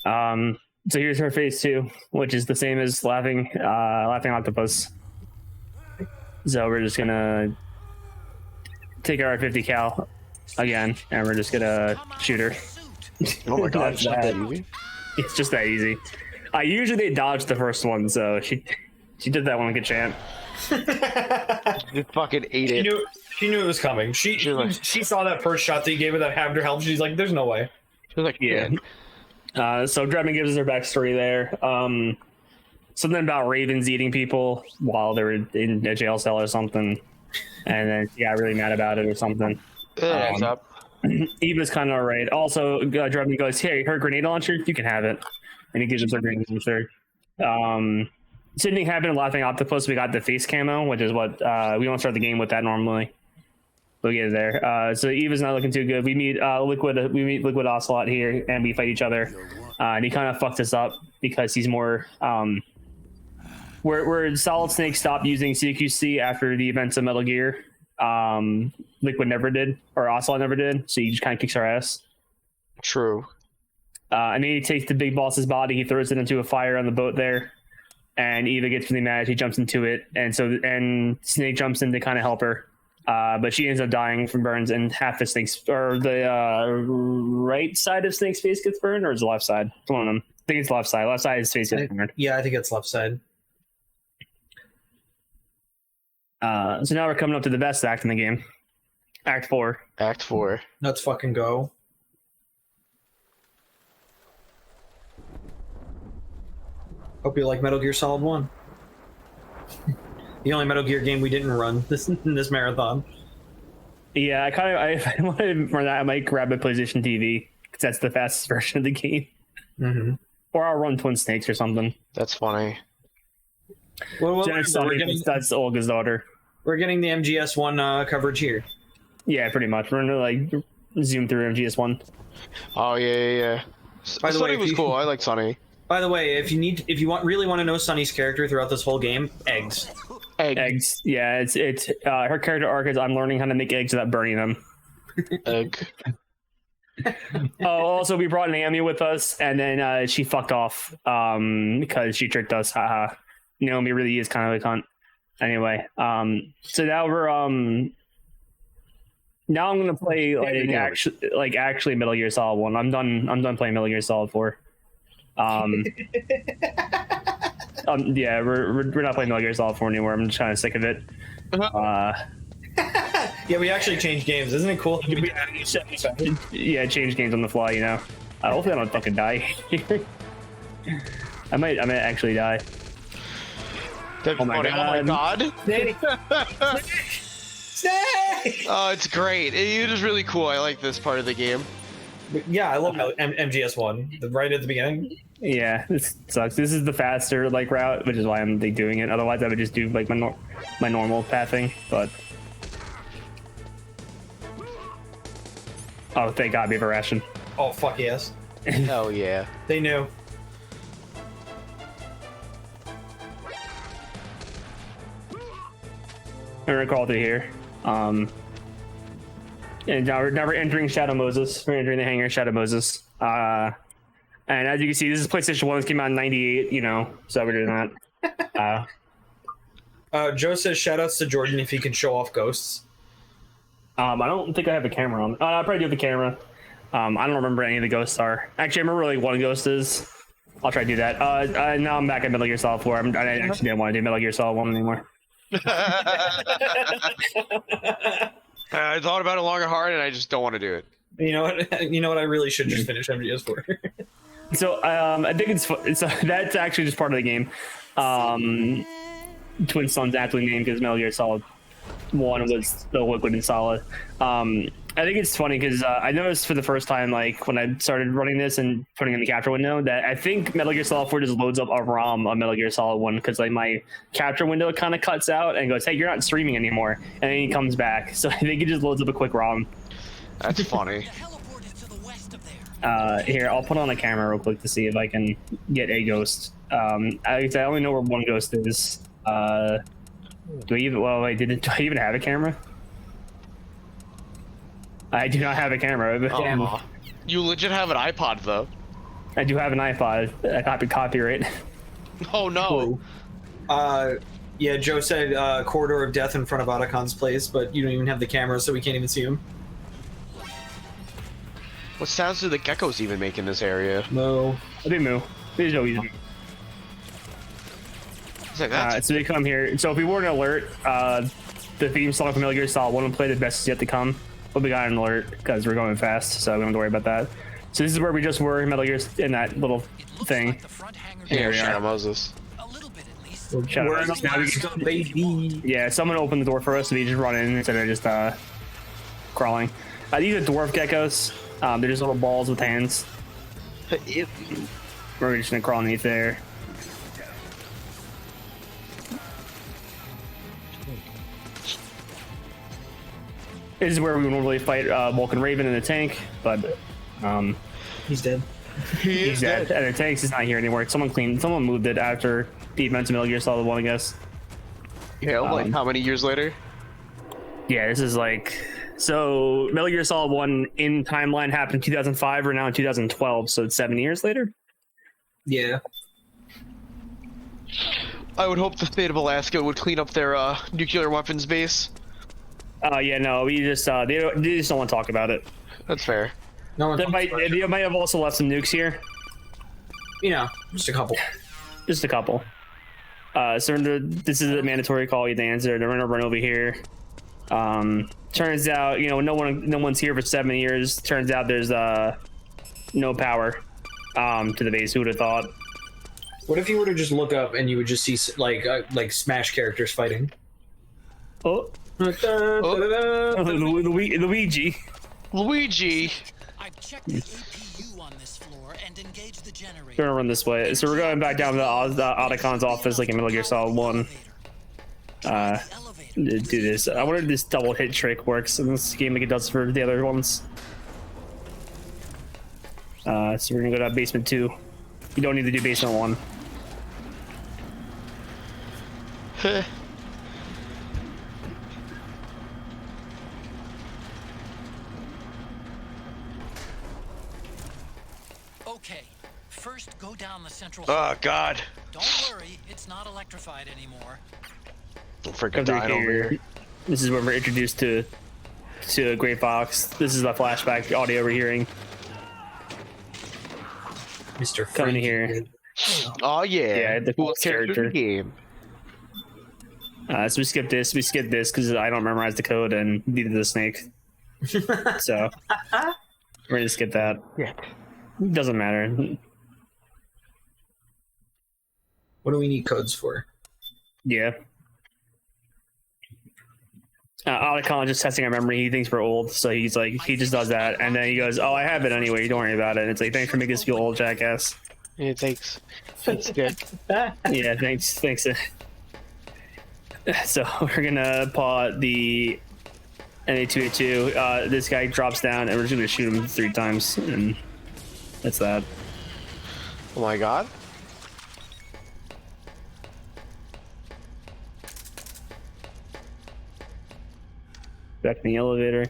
So here's her phase 2, which is the same as laughing octopus. So we're just gonna take our 50 cal again, and we're just gonna shoot her. Oh my god, That's it's not that bad. easy. It's just that easy. Usually they dodge the first one, so she did that one like a champ. You fucking ate She it. knew, she knew it was coming. She saw that first shot that you gave her that halved her health. She's like, "There's no way." She was like, Yeah. So Drebin gives us her backstory there. Something about ravens eating people while they were in a jail cell or something, and then she got really mad about it or something. What's up? Eva's kind of alright. Also, Drebin goes, "Hey, her grenade launcher, you can have it," and he gives us her grenade launcher. Same thing happened in Laughing Octopus. We got the face camo, which is what we don't start the game with that normally. We'll get there. So Eva's not looking too good. We meet Liquid Ocelot here, and we fight each other. And he kind of fucked us up because he's more where Solid Snake stopped using CQC after the events of Metal Gear. Liquid never did, or Ocelot never did. So he just kind of kicks our ass. True. And then he takes the big boss's body. He throws it into a fire on the boat there. And Eva gets really mad. She jumps into it, and Snake jumps in to kind of help her, but she ends up dying from burns. And half the Snake's, or the right side of Snake's face gets burned, or is the left side? It's one of them. I think it's left side. Left side, his face gets burned. Yeah, I think it's left side. So now we're coming up to the best act in the game, Act 4. Act 4. Let's fucking go. Hope you like Metal Gear Solid 1. The only Metal Gear game we didn't run in this marathon. Yeah, I wanted for that. I might grab a PlayStation TV because that's the fastest version of the game. Mm-hmm. Or I'll run Twin Snakes or something. That's funny. Well, That's Olga's daughter. we're getting the MGS1 coverage here. Yeah, pretty much. We're gonna like zoom through MGS1. Oh yeah. By the Sonny way, if was you- cool. I like Sonny. By the way, if you really want to know Sunny's character throughout this whole game, eggs. Eggs. Yeah, it's her character arc is I'm learning how to make eggs without burning them. Egg. Oh, also we brought Naomi with us, and then she fucked off because she tricked us. Haha. Naomi really is kind of a cunt. Anyway, so now we're now I'm gonna play actually Metal Gear Solid 1. I'm done playing Metal Gear Solid 4. Yeah, we're not playing Metal Gear Solid 4 anymore. I'm just kind of sick of it. Yeah, we actually changed games. Isn't it cool? Yeah, change games on the fly, you know. Hopefully I don't fucking die. I might actually die. That's Oh my funny. Oh my god. Snake! Snake! Oh, it's great. It is really cool. I like this part of the game. Yeah, I love MGS1. Right at the beginning. Yeah, this sucks. This is the faster route, which is why I'm doing it. Otherwise, I would just do like my normal pathing. But oh, thank God we have a ration. Oh, fuck yes. Hell yeah. They knew. I'm gonna crawl through here. And now we're entering Shadow Moses. We're entering the hangar Shadow Moses. And as you can see, this is PlayStation 1. This came out in '98. You know, so we're doing that. Joe says shoutouts to Jordan if he can show off ghosts. I don't think I have a camera on. I probably do have a camera. I don't remember any of the ghosts are. Actually, I remember like one ghost is. I'll try to do that. Now I'm back at Metal Gear Solid 4. I actually didn't want to do Metal Gear Solid 1 anymore. I thought about it long and hard, and I just don't want to do it. You know what? You know what? I really should just finish MGS4. So I think it's that's actually just part of the game. Twin Sun's aptly named because Metal Gear Solid 1 was the Liquid and Solid. I think it's funny because I noticed for the first time, like when I started running this and putting in the capture window, that I think Metal Gear Solid 4 just loads up a ROM on Metal Gear Solid 1 because like my capture window kind of cuts out and goes, "Hey, you're not streaming anymore," and then he comes back. So I think it just loads up a quick ROM. That's funny. Teleported to the west of there. Here, I'll put on a camera real quick to see if I can get a ghost. I only know where one ghost is. Do I even? Well, wait, do I even have a camera? I do not have a camera. Aw. You legit have an iPod, though. I do have an iPod. I copyright. Oh, no. Yeah, Yeah, Joe said corridor of death in front of Otacon's place, but you don't even have the camera, so we can't even see him. What sounds do the geckos even make in this area? No. I think Moo. There's no reason. It's like that. So they come here. So if we were an alert, the theme song from Metal Gear Solid 1 will play the best is yet to come. But we got an alert because we're going fast, so we don't have to worry about that. So this is where we just were in Metal Gear in that little thing. Like the front hangar Here, we are. Shadow Moses. a little bit at least. Shut We're up. in Alaska, baby. Yeah, someone opened the door for us, so we just run in instead of just crawling. These are dwarf geckos. They're just little balls with hands. We're just gonna crawl underneath there. This is where we would normally fight Vulcan Raven in the tank, but He's dead. he's dead. And the tank's is not here anymore. Someone moved it after the events of Metal Gear Solid 1, I guess. Yeah, like how many years later? Yeah, this is like... So, Metal Gear Solid 1 in timeline happened in 2005, we're now in 2012, so it's 7 years later? Yeah. I would hope the state of Alaska would clean up their nuclear weapons base. Yeah, no, we just, they just don't want to talk about it. That's fair. No one They talks about it. might have also left some nukes here. You know, just a couple. Just a couple. Surrender. This is a mandatory call. You to answer. They're gonna run over here. Turns out, you know, no one's here for 7 years. Turns out there's no power to the base. Who would have thought? What if you were to just look up and you would just see like Smash characters fighting? Oh, Luigi. Luigi. I've checked the APU on this floor and engaged the generator. We're gonna run this way. So we're going back down to the Otacon's office, like in Metal Gear Solid 1. Do this. I wonder if this double hit trick works in this game like it does for the other ones. So we're gonna go to basement 2. You don't need to do basement 1. Okay, first go down the central. Oh God. Don't worry, it's not electrified anymore. Don't freaking Come die through over here. This is when we're introduced to Gray Fox. This is the flashback audio we're hearing. Mr. Coming here. Oh yeah. Yeah, the coolest character in the game. So we skip this because I don't memorize the code and neither does Snake. So we're gonna skip that. Yeah. Doesn't matter. What do we need codes for? Yeah. Otacon just testing our memory. He thinks we're old, so he's like, he just does that, and then he goes, "Oh, I have it anyway. Don't worry about it." And it's like, "Thanks for making us feel old, jackass." Yeah, thanks. That's good. Yeah, thanks. So we're gonna paw the NA-282. This guy drops down, and we're just gonna shoot him 3 times, and that's that. Oh my God. Back in the elevator.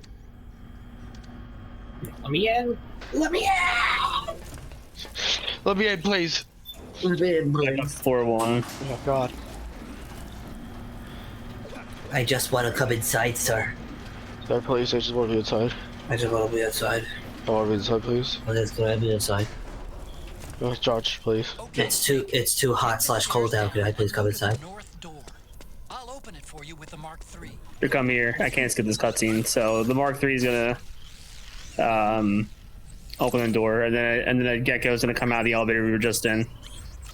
Let me in. Let me in. Let me in, please. Back up floor 1. Oh God. I just want to come inside, sir. Sorry, please. I just want to be inside. I just want to be outside. I want to be inside, please. Well, let's go ahead and be inside. Oh, George, please. Okay. It's too hot/cold out. Could I please come inside? North door. I'll open it for you with the Mark III. Here, come here. I can't skip this cutscene. So the Mark III is gonna open the door, and then the gecko is gonna come out of the elevator we were just in.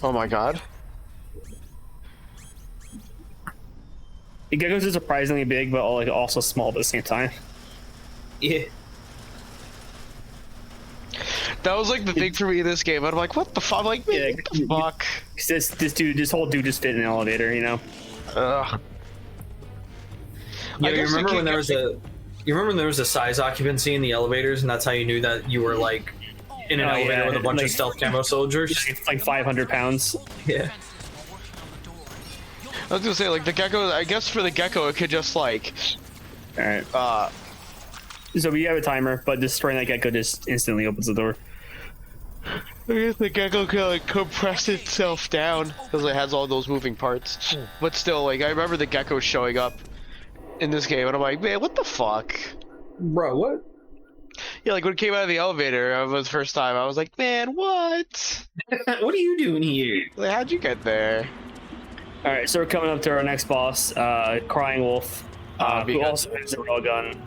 Oh my God. The geckos are surprisingly big, but like also small at the same time. Yeah. That was like the thing for me in this game. I'm like, what the fuck? Like, Yeah, what the fuck? This whole dude just fit in an elevator, you know. Ugh. You remember when there was a size occupancy in the elevators, and that's how you knew that you were like in an Oh, elevator yeah, with a bunch of like- stealth camo soldiers? It's like 500 pounds. Yeah. I was gonna say, like, the gecko, I guess for the gecko, it could just, like, All right. So we have a timer, but destroying that gecko just instantly opens the door. I guess the gecko can like compress itself down because it has all those moving parts. But still, like I remember the gecko showing up in this game, and I'm like, man, what the fuck? Bro, what? Yeah, like when it came out of the elevator, it was the first time. I was like, man, what? What are you doing here? Like, how'd you get there? All right, so we're coming up to our next boss, Crying Wolf, who also has a railgun.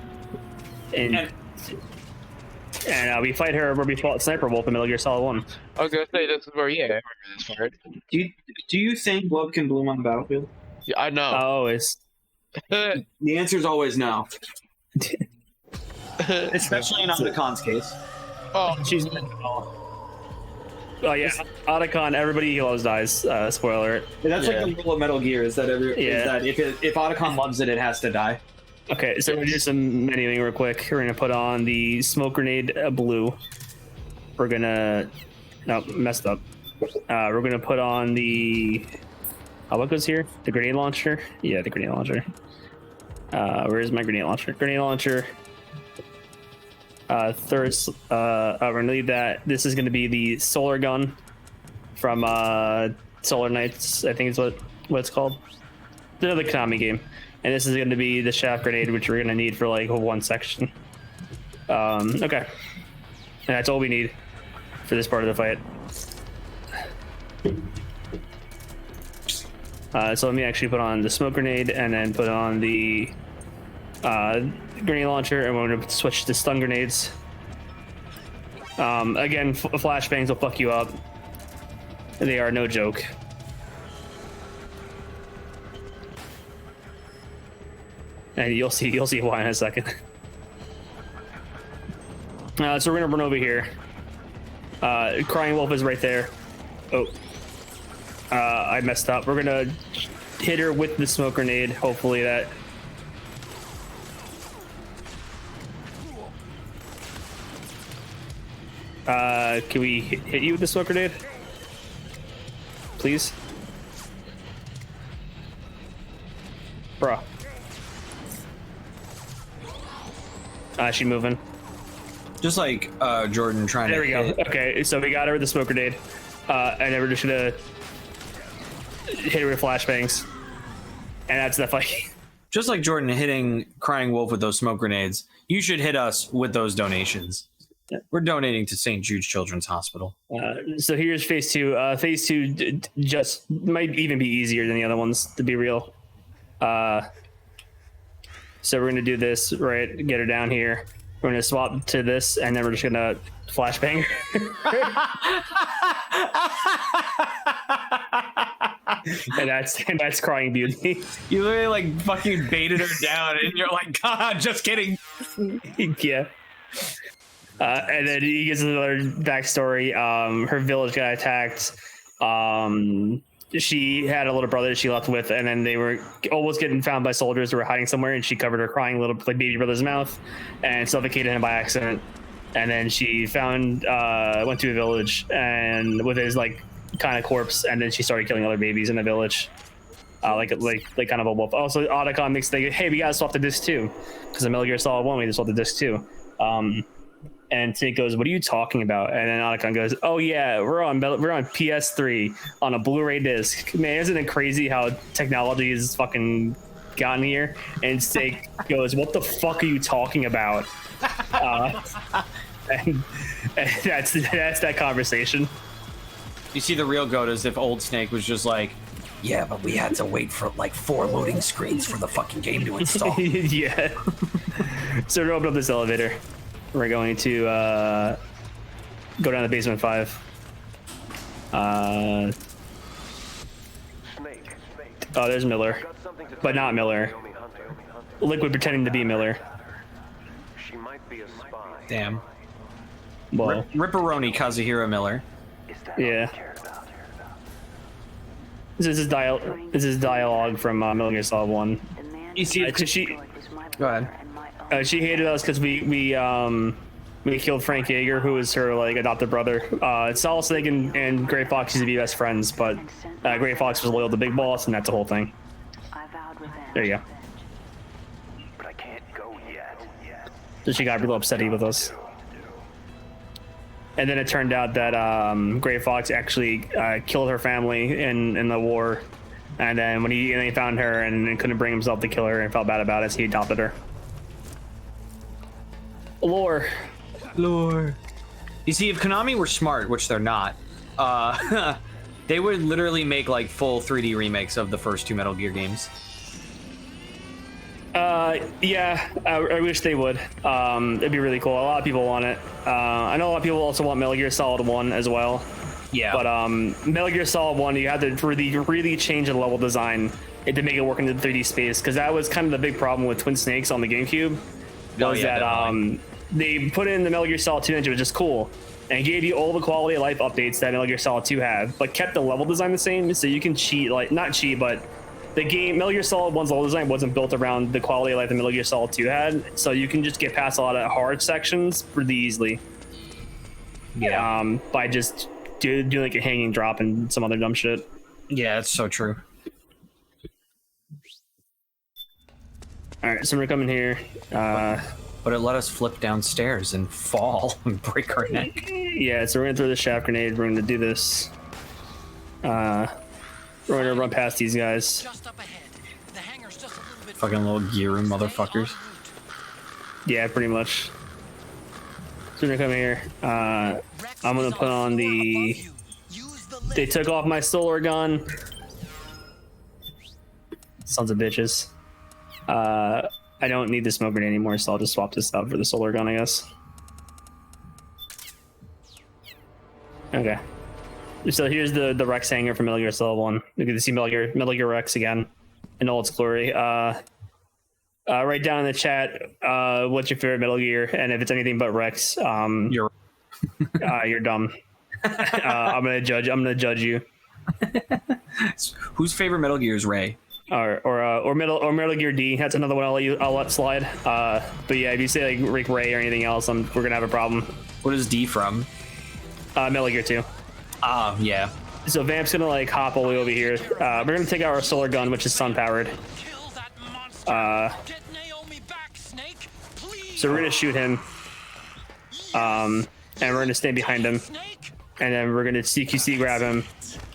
And we fight her where we fought Sniper Wolf in Metal Gear Solid 1. I was gonna say this is where, yeah, I remember this part. Do you think love can bloom on the battlefield? Yeah, I know. Always. The answer is always no. Especially in Otacon's case. Oh, She's. Oh yeah, Otacon. Everybody he loves dies. Spoiler alert. That's Yeah. like the rule of Metal Gear is that is that if Otacon loves it, it has to die. Okay, so we're gonna do some menuing real quick. We're gonna put on the smoke grenade blue. We're gonna messed up. We're gonna put on the what goes here? The grenade launcher. Yeah, the grenade launcher. Where is my grenade launcher? Grenade launcher. Third, we're gonna leave that. This is gonna be the solar gun from Solar Knights. I think is what it's called. Another Konami game. And this is gonna be the shaft grenade, which we're gonna need for like one section. Okay, and that's all we need for this part of the fight. So let me actually put on the smoke grenade and then put on the grenade launcher, and we're gonna switch to stun grenades. Again, flashbangs will fuck you up. They are no joke. And you'll see why in a second. So we're gonna run over here. Crying Wolf is right there. Oh, I messed up. We're gonna hit her with the smoke grenade. Hopefully that. Can we hit you with the smoke grenade? Please? Bruh. She moving. Just like Jordan trying There to we go. hit. Okay, so we got her with the smoke grenade. And then we're just gonna hit her with flashbangs. And that's the fight. Just like Jordan hitting Crying Wolf with those smoke grenades, you should hit us with those donations. Yeah. We're donating to St. Jude's Children's Hospital. So here's phase two. Phase two just might even be easier than the other ones, to be real. So we're gonna do this, right? Get her down here. We're gonna swap to this, and then we're just gonna flashbang her. and that's Crying Beauty. You literally like fucking baited her down, and you're like, God, just kidding. Yeah. And then he gives another backstory. Her village got attacked. She had a little brother that she left with, and then they were almost getting found by soldiers who were hiding somewhere, and she covered her crying little like baby brother's mouth and suffocated him by accident. And then she went to a village and with his like kind of corpse, and then she started killing other babies in the village. Like kind of a wolf. Also, Otacon makes the hey, we gotta swap the disc too, because in Metal Gear Solid 1 we just swapped the disc too. And Snake goes, "What are you talking about?" And then Otacon goes, "Oh yeah, we're on PS3 on a Blu-ray disc. Man, isn't it crazy how technology is fucking gotten here?" And Snake goes, "What the fuck are you talking about?" And that's that conversation. You see, the real goat is if old Snake was just like, Yeah, but we had to wait for like 4 loading screens for the fucking game to install. Yeah. So we're gonna open up this elevator. We're going to go down to basement 5. Oh, there's Miller, but not Miller. Liquid pretending to be Miller. She might be a spy. damn. Well, Ripperoni Kazuhira Miller. yeah. This is dialogue from Metal Gear Solid 1. You see, go ahead. She hated us because we killed Frank Yeager, who was her like adopted brother. Solid Snake and Gray Fox used to be best friends, but Gray Fox was loyal to Big Boss, and that's the whole thing. There you go. But I can't go yet. So she got real upsetty with us. and then it turned out that Gray Fox actually killed her family in the war. And then when he found her and couldn't bring himself to kill her and felt bad about it, so he adopted her. Lore. You see, if Konami were smart, which they're not, they would literally make like full 3D remakes of the first 2 Metal Gear games. Yeah, I wish they would. It'd be really cool. A lot of people want it. I know a lot of people also want Metal Gear Solid 1 as well. Yeah. But Metal Gear Solid 1, you had to really change the level design to make it work in the 3D space, because that was kind of the big problem with Twin Snakes on the GameCube. They put in the Metal Gear Solid 2 engine, which is cool, and gave you all the quality of life updates that Metal Gear Solid 2 had, but kept the level design the same, so you can cheat, like, not cheat, but the game, Metal Gear Solid 1's level design wasn't built around the quality of life that Metal Gear Solid 2 had, so you can just get past a lot of hard sections pretty easily. Yeah. By just doing like a hanging drop and some other dumb shit. Yeah, that's so true. Alright, so we're coming here. But it let us flip downstairs and fall and break our neck. Yeah, so we're gonna throw the shaft grenade. We're gonna do this. We're gonna run past these guys. Fucking little gear room motherfuckers. Yeah, pretty much. So we're gonna come here. I'm gonna put on the... They took off my solar gun. Sons of bitches. I don't need the smoke grenade anymore, so I'll just swap this out for the solar gun, I guess. Okay. So here's the Rex hangar from Metal Gear Solid 1. You get to see Metal Gear Rex again in all its glory. Write down in the chat what's your favorite Metal Gear, and if it's anything but Rex, you're dumb. I'm gonna judge you. Whose favorite Metal Gear is Ray? Or Metal Gear D. That's another one I'll let slide. But yeah, if you say like Rick Ray or anything else, we're gonna have a problem. What is D from? Metal Gear 2. Yeah. So Vamp's gonna like hop all the way over here. We're gonna take out our solar gun, which is sun powered. So we're gonna shoot him. And we're gonna stand behind him. And then we're gonna CQC grab him.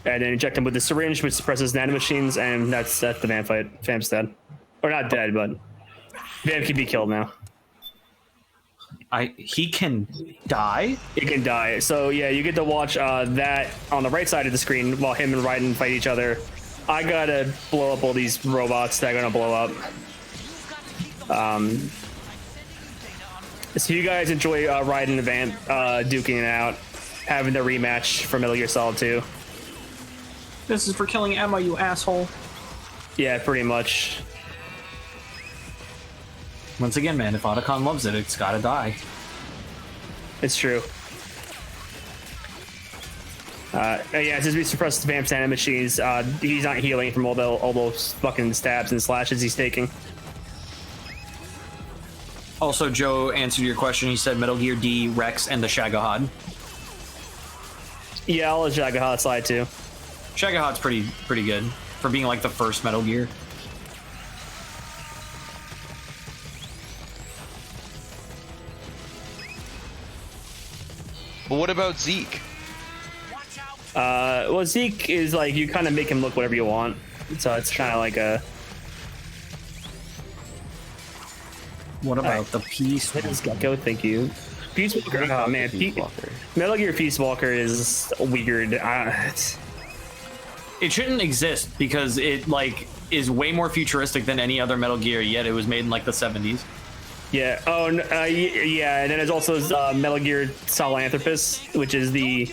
And then inject him with the syringe, which suppresses nanomachines, and that's the Vamp fight. Vamp's dead. Or not dead, but Vamp can be killed now. He can die? He can die. So yeah, you get to watch that on the right side of the screen while him and Raiden fight each other. I gotta blow up all these robots that are gonna blow up. So you guys enjoy Raiden and Vamp duking it out, having the rematch for Metal Gear Solid 2. This is for killing Emma, you asshole. Yeah, pretty much. Once again, man, if Otacon loves it, it's gotta die. It's true. Yeah, since we suppressed Vamp's nanomachines, he's not healing from all those fucking stabs and slashes he's taking. Also, Joe answered your question. He said Metal Gear D, Rex, and the Shagohod. Yeah, I'll let Shagohod slide too. Shagohod's pretty good for being like the first Metal Gear. But what about Zeke? Well, Zeke is like, you kind of make him look whatever you want, so it's kind of like a... What about the Peace Gecko? Thank you. Peace Walker. Oh man, Metal Gear Peace Walker is weird. It shouldn't exist because it like is way more futuristic than any other Metal Gear. Yet it was made in like the 70s. Yeah. Oh, yeah. And then there's also Metal Gear Solanthropus, which is the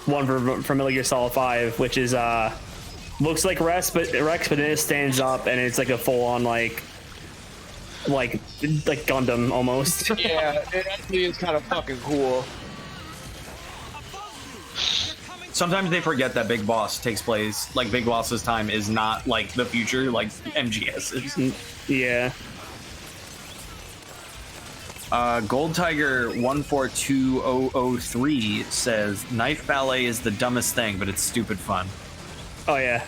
one from Metal Gear Solid 5, which is looks like Rex, but then it stands up and it's like a full-on like Gundam almost. Yeah, it actually is kind of fucking cool. Sometimes they forget that Big Boss takes place, like Big Boss's time is not like the future, like MGS is. Yeah. Gold Tiger 142003 says Knife Ballet is the dumbest thing, but it's stupid fun. Oh yeah.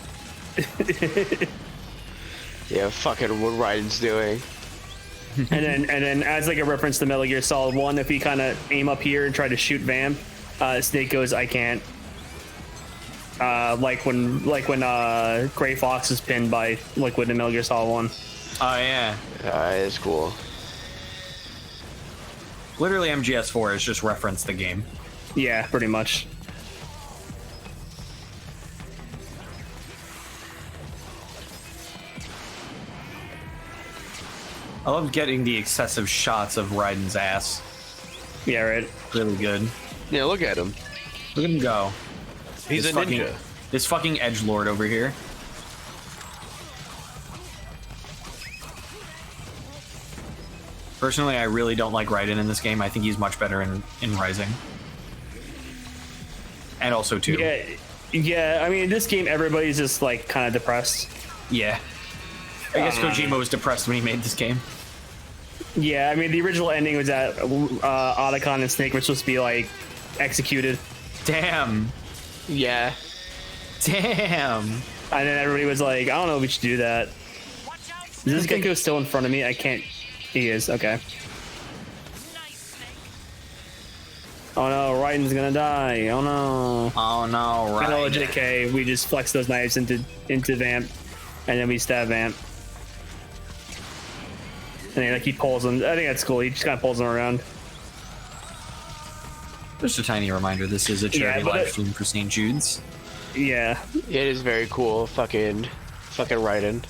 Yeah, fucking what Raiden's doing. and then as like a reference to Metal Gear Solid 1, if you kind of aim up here and try to shoot Vamp, Snake goes, I can't. Like when Gray Fox is pinned by Liquid in Metal Gear Solid 1. Oh yeah. It's cool. Literally, MGS4 has just referenced the game. Yeah, pretty much. I love getting the excessive shots of Raiden's ass. Yeah, right. Really good. Yeah, look at him. Look at him go. He's This a fucking- ninja. This fucking edgelord over here. Personally, I really don't like Raiden in this game. I think he's much better in Rising. And also 2. Yeah. I mean, in this game, everybody's just like kind of depressed. Yeah. I guess Kojima was depressed when he made this game. Yeah, I mean, the original ending was that Otacon and Snake were supposed to be like executed, Damn. Yeah. Damn. and then everybody was like, "I don't know if we should do that." Is this Gecko still in front of me? I can't. He is. Okay. Oh no, Raiden's gonna die. Oh no. Oh no, I know, Raiden. JK. We just flex those knives into Vamp, and then we stab Vamp. And then like he pulls them. I think that's cool. He just kind of pulls them around. Just a tiny reminder, this is a charity but live stream for St. Jude's. Yeah. It is very cool. Fucking Raiden.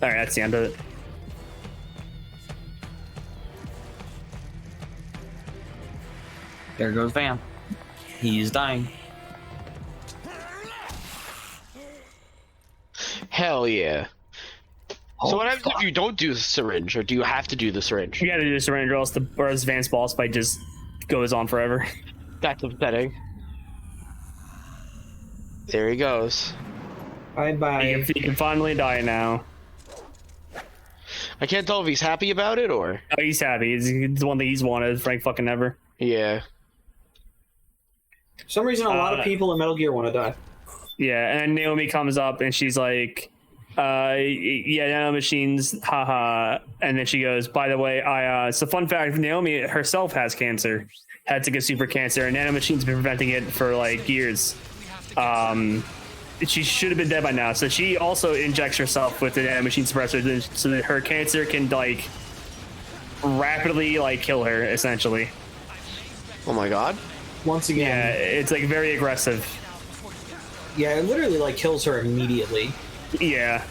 All right, that's the end of it. There goes Vamp. He's dying. Hell yeah. So what happens if you don't do the syringe, or do you have to do the syringe? You gotta do the surrender, or else the Vance boss fight just goes on forever. That's upsetting. There he goes. Bye-bye. You can finally die now. I can't tell if he's happy about it or... Oh, he's happy. It's the one thing he's wanted, Frank fucking ever. Yeah. For some reason, a lot of people in Metal Gear want to die. Yeah, and then Naomi comes up and she's like, yeah, nanomachines, haha. And then she goes, by the way, it's a fun fact, Naomi herself has cancer. Had to get super cancer, and nanomachines have been preventing it for like years. She should have been dead by now. So she also injects herself with the nanomachine suppressor so that her cancer can like rapidly like kill her, essentially. Oh my god. Once Yeah, again, it's like very aggressive. yeah, it literally like kills her immediately. Yeah.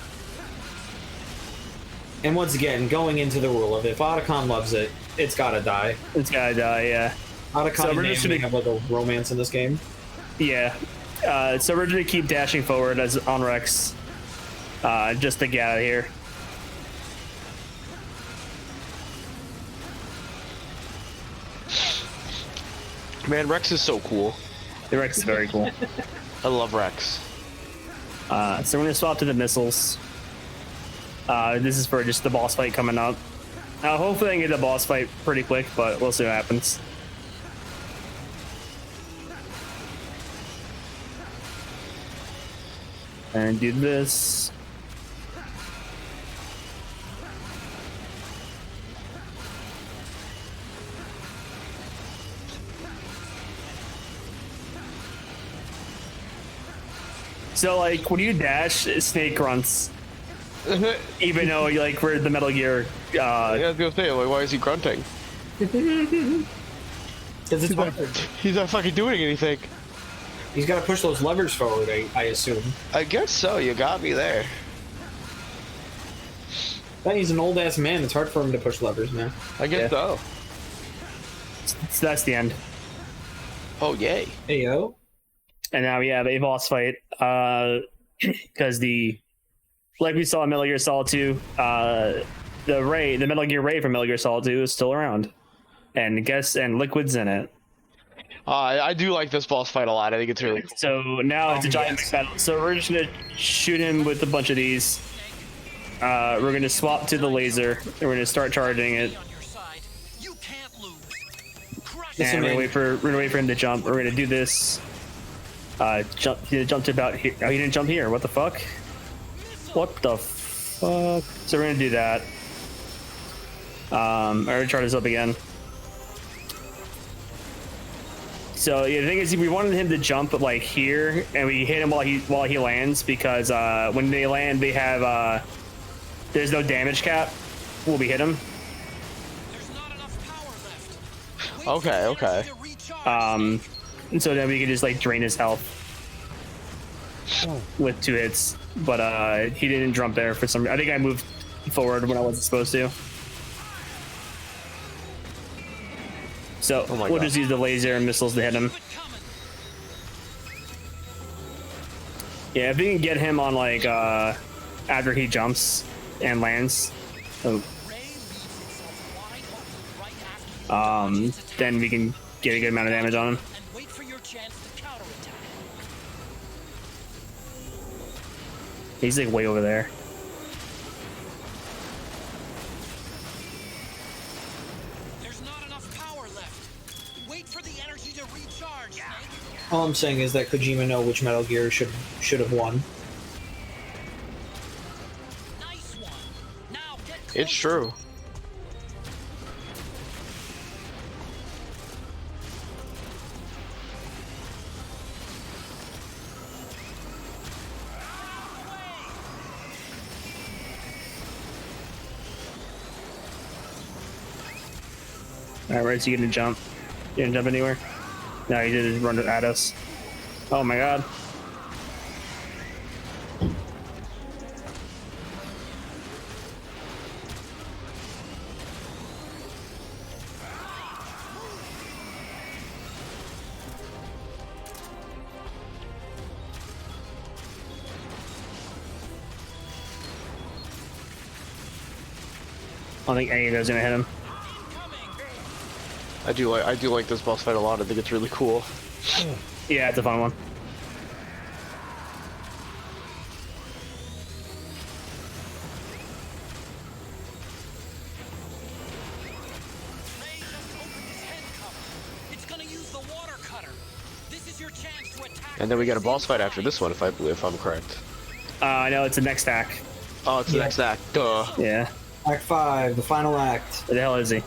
And once again, going into the rule of if Otacon loves it, it's gotta die. It's gotta die, yeah. Otacon So and we're just Naomi gonna- have like a romance in this game. Yeah. So we're gonna keep dashing forward as on Rex, just to get out of here. Man, Rex is so cool. The Rex is very cool. I love Rex. So we're gonna swap to the missiles. This is for just the boss fight coming up. Hopefully I can get the boss fight pretty quick, but we'll see what happens. And do this. So like when you dash, Snake grunts. Even though like we're the Metal Gear I was gonna say, like, why is he grunting? Because it's hard. He's not fucking doing anything. He's got to push those levers forward, I assume. I guess so, you got me there. Then he's an old ass man. It's hard for him to push levers now. I guess so. so that's the end. Oh, yay. Hey yo. And now we have a boss fight. Because like we saw in Metal Gear Solid 2, the Metal Gear Ray from Metal Gear Solid 2 is still around. And Liquid's in it. I do like this boss fight a lot. I think it's really cool. So now it's a giant battle. So we're just gonna shoot him with a bunch of these. We're gonna swap to the laser. And we're gonna start charging it. And we're gonna wait for him to jump. We're gonna do this. Jump to about here. Oh, he didn't jump here. What the fuck? What the fuck? So we're gonna do that. I'm gonna try this up again. So yeah, the thing is, we wanted him to jump like here, and we hit him while he lands because when they land, they have there's no damage cap. Will we hit him? Okay. And so then we can just like drain his health with 2 hits. But he didn't jump there for some. I think I moved forward when I wasn't supposed to. So we'll just use the laser and missiles to hit him. Yeah, if we can get him on like after he jumps and lands, then we can get a good amount of damage on him. He's like way over there. All I'm saying is that Kojima know which Metal Gear should have won. It's true. All right, where's he gonna jump? You gonna jump anywhere? No, he did run at us. Oh my god. I don't think any of those are gonna hit him. I do like this boss fight a lot. I think it's really cool. Yeah, it's a fun one. And then we get a boss fight after this one, if I'm correct. I know it's the next act. Oh, it's the next act. Duh. Yeah. Act 5, the final act. Where the hell is he?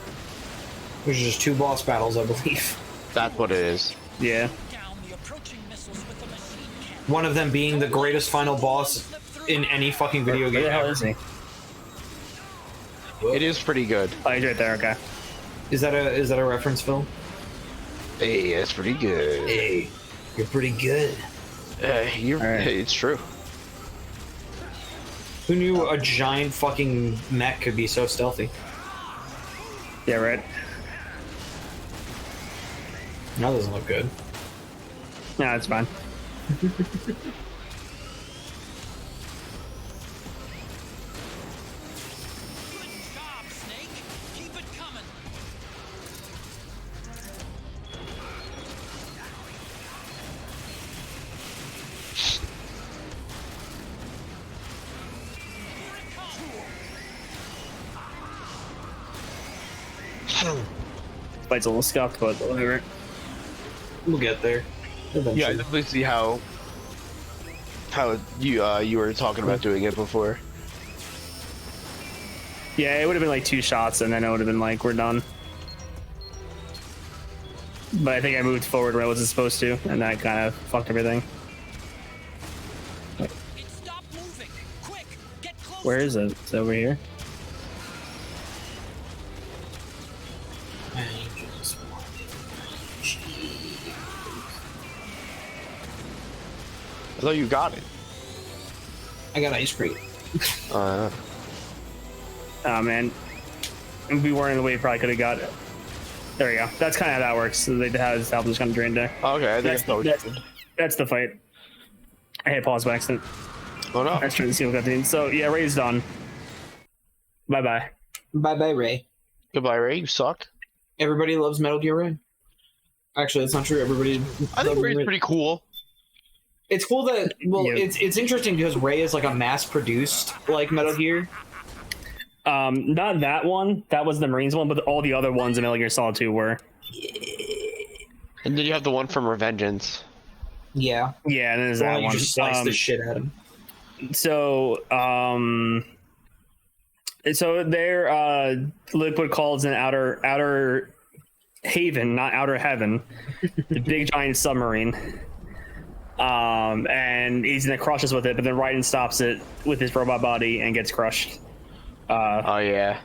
Which is just 2 boss battles, I believe. That's what it is. Yeah. One of them being the greatest final boss in any fucking video game Where the hell ever. is he? It is pretty good. Oh, he's right there. Okay. Is that a reference, Phil? Hey, that's pretty good. Hey, you're pretty good. Right. It's true. Who knew a giant fucking mech could be so stealthy? Yeah, right. That doesn't look good. No, it's fine. Fight's a little scuffed, but whatever. We'll get there. Eventually. Yeah, I definitely see how you were talking about doing it before. Yeah, it would have been like 2 shots, and then it would have been like, we're done. But I think I moved forward where I wasn't supposed to, and that kind of fucked everything. Where is it? It's over here. I thought you got it. I got ice cream. Oh man, if we weren't in the way, we probably could have got it. There we go. That's kind of how that works. So they have his health just kind of drained there. Okay, I think that's the fight. I hit pause by accident. Oh no. I was trying to see what got the. So yeah, Ray's done. Bye bye. Bye bye, Ray. Goodbye, Ray. You suck. Everybody loves Metal Gear Ray. Actually, that's not true. Everybody. I think Ray's pretty cool. It's cool that Yeah. it's interesting because Ray is like a mass-produced like Metal Gear. Not that one. That was the Marines one, but all the other ones in Metal Gear Solid 2 were. And then you have the one from Revengeance. Yeah. Yeah, and then there's The that one you one. just slice the shit out of him. So their liquid calls an outer Haven, not Outer Heaven, the big giant submarine. And he's gonna crush us with it, but then Raiden stops it with his robot body and gets crushed. Oh yeah.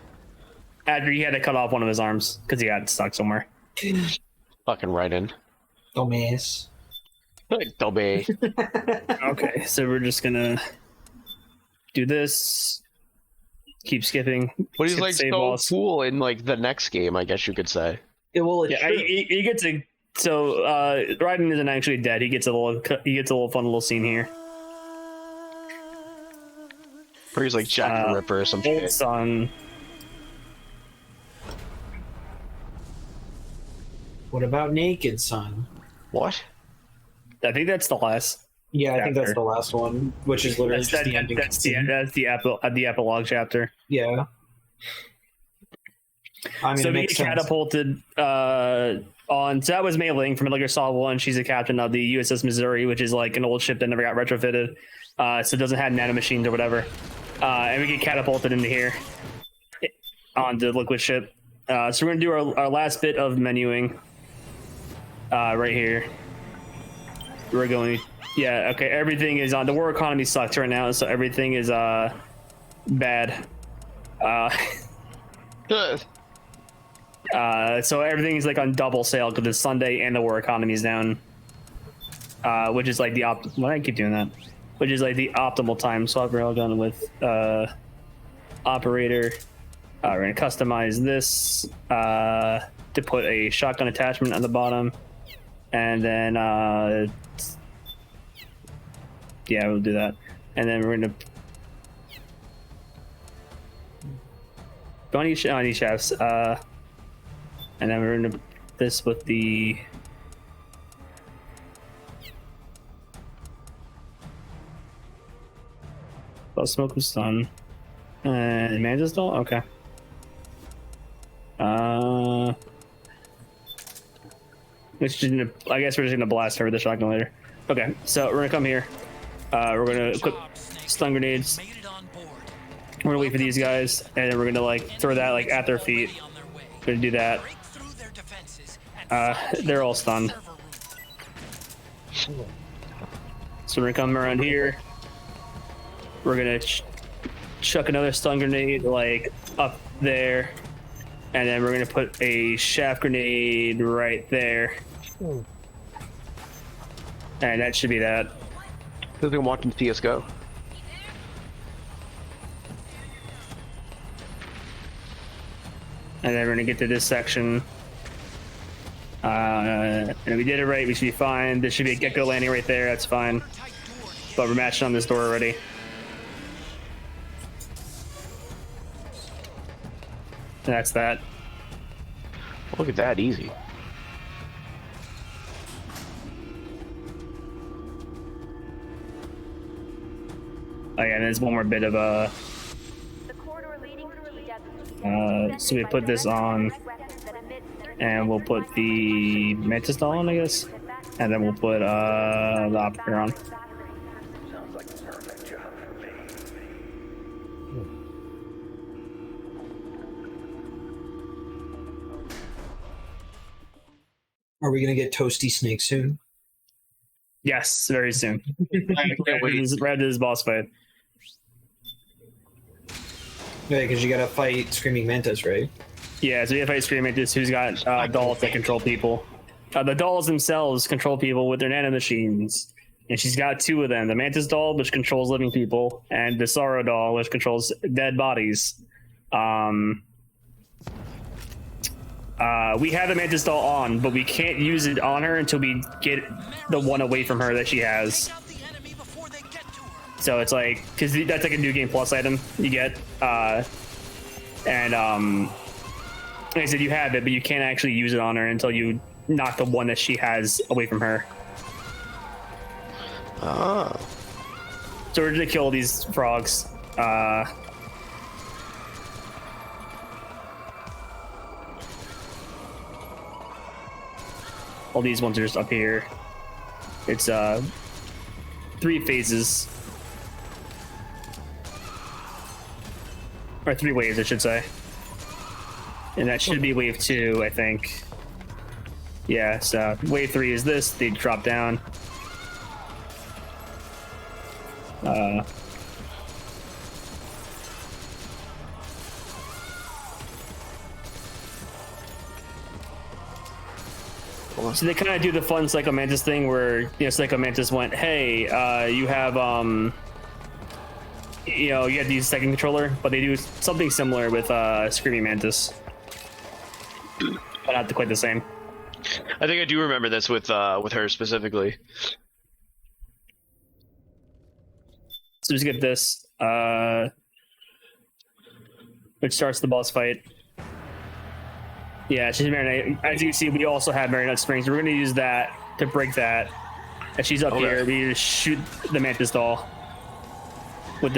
After he had to cut off one of his arms because he got stuck somewhere. Fucking Raiden. Dumbass. Dobby. Okay, so we're just gonna do this. Keep skipping. But he's skip like so save boss. cool in like the next game, I guess you could say. Yeah, he gets a. So Raiden isn't actually dead. He gets a little fun little scene here. Where he's like Jack the Ripper or some shit. Son. What about Naked Son? What? I think that's the last. Yeah, I think that's chapter. the last one, which is literally just the ending. That's the epilogue chapter. Yeah. I mean, So it we makes get sense. catapulted on. So that was Mei Ling from Metal Gear Solid 1. She's a captain of the USS Missouri, which is like an old ship that never got retrofitted, so it doesn't have nanomachines or whatever. And we get catapulted into here on the liquid ship. So we're gonna do our last bit of menuing right here. We're going. Yeah. Okay. Everything is on. The war economy sucks right now, so everything is bad. So everything is like on double sale because it's Sunday and the war economy is down, which is like the why do I keep doing that? Which is like the optimal time. Swap railgun with operator. We're gonna customize this to put a shotgun attachment on the bottom, and then yeah, we'll do that, and then we're gonna. Don't need shafts. And then we're gonna this with the smoke was done. And Mantis doll? Okay. I guess we're just gonna blast her with the shotgun later. Okay, so we're gonna come here. We're gonna equip stun grenades. We're gonna wait for these guys, and then we're gonna like throw that like at their feet. We're gonna do that. They're all stunned. So we're gonna come around here. We're gonna chuck another stun grenade like up there, and then we're gonna put a shaft grenade right there, and that should be that. Feels like I'm watching CS:GO. And then we're gonna get to this section. And if we did it right, we should be fine. There should be a gecko landing right there, that's fine. But we're matching on this door already. And that's that. Look at that, easy. Oh yeah, and there's one more bit of so we put this on, and we'll put the Mantis doll on, I guess, and then we'll put the operator on. Sounds like a perfect job for me. Are we gonna get Toasty Snake soon? Yes, very soon. Right to this boss fight. Yeah, because you gotta fight Screaming Mantis, right? Yeah, so we have to fight Scream Mantis, who's got dolls that control people. The dolls themselves control people with their nanomachines. And she's got two of them. The Mantis doll, which controls living people, and the Sorrow doll, which controls dead bodies. We have the Mantis doll on, but we can't use it on her until we get the one away from her that she has. So it's like, because that's like a new game plus item you get. Like I said, you have it, but you can't actually use it on her until you knock the one that she has away from her. Ah. So we're gonna kill these frogs. All these ones are just up here. It's 3 phases. Or 3 waves, I should say. And that should be wave 2, I think. Yeah, so wave 3 is this. They drop down. So they kind of do the fun Psycho Mantis thing where, Psycho Mantis went, hey, you have, you have to use second controller, but they do something similar with Screaming Mantis. But not quite the same. I think I do remember this with her specifically. So just get this, which starts the boss fight. Yeah, she's Marinette. As you can see, we also have Marinette Springs. We're going to use that to break that. As she's up here, we just shoot the Mantis doll with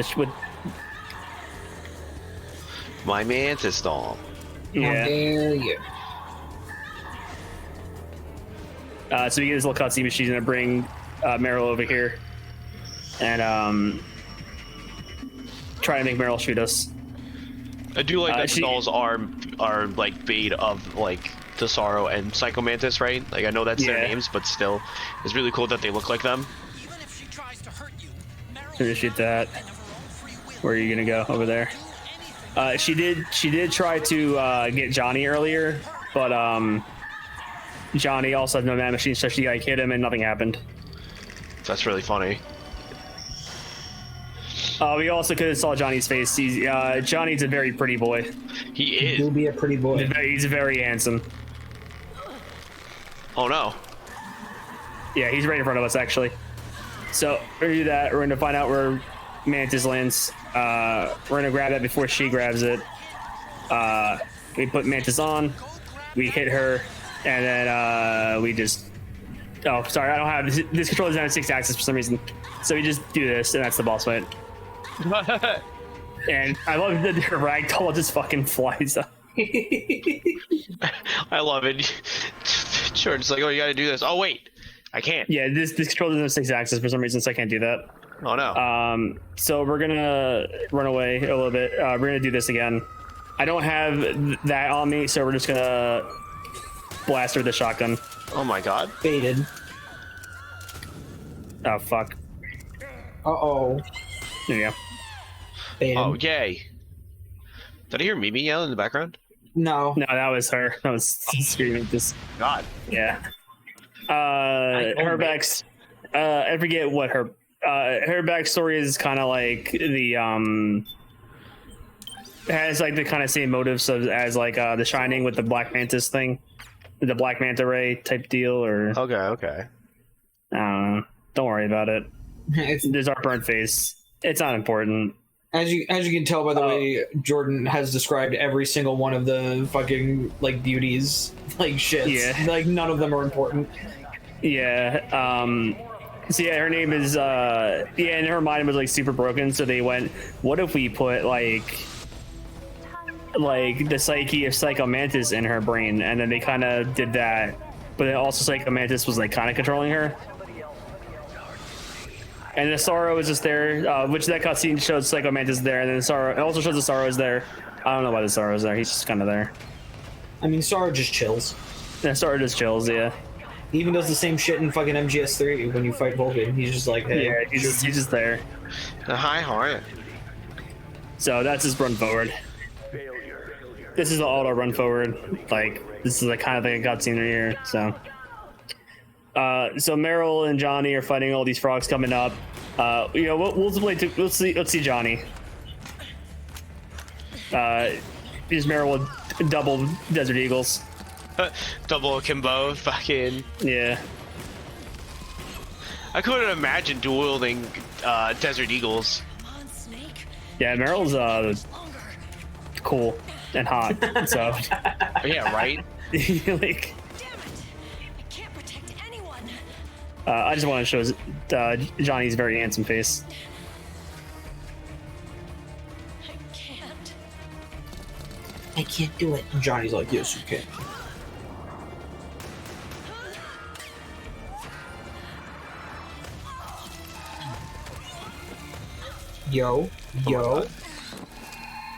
my Mantis doll. Yeah. So we get this little cutscene, but she's going to bring Meryl over here and try to make Meryl shoot us. I do like that the dolls are like made of like Tesaro and Psycho Mantis, right? Like I know that's their names, but still, it's really cool that they look like them. Even if she tries to hurt you, Gonna shoot that. Where are you gonna go? Over there. She did try to get Johnny earlier, but Johnny also has no man machine, so she like hit him and nothing happened. That's really funny. We also could have saw Johnny's face. Johnny's a very pretty boy. He is. He'll be a pretty boy. He's very handsome. Oh no. Yeah, he's right in front of us actually. So we're gonna do that. We're gonna find out where Mantis lands. We're gonna grab that before she grabs it. We put Mantis on. We hit her, and then we just. Oh, sorry, I don't have this controller doesn't have 6 axis for some reason. So we just do this, and that's the boss fight. And I love that her ragdoll just fucking flies up. I love it. Jordan's like, oh, you gotta do this. Oh, wait. I can't. Yeah, this controller doesn't have 6 axis for some reason, so I can't do that. Oh, no. So we're gonna run away a little bit. We're gonna do this again. I don't have that on me, so we're just gonna blast her with the shotgun. Oh, my God. Baited. Oh, fuck. Uh-oh. There you go. Baited. Oh, yay. Did I hear Mimi yell in the background? No. No, that was her. That was screaming. Just God. yeah. Her I forget what her backstory is. Kind of like the has like the kind of same motives as like The Shining with the Black Mantis thing, the Black Manta Ray type deal. Or Okay. don't worry about it. There's our burnt face. It's not important. As you can tell by the way Jordan has described every single one of the fucking like beauties, like shit. Yeah. Like none of them are important. Yeah. So yeah, her name is and her mind was like super broken. So they went, what if we put like the psyche of Psycho Mantis in her brain, and then they kind of did that. But then also Psycho Mantis was like kind of controlling her. And the Sorrow is just there, which that cutscene shows Psycho Mantis there, and then the Sorrow it also shows the Sorrow is there. I don't know why the Sorrow is there. He's just kind of there. I mean, Sorrow just chills. The Sorrow just chills, yeah. He even does the same shit in fucking MGS3 when you fight Vulcan. He's just like, hey. Yeah, he's just there. Hi, how are you? So that's his run forward. This is the auto run forward. Like this is the kind of thing I got seen here. So Meryl and Johnny are fighting all these frogs coming up. We'll see Johnny. These Meryl with double Desert Eagles. Double akimbo, fucking. Yeah. I couldn't imagine dueling Desert Eagles. Yeah, Meryl's cool and hot. So. Yeah, right. Like. I just want to show Johnny's very handsome face. I can't do it. Johnny's like, yes, you can. Yo.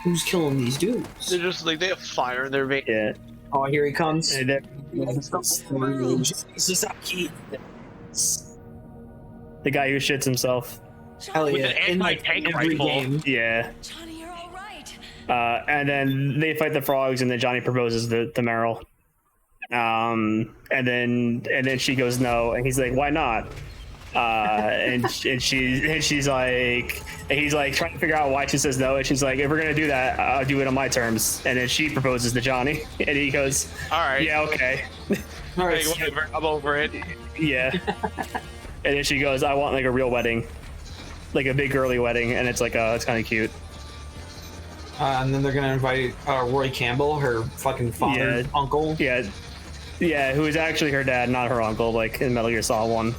Who's killing these dudes? They're just like, they have fire in their veins. Yeah. Oh, here he comes. And then- Jesus, Keith. the guy who shits himself. Hell With yeah. an In like anti-tank every rifle. game. Yeah. Johnny, you're all right. And then they fight the frogs, and then Johnny proposes to Meryl. And then she goes no, and he's like, why not? And she's like, and he's like trying to figure out why she says no, and she's like, if we're gonna do that, I'll do it on my terms. And then she proposes to Johnny, and he goes, All right. yeah, okay. All right. Hey, whatever. I'm over it. Yeah. And then she goes, I want like a real wedding, like a big girly wedding, and it's like, it's kind of cute. And then they're gonna invite Roy Campbell, her fucking father, Yeah. uncle. Yeah, who is actually her dad, not her uncle, like in Metal Gear Solid 1.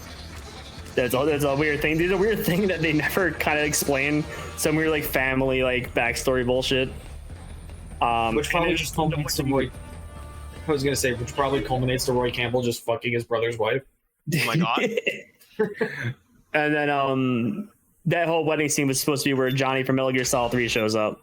That's a weird thing. There's a weird thing that they never kind of explain. Some weird like family like backstory bullshit. Which probably just culminates to Roy. I was gonna say, which probably culminates to Roy Campbell just fucking his brother's wife. Oh my god. And then that whole wedding scene was supposed to be where Johnny from Metal Gear Solid 3 shows up.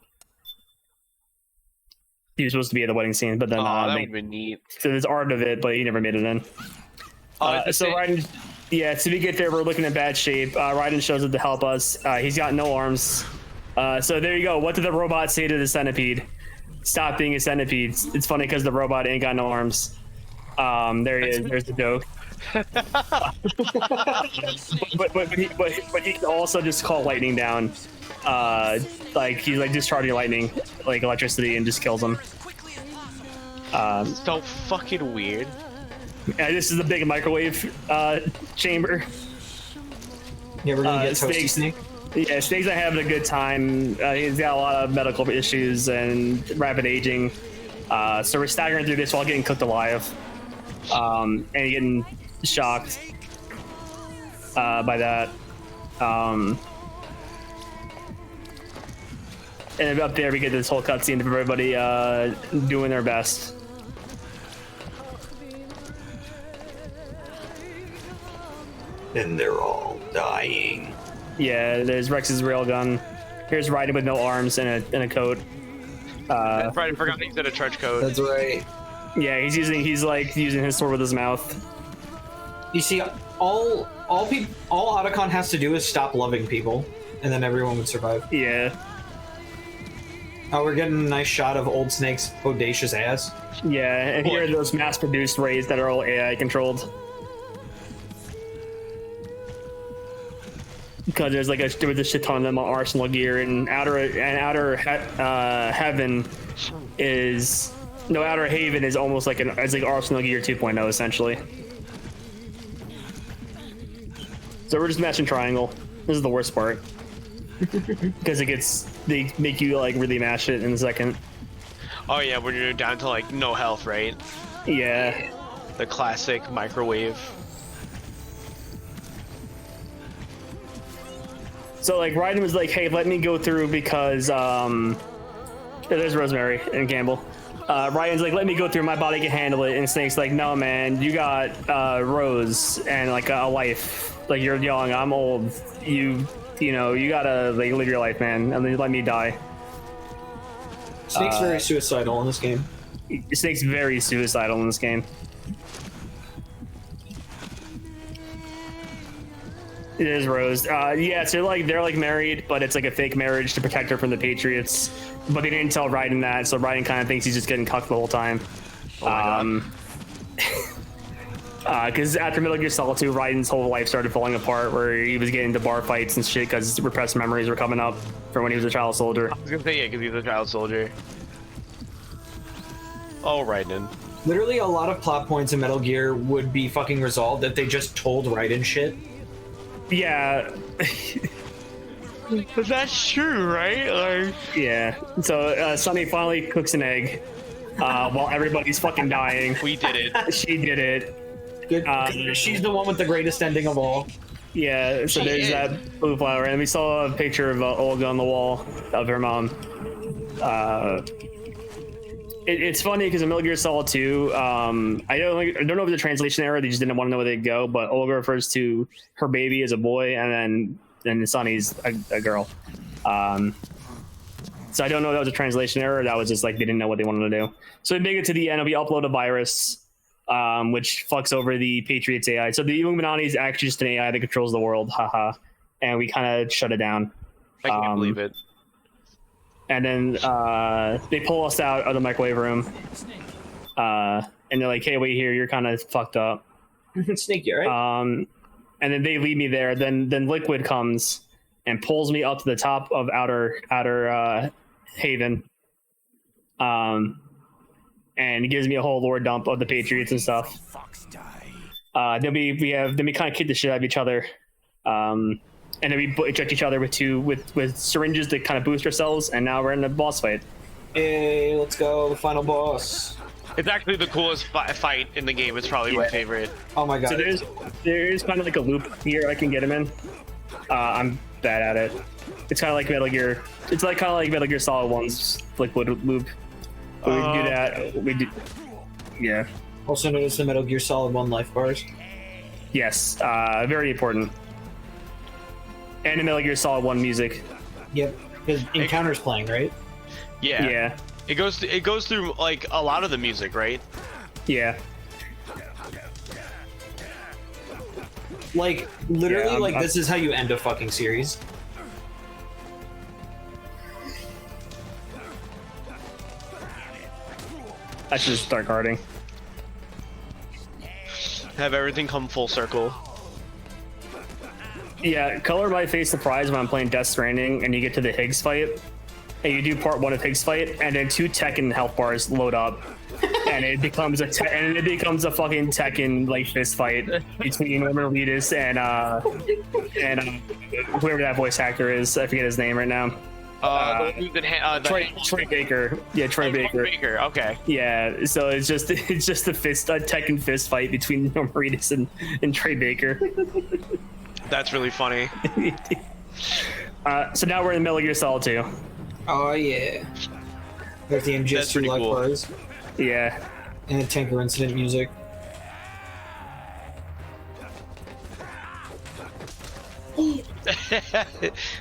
He was supposed to be at the wedding scene, but then That would have been neat. so there's art of it, but he never made it in. So Raiden, yeah, so we get there, we're looking in bad shape. Raiden shows up to help us. He's got no arms. So there you go. What did the robot say to the centipede? Stop being a centipede. It's funny because the robot ain't got no arms. There he is. There's the joke. but he can also just call lightning down. Like he's like discharging lightning, like electricity, and just kills him. So fucking weird. Yeah, this is the big microwave chamber. Yeah, we're gonna get Toasty Snake. Snake. Yeah, Snake's not having a good time. He's got a lot of medical issues and rapid aging. So we're staggering through this while getting cooked alive. And getting shocked by that. And up there we get this whole cutscene of everybody doing their best. And they're all dying. Yeah, there's Rex's railgun. Here's Raiden with no arms and a coat. I forgot he's in a trench coat. That's right. Yeah, he's using his sword with his mouth. You see, all Otacon has to do is stop loving people, and then everyone would survive. Yeah. We're getting a nice shot of Old Snake's bodacious ass. Yeah, and here are those mass-produced rays that are all AI controlled. Because there was a shit ton of them on Arsenal gear, and Outer Haven is almost like it's like Arsenal Gear 2.0 essentially. So we're just mashing triangle. This is the worst part because they make you like really mash it in a second. Oh yeah, when you're down to like no health, right? Yeah. The classic microwave. So like Raiden was like, "Hey, let me go through because there's Rosemary and Campbell." Ryan's like, "Let me go through. My body can handle it." And Snake's like, "No, man, you got Rose and like a life. Like you're young, I'm old. You gotta like live your life, man, and then let me die." Snake's very suicidal in this game. Snake's very suicidal in this game. It is Rose. Yeah, so they're like married, but it's like a fake marriage to protect her from the Patriots. But they didn't tell Raiden that, so Raiden kind of thinks he's just getting cucked the whole time. Oh my god. Because after Metal Gear Solid 2, Raiden's whole life started falling apart, where he was getting into bar fights and shit because repressed memories were coming up from when he was a child soldier. I was gonna say yeah, because he's a child soldier. Oh, Raiden. Literally, a lot of plot points in Metal Gear would be fucking resolved if they just told Raiden shit. Yeah. But that's true, right? Like... Yeah. So Sunny finally cooks an egg while everybody's fucking dying. We did it. She did it. Good. She's the one with the greatest ending of all. Yeah, so there's that blue flower, and we saw a picture of Olga on the wall of her mom. It's funny because in Metal Gear Solid 2, I don't know if the translation error, they just didn't want to know where they'd go, but Olga refers to her baby as a boy, and then Sonny's a girl. So I don't know if that was a translation error. Or that was just like they didn't know what they wanted to do. So we make it to the end, and we upload a virus, which fucks over the Patriots AI. So the Illuminati is actually just an AI that controls the world, haha. And we kind of shut it down. I can't believe it. And then they pull us out of the microwave room, and they're like, "Hey, wait here, you're kind of fucked up." Snake, you right? And then they leave me there. Then Liquid comes and pulls me up to the top of outer Haven, and gives me a whole lore dump of the Patriots and stuff. Then we kind of kick the shit out of each other, and then we inject each other with syringes to kind of boost ourselves. And now we're in a boss fight. Hey, let's go, the final boss. It's actually the coolest fight in the game. It's probably my favorite. Oh my god. So there's kind of like a loop here I can get him in. I'm bad at it. It's kind of like Metal Gear. It's like kind of like Metal Gear Solid 1's Liquid loop. But we can do that. We do. Yeah. Also known as the Metal Gear Solid 1 life bars. Yes. Very important. And the Metal Gear Solid 1 music. Yep. Because Encounter's playing, right? Yeah. Yeah. It goes through like a lot of the music, right? Yeah. Like literally, Yeah, like this is how you end a fucking series. I should just start guarding. Have everything come full circle. Yeah, color my face surprise when I'm playing Death Stranding and you get to the Higgs fight. And you do part 1 of Higgs fight, and then 2 Tekken health bars load up, and it becomes a fucking Tekken like fist fight between Norman Reedus and whoever that voice actor is. I forget his name right now. Troy Baker. Yeah, Troy Baker. Baker. Okay. Yeah. So it's just a Tekken fist fight between Norman Reedus and Troy Baker. That's really funny. So now we're in Metal Gear Solid 2. Oh yeah. There's the MGS2 life cool. bars. Yeah. And the Tanker Incident music.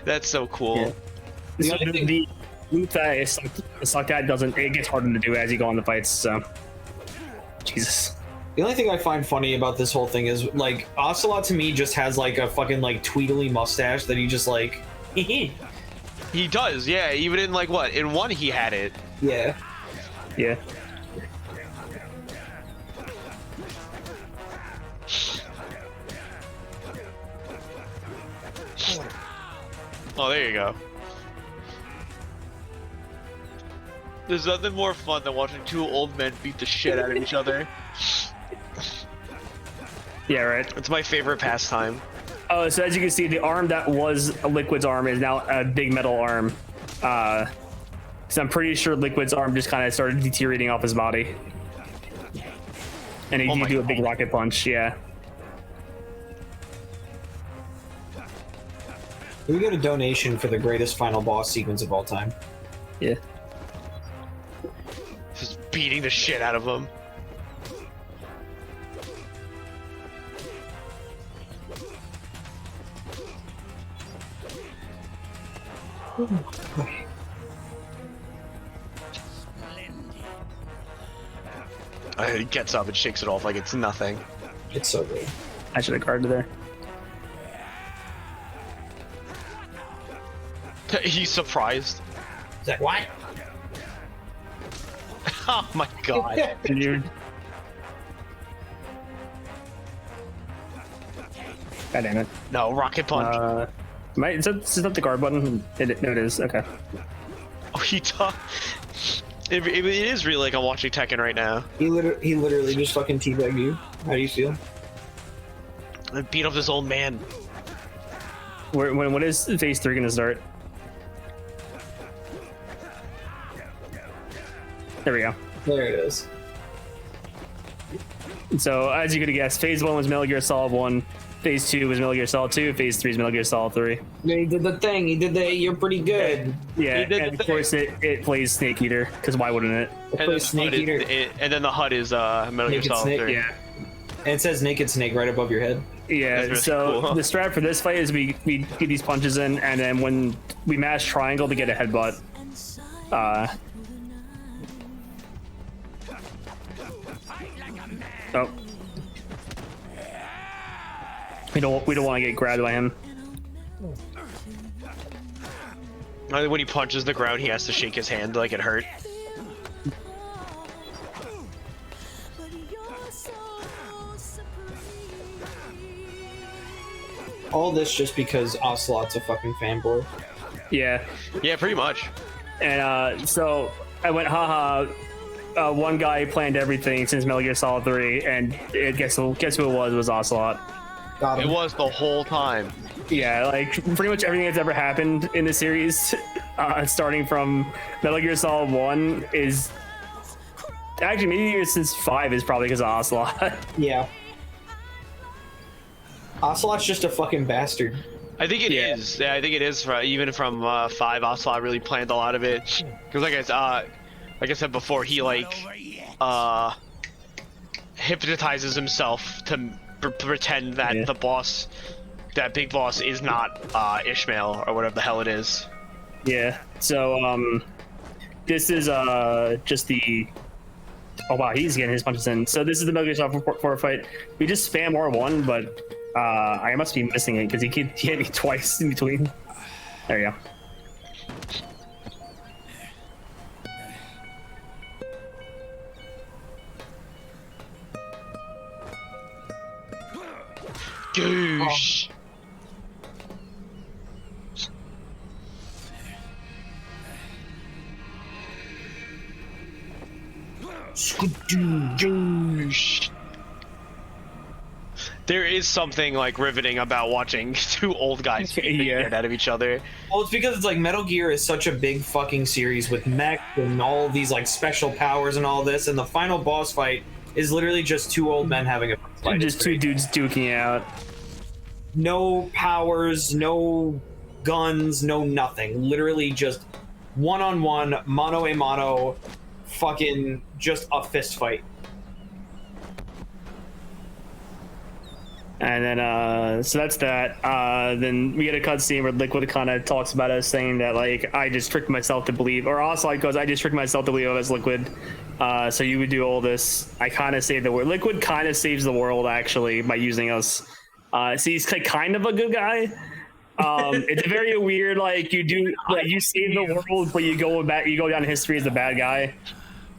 That's so cool. Yeah. So the loop that is sucked at it gets harder to do as you go on the fights. So, Jesus. The only thing I find funny about this whole thing is like Ocelot to me just has like a fucking like tweedly mustache that he just like. He does, yeah. Even in like what? In 1 he had it. Yeah. Yeah. Oh, there you go. There's nothing more fun than watching 2 old men beat the shit out of each other. Yeah, right. It's my favorite pastime. Oh, so as you can see, the arm that was a Liquid's arm is now a big metal arm. So I'm pretty sure Liquid's arm just kind of started deteriorating off his body. And he do a big rocket punch, yeah. We got a donation for the greatest final boss sequence of all time. Yeah. Just beating the shit out of him. He gets up and shakes it off like it's nothing. It's so good. I should have guarded there. He's surprised. He's like, what? Oh my god. Dude. God damn it. No, rocket punch. Is that the guard button? No, it is. Okay. Oh, he it is really like I'm watching Tekken right now. He literally just fucking teabagged you. How do you feel? I beat up this old man. When is phase 3 gonna start? There we go. There it is. So as you could have guessed, phase 1 was Metal Gear Solid 1. Phase 2 was Metal Gear Solid 2. Phase 3 is Metal Gear Solid 3. Yeah, he did the thing. He did the. You're pretty good. Yeah, and of course it plays Snake Eater, because why wouldn't it? And then, Snake Eater. And then the HUD is Metal Gear Solid Snake, 3. Yeah. And it says Naked Snake right above your head. Yeah, Really so cool. the strat for this fight is we get these punches in, and then when we mash triangle to get a headbutt. Oh. We don't want to get grabbed by him. When he punches the ground, he has to shake his hand like it hurt. All this just because Ocelot's a fucking fanboy. Yeah. Yeah, pretty much. And so I went, haha. One guy planned everything since Metal Gear Solid 3, and guess who it was Ocelot. Got him. It was the whole time. Yeah, like pretty much everything that's ever happened in the series, starting from Metal Gear Solid 1, is actually maybe even since 5 is probably because of Ocelot. Yeah. Ocelot's just a fucking bastard. I think it is. Yeah, I think it is. Even from 5, Ocelot really planned a lot of it. Because like I said before, he like hypnotizes himself to pretend that the boss, that big boss, is not Ishmael or whatever the hell it is. Yeah. So this is just the. Oh wow, he's getting his punches in. So this is the Metal Gear Solid 4 fight. We just spam R1, but I must be missing it because he hit me twice in between. There you go. Goosh. Goosh. There is something like riveting about watching two old guys beat the shit out of each other. Well, it's because it's like Metal Gear is such a big fucking series with mech and all these like special powers and all this, and the final boss fight is literally just two old men having a fight. Just two dudes duking out. No powers, no guns, no nothing. Literally just one-on-one, mano-a-mano, fucking just a fist fight. And then, so that's that. Then we get a cutscene where Liquid kind of talks about us, saying that, like, I just tricked myself to believe, or Ocelot goes, I just tricked myself to believe I was Liquid. So you would do all this. I kind of saved the world. Liquid kind of saves the world, actually, by using us. So he's kind of a good guy. It's very weird, like, you save the world, but you go down in history as a bad guy.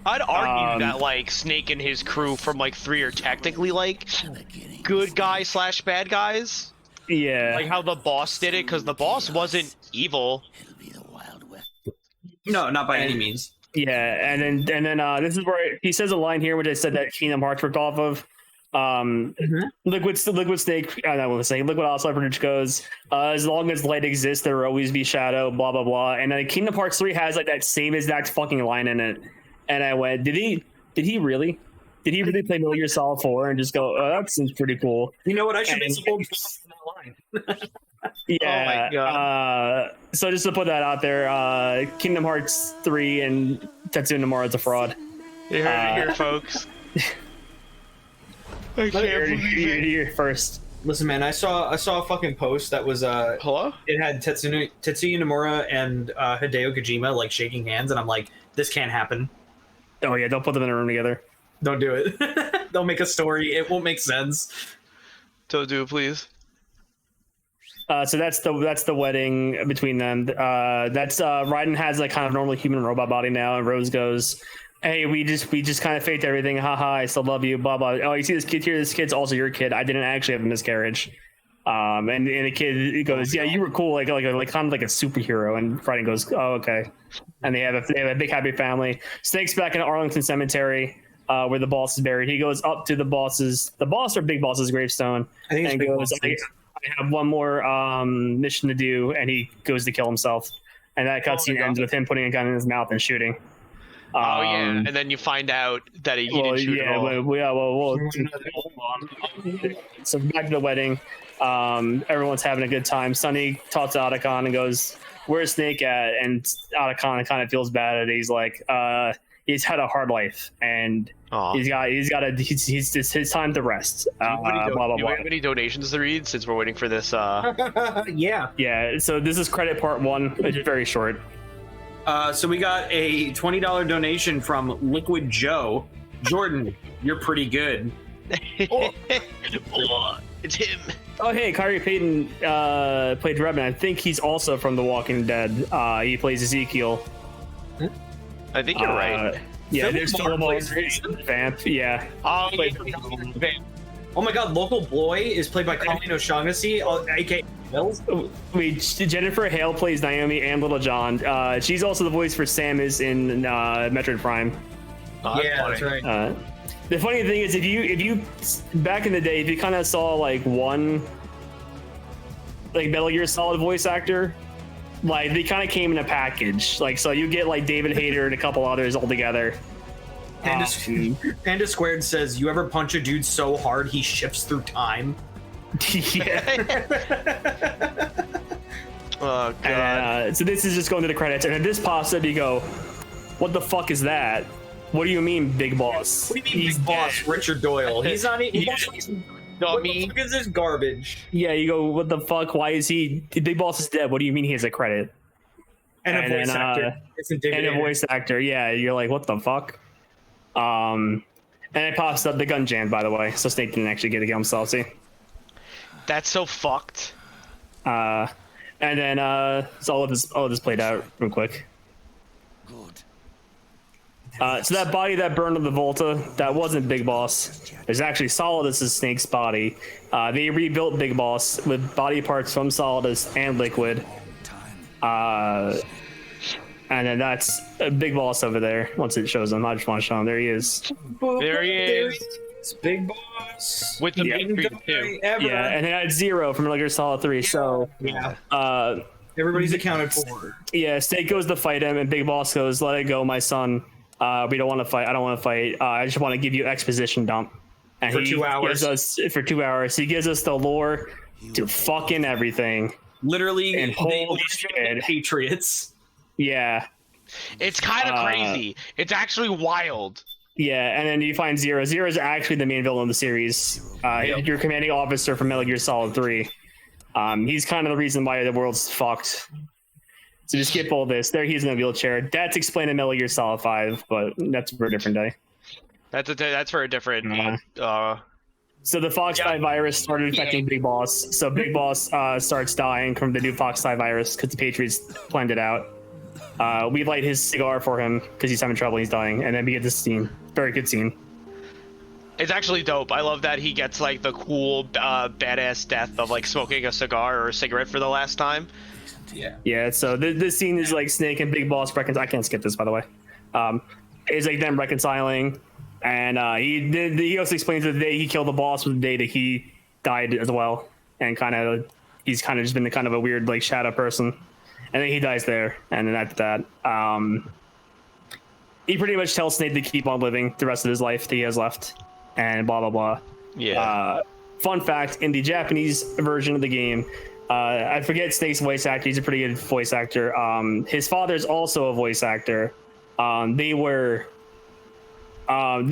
I'd argue that like Snake and his crew from like 3 are technically like good guy / bad guys. Yeah. Like how the boss did it, because the boss wasn't evil. No, not by any means. Yeah, and then this is where he says a line here, which I said that Kingdom Hearts ripped off of. Liquid Snake, I don't want to say Liquid Ocelot, which goes, as long as light exists, there will always be shadow, blah blah blah. And then Kingdom Hearts 3 has like that same exact fucking line in it. And I went, did he really? Did he really play Metal Gear Solid 4 and just go, oh, that seems pretty cool? You know what? I should make some that line. Yeah. Oh my God. So just to put that out there, Kingdom Hearts 3 and Tetsuya Nomura's a fraud. You heard it here, folks. I can't believe it. Here first. Listen, man, I saw a fucking post that was Hello? It had Tetsuya Nomura and Hideo Kojima like shaking hands, and I'm like, this can't happen. Oh yeah, don't put them in a room together. Don't do it. They'll make a story. It won't make sense. Don't do it, please. So that's the wedding between them. That's Raiden has like kind of normal human robot body now, and Rose goes, "Hey, we just kind of faked everything. Haha, I still love you. Blah blah. Oh, you see this kid here? This kid's also your kid. I didn't actually have a miscarriage." And the kid goes, "Yeah, you were cool, like kind of like a superhero." And Raiden goes, "Oh, okay." And they have a big happy family. Snake's back in Arlington Cemetery, where the boss is buried. He goes up to the boss or big boss's gravestone, and goes, I have one more mission to do, and he goes to kill himself. And that cutscene ends with him putting a gun in his mouth and shooting. Oh yeah, and then you find out that he didn't shoot at all. Hold on. So back to the wedding. Everyone's having a good time. Sonny talks to Otacon and goes, "Where's Snake at?" And Otacon kind of feels bad at it. He's like, he's had a hard life, and he's his time to rest. Blah blah Do blah. we have any donations to read since we're waiting for this? Yeah. So this is credit part 1, which is very short. So we got a $20 donation from Liquid Joe. Jordan, you're pretty good. It's him. Oh, hey, Kyrie Payton played Redman. I think he's also from The Walking Dead. He plays Ezekiel. I think you're right. Yeah, Philip there's Marr Philip plays Vamp. Yeah. Oh, Oh my god, Local Boy is played by Colleen O'Shaughnessy, aka Mills. Wait, Jennifer Hale plays Naomi and Little John. She's also the voice for Samus in Metroid Prime. Yeah, that's right. The funny thing is, if you back in the day, if you kind of saw like one like Metal Gear Solid voice actor, like they kind of came in a package. Like, so you get like David Hayter and a couple others all together. Panda Squared says, "You ever punch a dude so hard he shifts through time?" Yeah. Oh god. And, so this is just going to the credits, and then this pops up. You go, "What the fuck is that? What do you mean, Big Boss?" What do you mean, Big Boss Richard Doyle? He's not even. What the fuck is this garbage? Yeah, you go, "What the fuck? Why is he? Big Boss is dead. What do you mean he has a credit?" And a voice actor. It's and a voice actor. Yeah, you're like, "What the fuck?" And it pops up the gun jam, by the way, so Snake didn't actually get to kill himself. See, That's so fucked. and then so all of this played out real quick. So that body that burned on the Volta, that wasn't Big Boss. There's actually Solidus' Snake's body. They rebuilt Big Boss with body parts from Solidus and Liquid. And then that's a Big Boss over there. Once it shows him, I just want to show him. There he is. There he is. It's Big Boss. With the Patriots too. Yeah, and then I had Zero from Metal Gear Solid 3. So yeah. Everybody's accounted for. Yeah, Snake goes to fight him, and Big Boss goes, "Let it go, my son. We don't want to fight. I don't want to fight. I just want to give you exposition dump." And For 2 hours. For 2 hours. He gives us the lore to fucking everything. Literally, And holy shit. Patriots. Yeah. It's kind of crazy. It's actually wild. Yeah, and then you find Zero. Zero is actually the main villain of the series. Your commanding officer from Metal Gear Solid 3. He's kind of the reason why the world's fucked. So just skip all this. There he is in a wheelchair. That's explained in Metal Gear Solid 5, but that's for a different day. That's for a different. So the Foxfly virus started affecting Big Boss. So Big Boss starts dying from the new Foxfly virus because the Patriots planned it out. We light his cigar for him because he's having trouble. He's dying, and then we get this scene. Very good scene. It's actually dope. I love that he gets like the cool, badass death of like smoking a cigar or a cigarette for the last time. Yeah. Yeah. So this scene is like Snake and Big Boss I can't skip this, by the way. Is like them reconciling, and he also explains that the day he killed the boss was the day that he died as well, and he's kind of just been kind of a weird like shadow person. And then he dies there, and then after that, he pretty much tells Snake to keep on living the rest of his life that he has left, and blah blah blah. Yeah. Fun fact: in the Japanese version of the game, I forget Snake's voice actor. He's a pretty good voice actor. His father's also a voice actor. They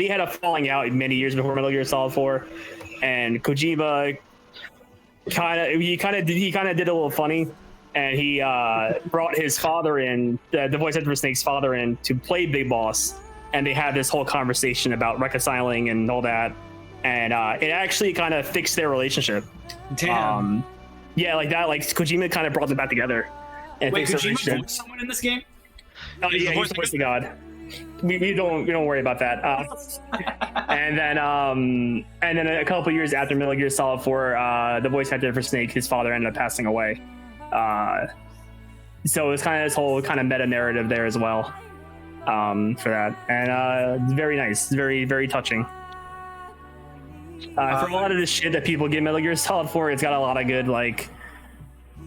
had a falling out many years before Metal Gear Solid 4, and Kojima kind of did a little funny. And he brought his father in, the voice actor for Snake's father in, to play Big Boss. And they had this whole conversation about reconciling and all that. And it actually kind of fixed their relationship. Damn. Yeah, like that. Like Kojima kind of brought them back together. And Wait, fixed their Kojima relationship. voiced someone in this game? Oh, yeah, he's the voice of God. We don't worry about that. And then a couple years after Metal Gear Solid 4, the voice actor for Snake, his father ended up passing away. So it's kind of this whole kind of meta narrative there as well, for that, and it's very nice. It's very, very touching. For a lot of this shit that people give Metal Gear Solid 4, it's got a lot of good like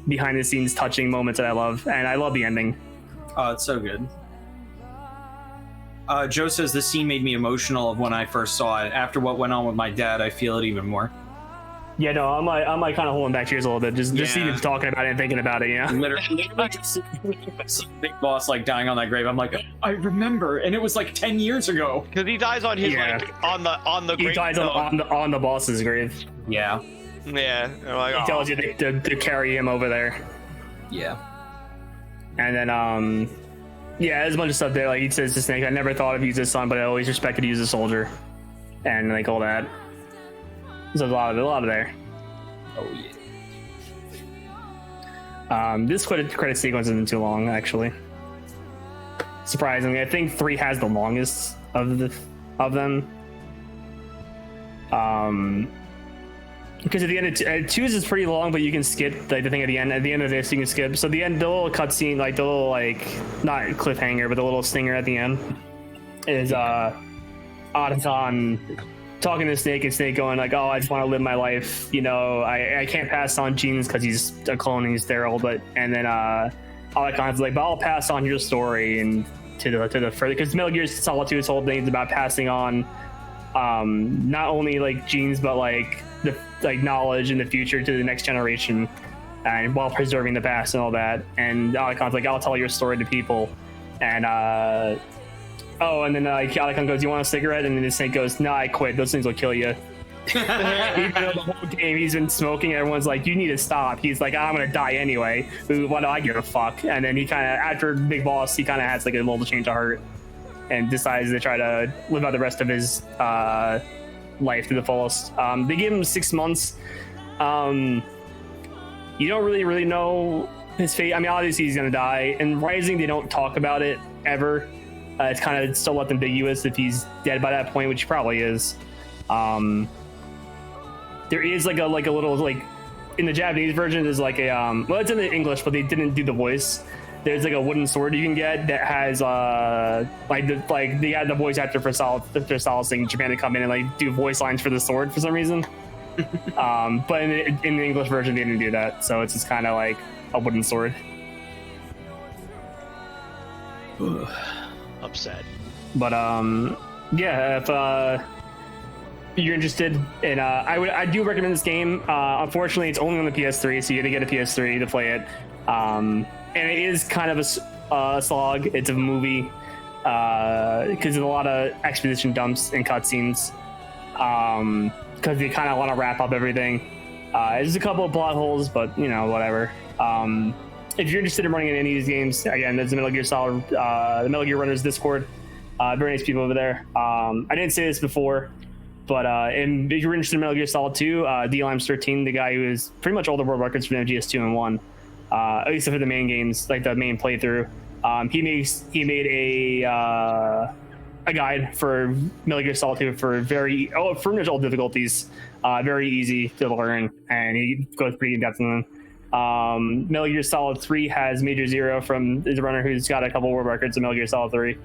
behind the scenes touching moments that I love, and I love the ending. Oh, it's so good. Joe says the scene made me emotional of when I first saw it. After what went on with my dad, I feel it even more. Yeah, no, I'm like kind of holding back tears a little bit, just even talking about it and thinking about it. Yeah, literally just Big Boss like dying on that grave. I'm like, I remember, and it was like 10 years ago. Because he dies on his like on the. He dies on the boss's grave. Yeah. Yeah. Like, he tells you to carry him over there. Yeah. And then Yeah, there's a bunch of stuff there. Like he says to Snake, I never thought of you as a son, but I always respected you as a soldier, and like all that. There's a lot of there. Oh yeah. This credit sequence isn't too long, actually. Surprisingly, I think 3 has the longest of them. Because at the end, 2 is pretty long, but you can skip like the thing at the end. At the end of this, you can skip. So the end, the little cutscene, like the little not cliffhanger, but the little stinger at the end is Autoton talking to Snake, and Snake going like, "Oh, I just want to live my life. You know, I can't pass on genes because he's a clone and he's sterile." But and then Autoton's like, "But I'll pass on your story and to the further because Metal Gear Solid 2's whole thing is about passing on not only like genes but like the knowledge in the future to the next generation, and while preserving the past and all that." And Autoton's like, "I'll tell your story to people," and and then Autoton goes, "You want a cigarette?" And then the Snake goes, "No, I quit. Those things will kill you." Even though the whole game he's been smoking, everyone's like, "You need to stop." He's like, "I'm gonna die anyway. Why do I give a fuck?" And then he kind of, after Big Boss, he kind of has like a little change of heart and decides to try to live out the rest of his life to the fullest. They give him 6 months. You don't really know his fate. I mean, obviously he's gonna die. In Rising, they don't talk about it ever. It's kind of still left ambiguous if he's dead by that point, which he probably is. There is like a little like in the Japanese version. There's like a well, it's in the English, but they didn't do the voice. There's like a wooden sword you can get that has they had the voice actor for Solid Snake in Japan to come in and like do voice lines for the sword for some reason. But in the English version, they didn't do that, so it's just kind of like a wooden sword. Upset. But yeah, if you're interested in, I do recommend this game. Unfortunately, it's only on the PS3, so you got to get a PS3 to play it. And it is kind of a slog. It's a movie because there's a lot of exposition dumps and cutscenes. Because they kind of want to wrap up everything. There's a couple of plot holes, but you know, whatever. If you're interested in running in any of these games, again, there's the Metal Gear Solid, the Metal Gear Runners Discord. Very nice people over there. I didn't say this before, but if you're interested in Metal Gear Solid 2, D-Limes13, the guy who is pretty much all the world records for MGS 2 and 1, except for the main games, like the main playthrough, he made a guide for Metal Gear Solid 2 for pretty much all difficulties, very easy to learn, and he goes pretty in depth in them. Metal Gear Solid 3 has Major Zero from the runner who's got a couple world records in Metal Gear Solid 3.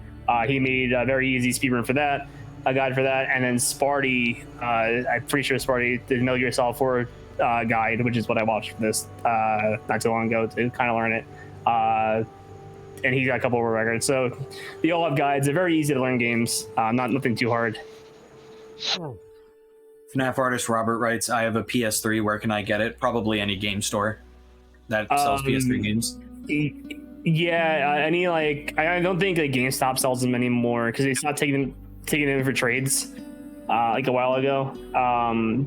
He made a very easy speedrun for that, a guide for that, and then Sparty, I'm pretty sure Sparty did Metal Gear Solid 4 guide, which is what I watched for this not too long ago to kind of learn it. And he's got a couple world records, so they all have guides. They're very easy to learn games, nothing too hard. FNAF artist Robert writes, "I have a PS3. Where can I get it? Probably any game store that sells PS3 games." Yeah, any I don't think GameStop sells them anymore because they stopped taking them in for trades a while ago.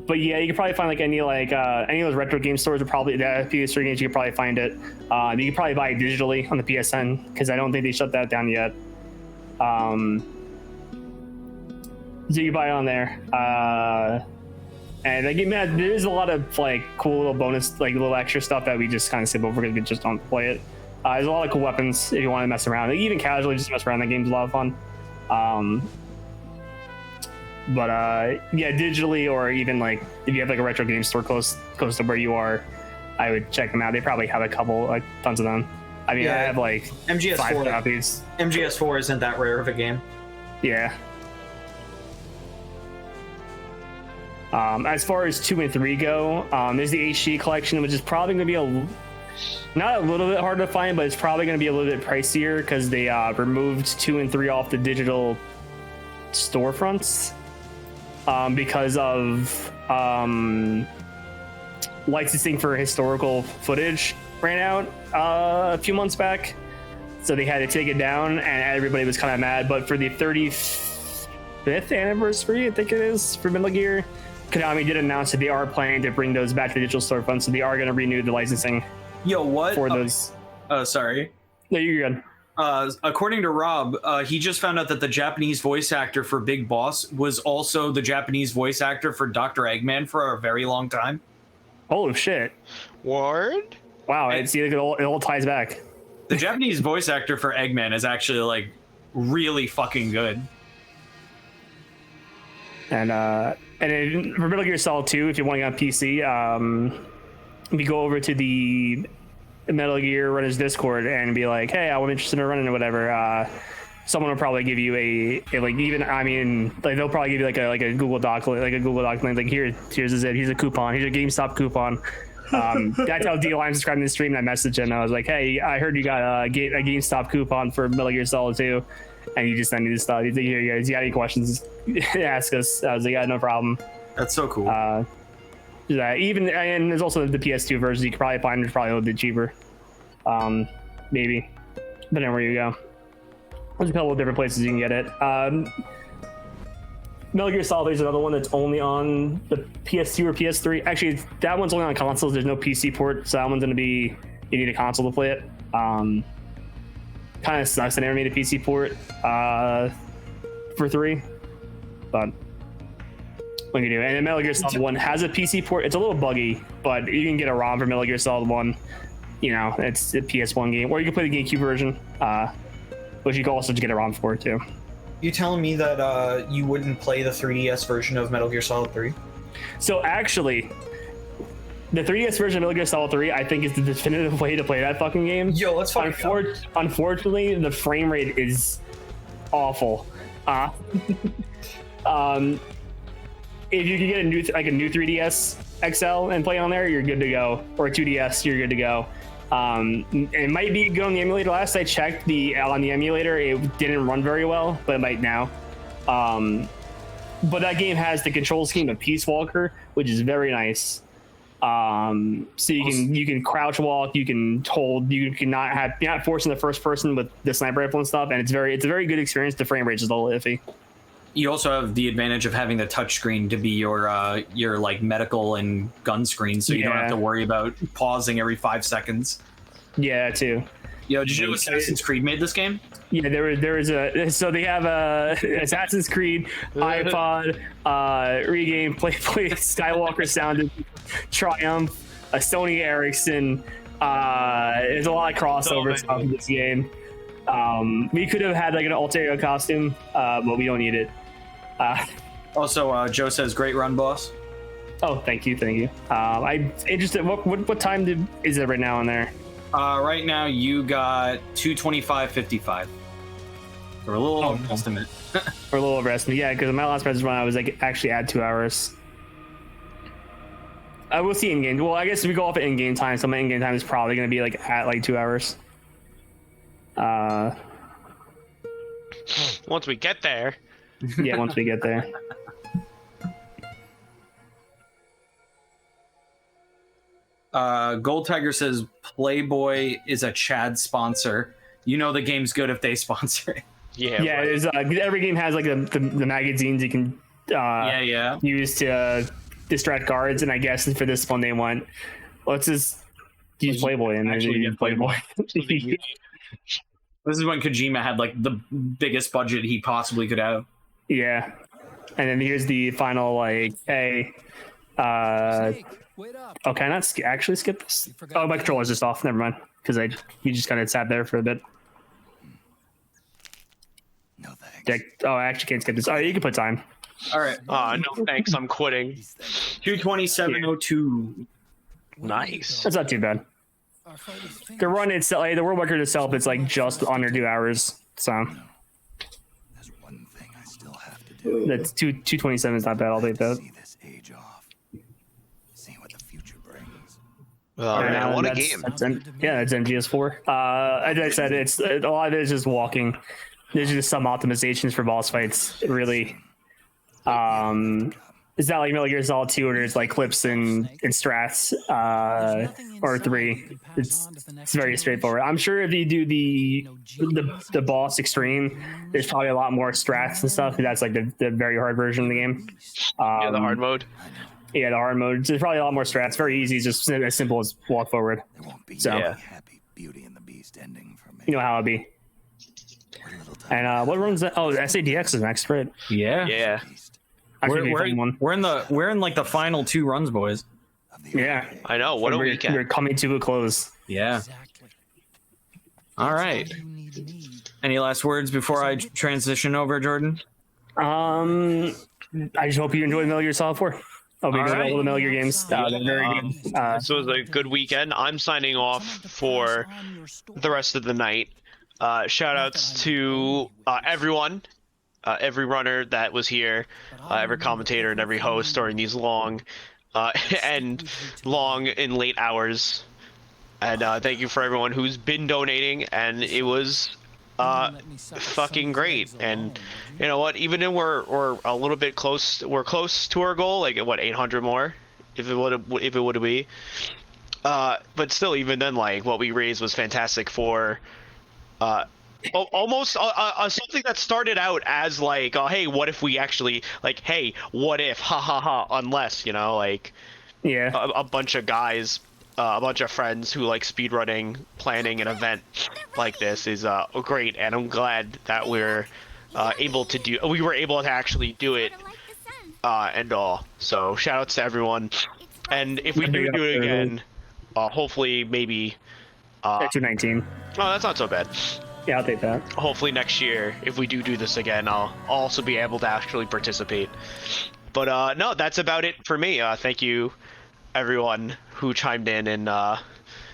But yeah, you could probably find any of those retro game stores are probably the PS3 games. You could probably find it. You could probably buy it digitally on the PSN because I don't think they shut that down yet. So you buy it on there. And there is a lot of cool little bonus, little extra stuff that we just kind of skip over because we just don't play it. There's a lot of cool weapons if you want to mess around. Even casually, just mess around. That game's a lot of fun. Yeah, digitally or even if you have a retro game store close to where you are, I would check them out. They probably have a couple, tons of them. I mean, yeah, I have MGS4 5 copies. MGS4 isn't that rare of a game. Yeah. As far as 2 and 3 go, there's the HD collection, which is probably going to be not a little bit hard to find, but it's probably going to be a little bit pricier because they removed 2 and 3 off the digital storefronts because of licensing for historical footage ran out a few months back, so they had to take it down, and everybody was kind of mad. But for the 35th anniversary, I think it is, for Metal Gear, Konami did announce that they are planning to bring those back to the digital storefront, so they are going to renew the licensing. Yo, what? For those. Oh, sorry. No, you're good. According to Rob, he just found out that the Japanese voice actor for Big Boss was also the Japanese voice actor for Dr. Eggman for a very long time. Holy shit! Word? Wow, see, it all ties back. The Japanese voice actor for Eggman is actually like really fucking good. And for Metal Gear Solid 2, if you want to get on PC, if you go over to the Metal Gear Runners Discord and be like, "Hey, I'm interested in running or whatever," someone will probably give you a like, even, I mean, like, they'll probably give you like a Google Doc link, like, here's a coupon, here's a GameStop coupon. That's how D-Line subscribed to the stream, and I messaged him and I was like, "Hey, I heard you got a GameStop coupon for Metal Gear Solid 2, and you just send me this stuff. Here, you guys, you got any questions, ask us." I was like, "Yeah, no problem." That's so cool. Even, and there's also the PS2 version you can probably find, it's probably a little bit cheaper, maybe, depending on where you go. There's a couple of different places you can get it. Metal Gear Solid 3 is another one that's only on the PS2 or PS3. Actually, that one's only on consoles. There's no PC port, so that one's gonna be, you need a console to play it. Kind of sucks. I never made a PC port for 3, but what can you do? And then Metal Gear Solid 1 has a PC port. It's a little buggy, but you can get a ROM for Metal Gear Solid 1. You know, it's a PS1 game, or you can play the GameCube version, which you can also just get a ROM for too. You telling me that you wouldn't play the 3DS version of Metal Gear Solid 3? So actually, the 3DS version of Metal Gear Solid 3, I think, is the definitive way to play that fucking game. Yo, let's fucking Unfortunately, the frame rate is awful. If you can get a new 3DS XL and play on there, you're good to go. Or a 2DS, you're good to go. It might be good on the emulator. Last I checked, on the emulator, it didn't run very well, but it might now. But that game has the control scheme of Peace Walker, which is very nice. So you can crouch walk, you can hold, you're not forcing the first person with the sniper rifle and stuff, and it's a very good experience. The frame rate is a little iffy. You also have the advantage of having the touchscreen to be your like medical and gun screen, so you don't have to worry about pausing every 5 seconds. Yeah, too. Yo, did you know Assassin's Creed made this game? Yeah, there is so they have Assassin's Creed, iPod, Regain, Play, Skywalker Sound, Triumph, a Sony Ericsson. There's a lot of crossover stuff in this game. We could have had like an alter ego costume, but we don't need it. Also, Joe says, "Great run, boss." Oh, thank you. I'm interested. What time is it right now on there? Right now you got 2:25:55. Or a little overestimate. Or a little overestimate, yeah. Because my last message when I was like, actually add 2 hours. I will see in game. Well, I guess if we go off at in game time, so my in game time is probably going to be like at like 2 hours. Once we get there. Yeah, once we get there. Gold Tiger says Playboy is a Chad sponsor. You know the game's good if they sponsor it. Yeah. Yeah, right. There's every game has like the magazines you can use to distract guards, and I guess for this one they want, let's just use Playboy and actually use Playboy. This is when Kojima had like the biggest budget he possibly could have. Yeah. And then here's the final, like, hey, oh, can I not actually skip this? Oh, my controller's just off. Never mind. Because you just kind of sat there for a bit. No thanks. I actually can't skip this. Oh, you can put time. All right. No thanks, I'm quitting. 2:27:02. Nice. That's not too bad. The run itself, like, the world record itself, it's like just under 2 hours. So There's one thing I still have to do. that's 2:27 is not bad. I'll take that. See this age off. See what the future brings. Man, what a That's- game. That's MGS4. As I said, it's a lot of it is just walking. There's just some optimizations for boss fights. It really, it's not like Metal Gear Solid 2 where there's like clips and strats, or 3. It's very straightforward. I'm sure if you do the boss extreme, there's probably a lot more strats and stuff. That's like the very hard version of the game. Yeah, the hard mode. Yeah, the hard mode. There's probably a lot more strats. Very easy, just as simple as walk forward. There won't be So any happy Beauty and the Beast ending for me. you know how it'd be. And what runs that? Oh, SADX is next, right? Yeah. Yeah. Actually, We're in like the final 2 runs, boys. Yeah. I know. What a we're, weekend. We're coming to a close. Yeah. All right. Any last words before I transition over, Jordan? I just hope you enjoy Metal Gear Solid 4. Hope you enjoy all the Metal Gear games. They're very good. This was a good weekend. I'm signing off for the rest of the night. Shout outs to everyone, every runner that was here, every commentator and every host during these long and late hours. And thank you for everyone who's been donating, and it was fucking great. And you know what, even if we're a little bit close, we're close to our goal, like what, 800 more if it would be, but still, even then, like what we raised was fantastic for almost something that started out as like, oh hey, what if we actually, like, hey, what if, ha ha ha, unless, you know, like, yeah, a bunch of guys, a bunch of friends who like speedrunning, planning an event like this is great, and I'm glad that we were able to actually do it, and all. So shout outs to everyone, and if we do it again, hopefully maybe 219. Oh, that's not so bad. Yeah, I'll take that. Hopefully next year, if we do this again, I'll also be able to actually participate. But no, that's about it for me. Thank you, everyone who chimed in, and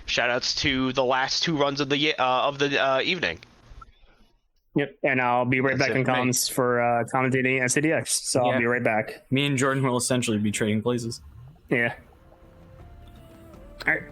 shoutouts to the last 2 runs of the evening. Yep, and I'll be right back in comms for commentating SADX. So I'll be right back. Me and Jordan will essentially be trading places. Yeah. All right.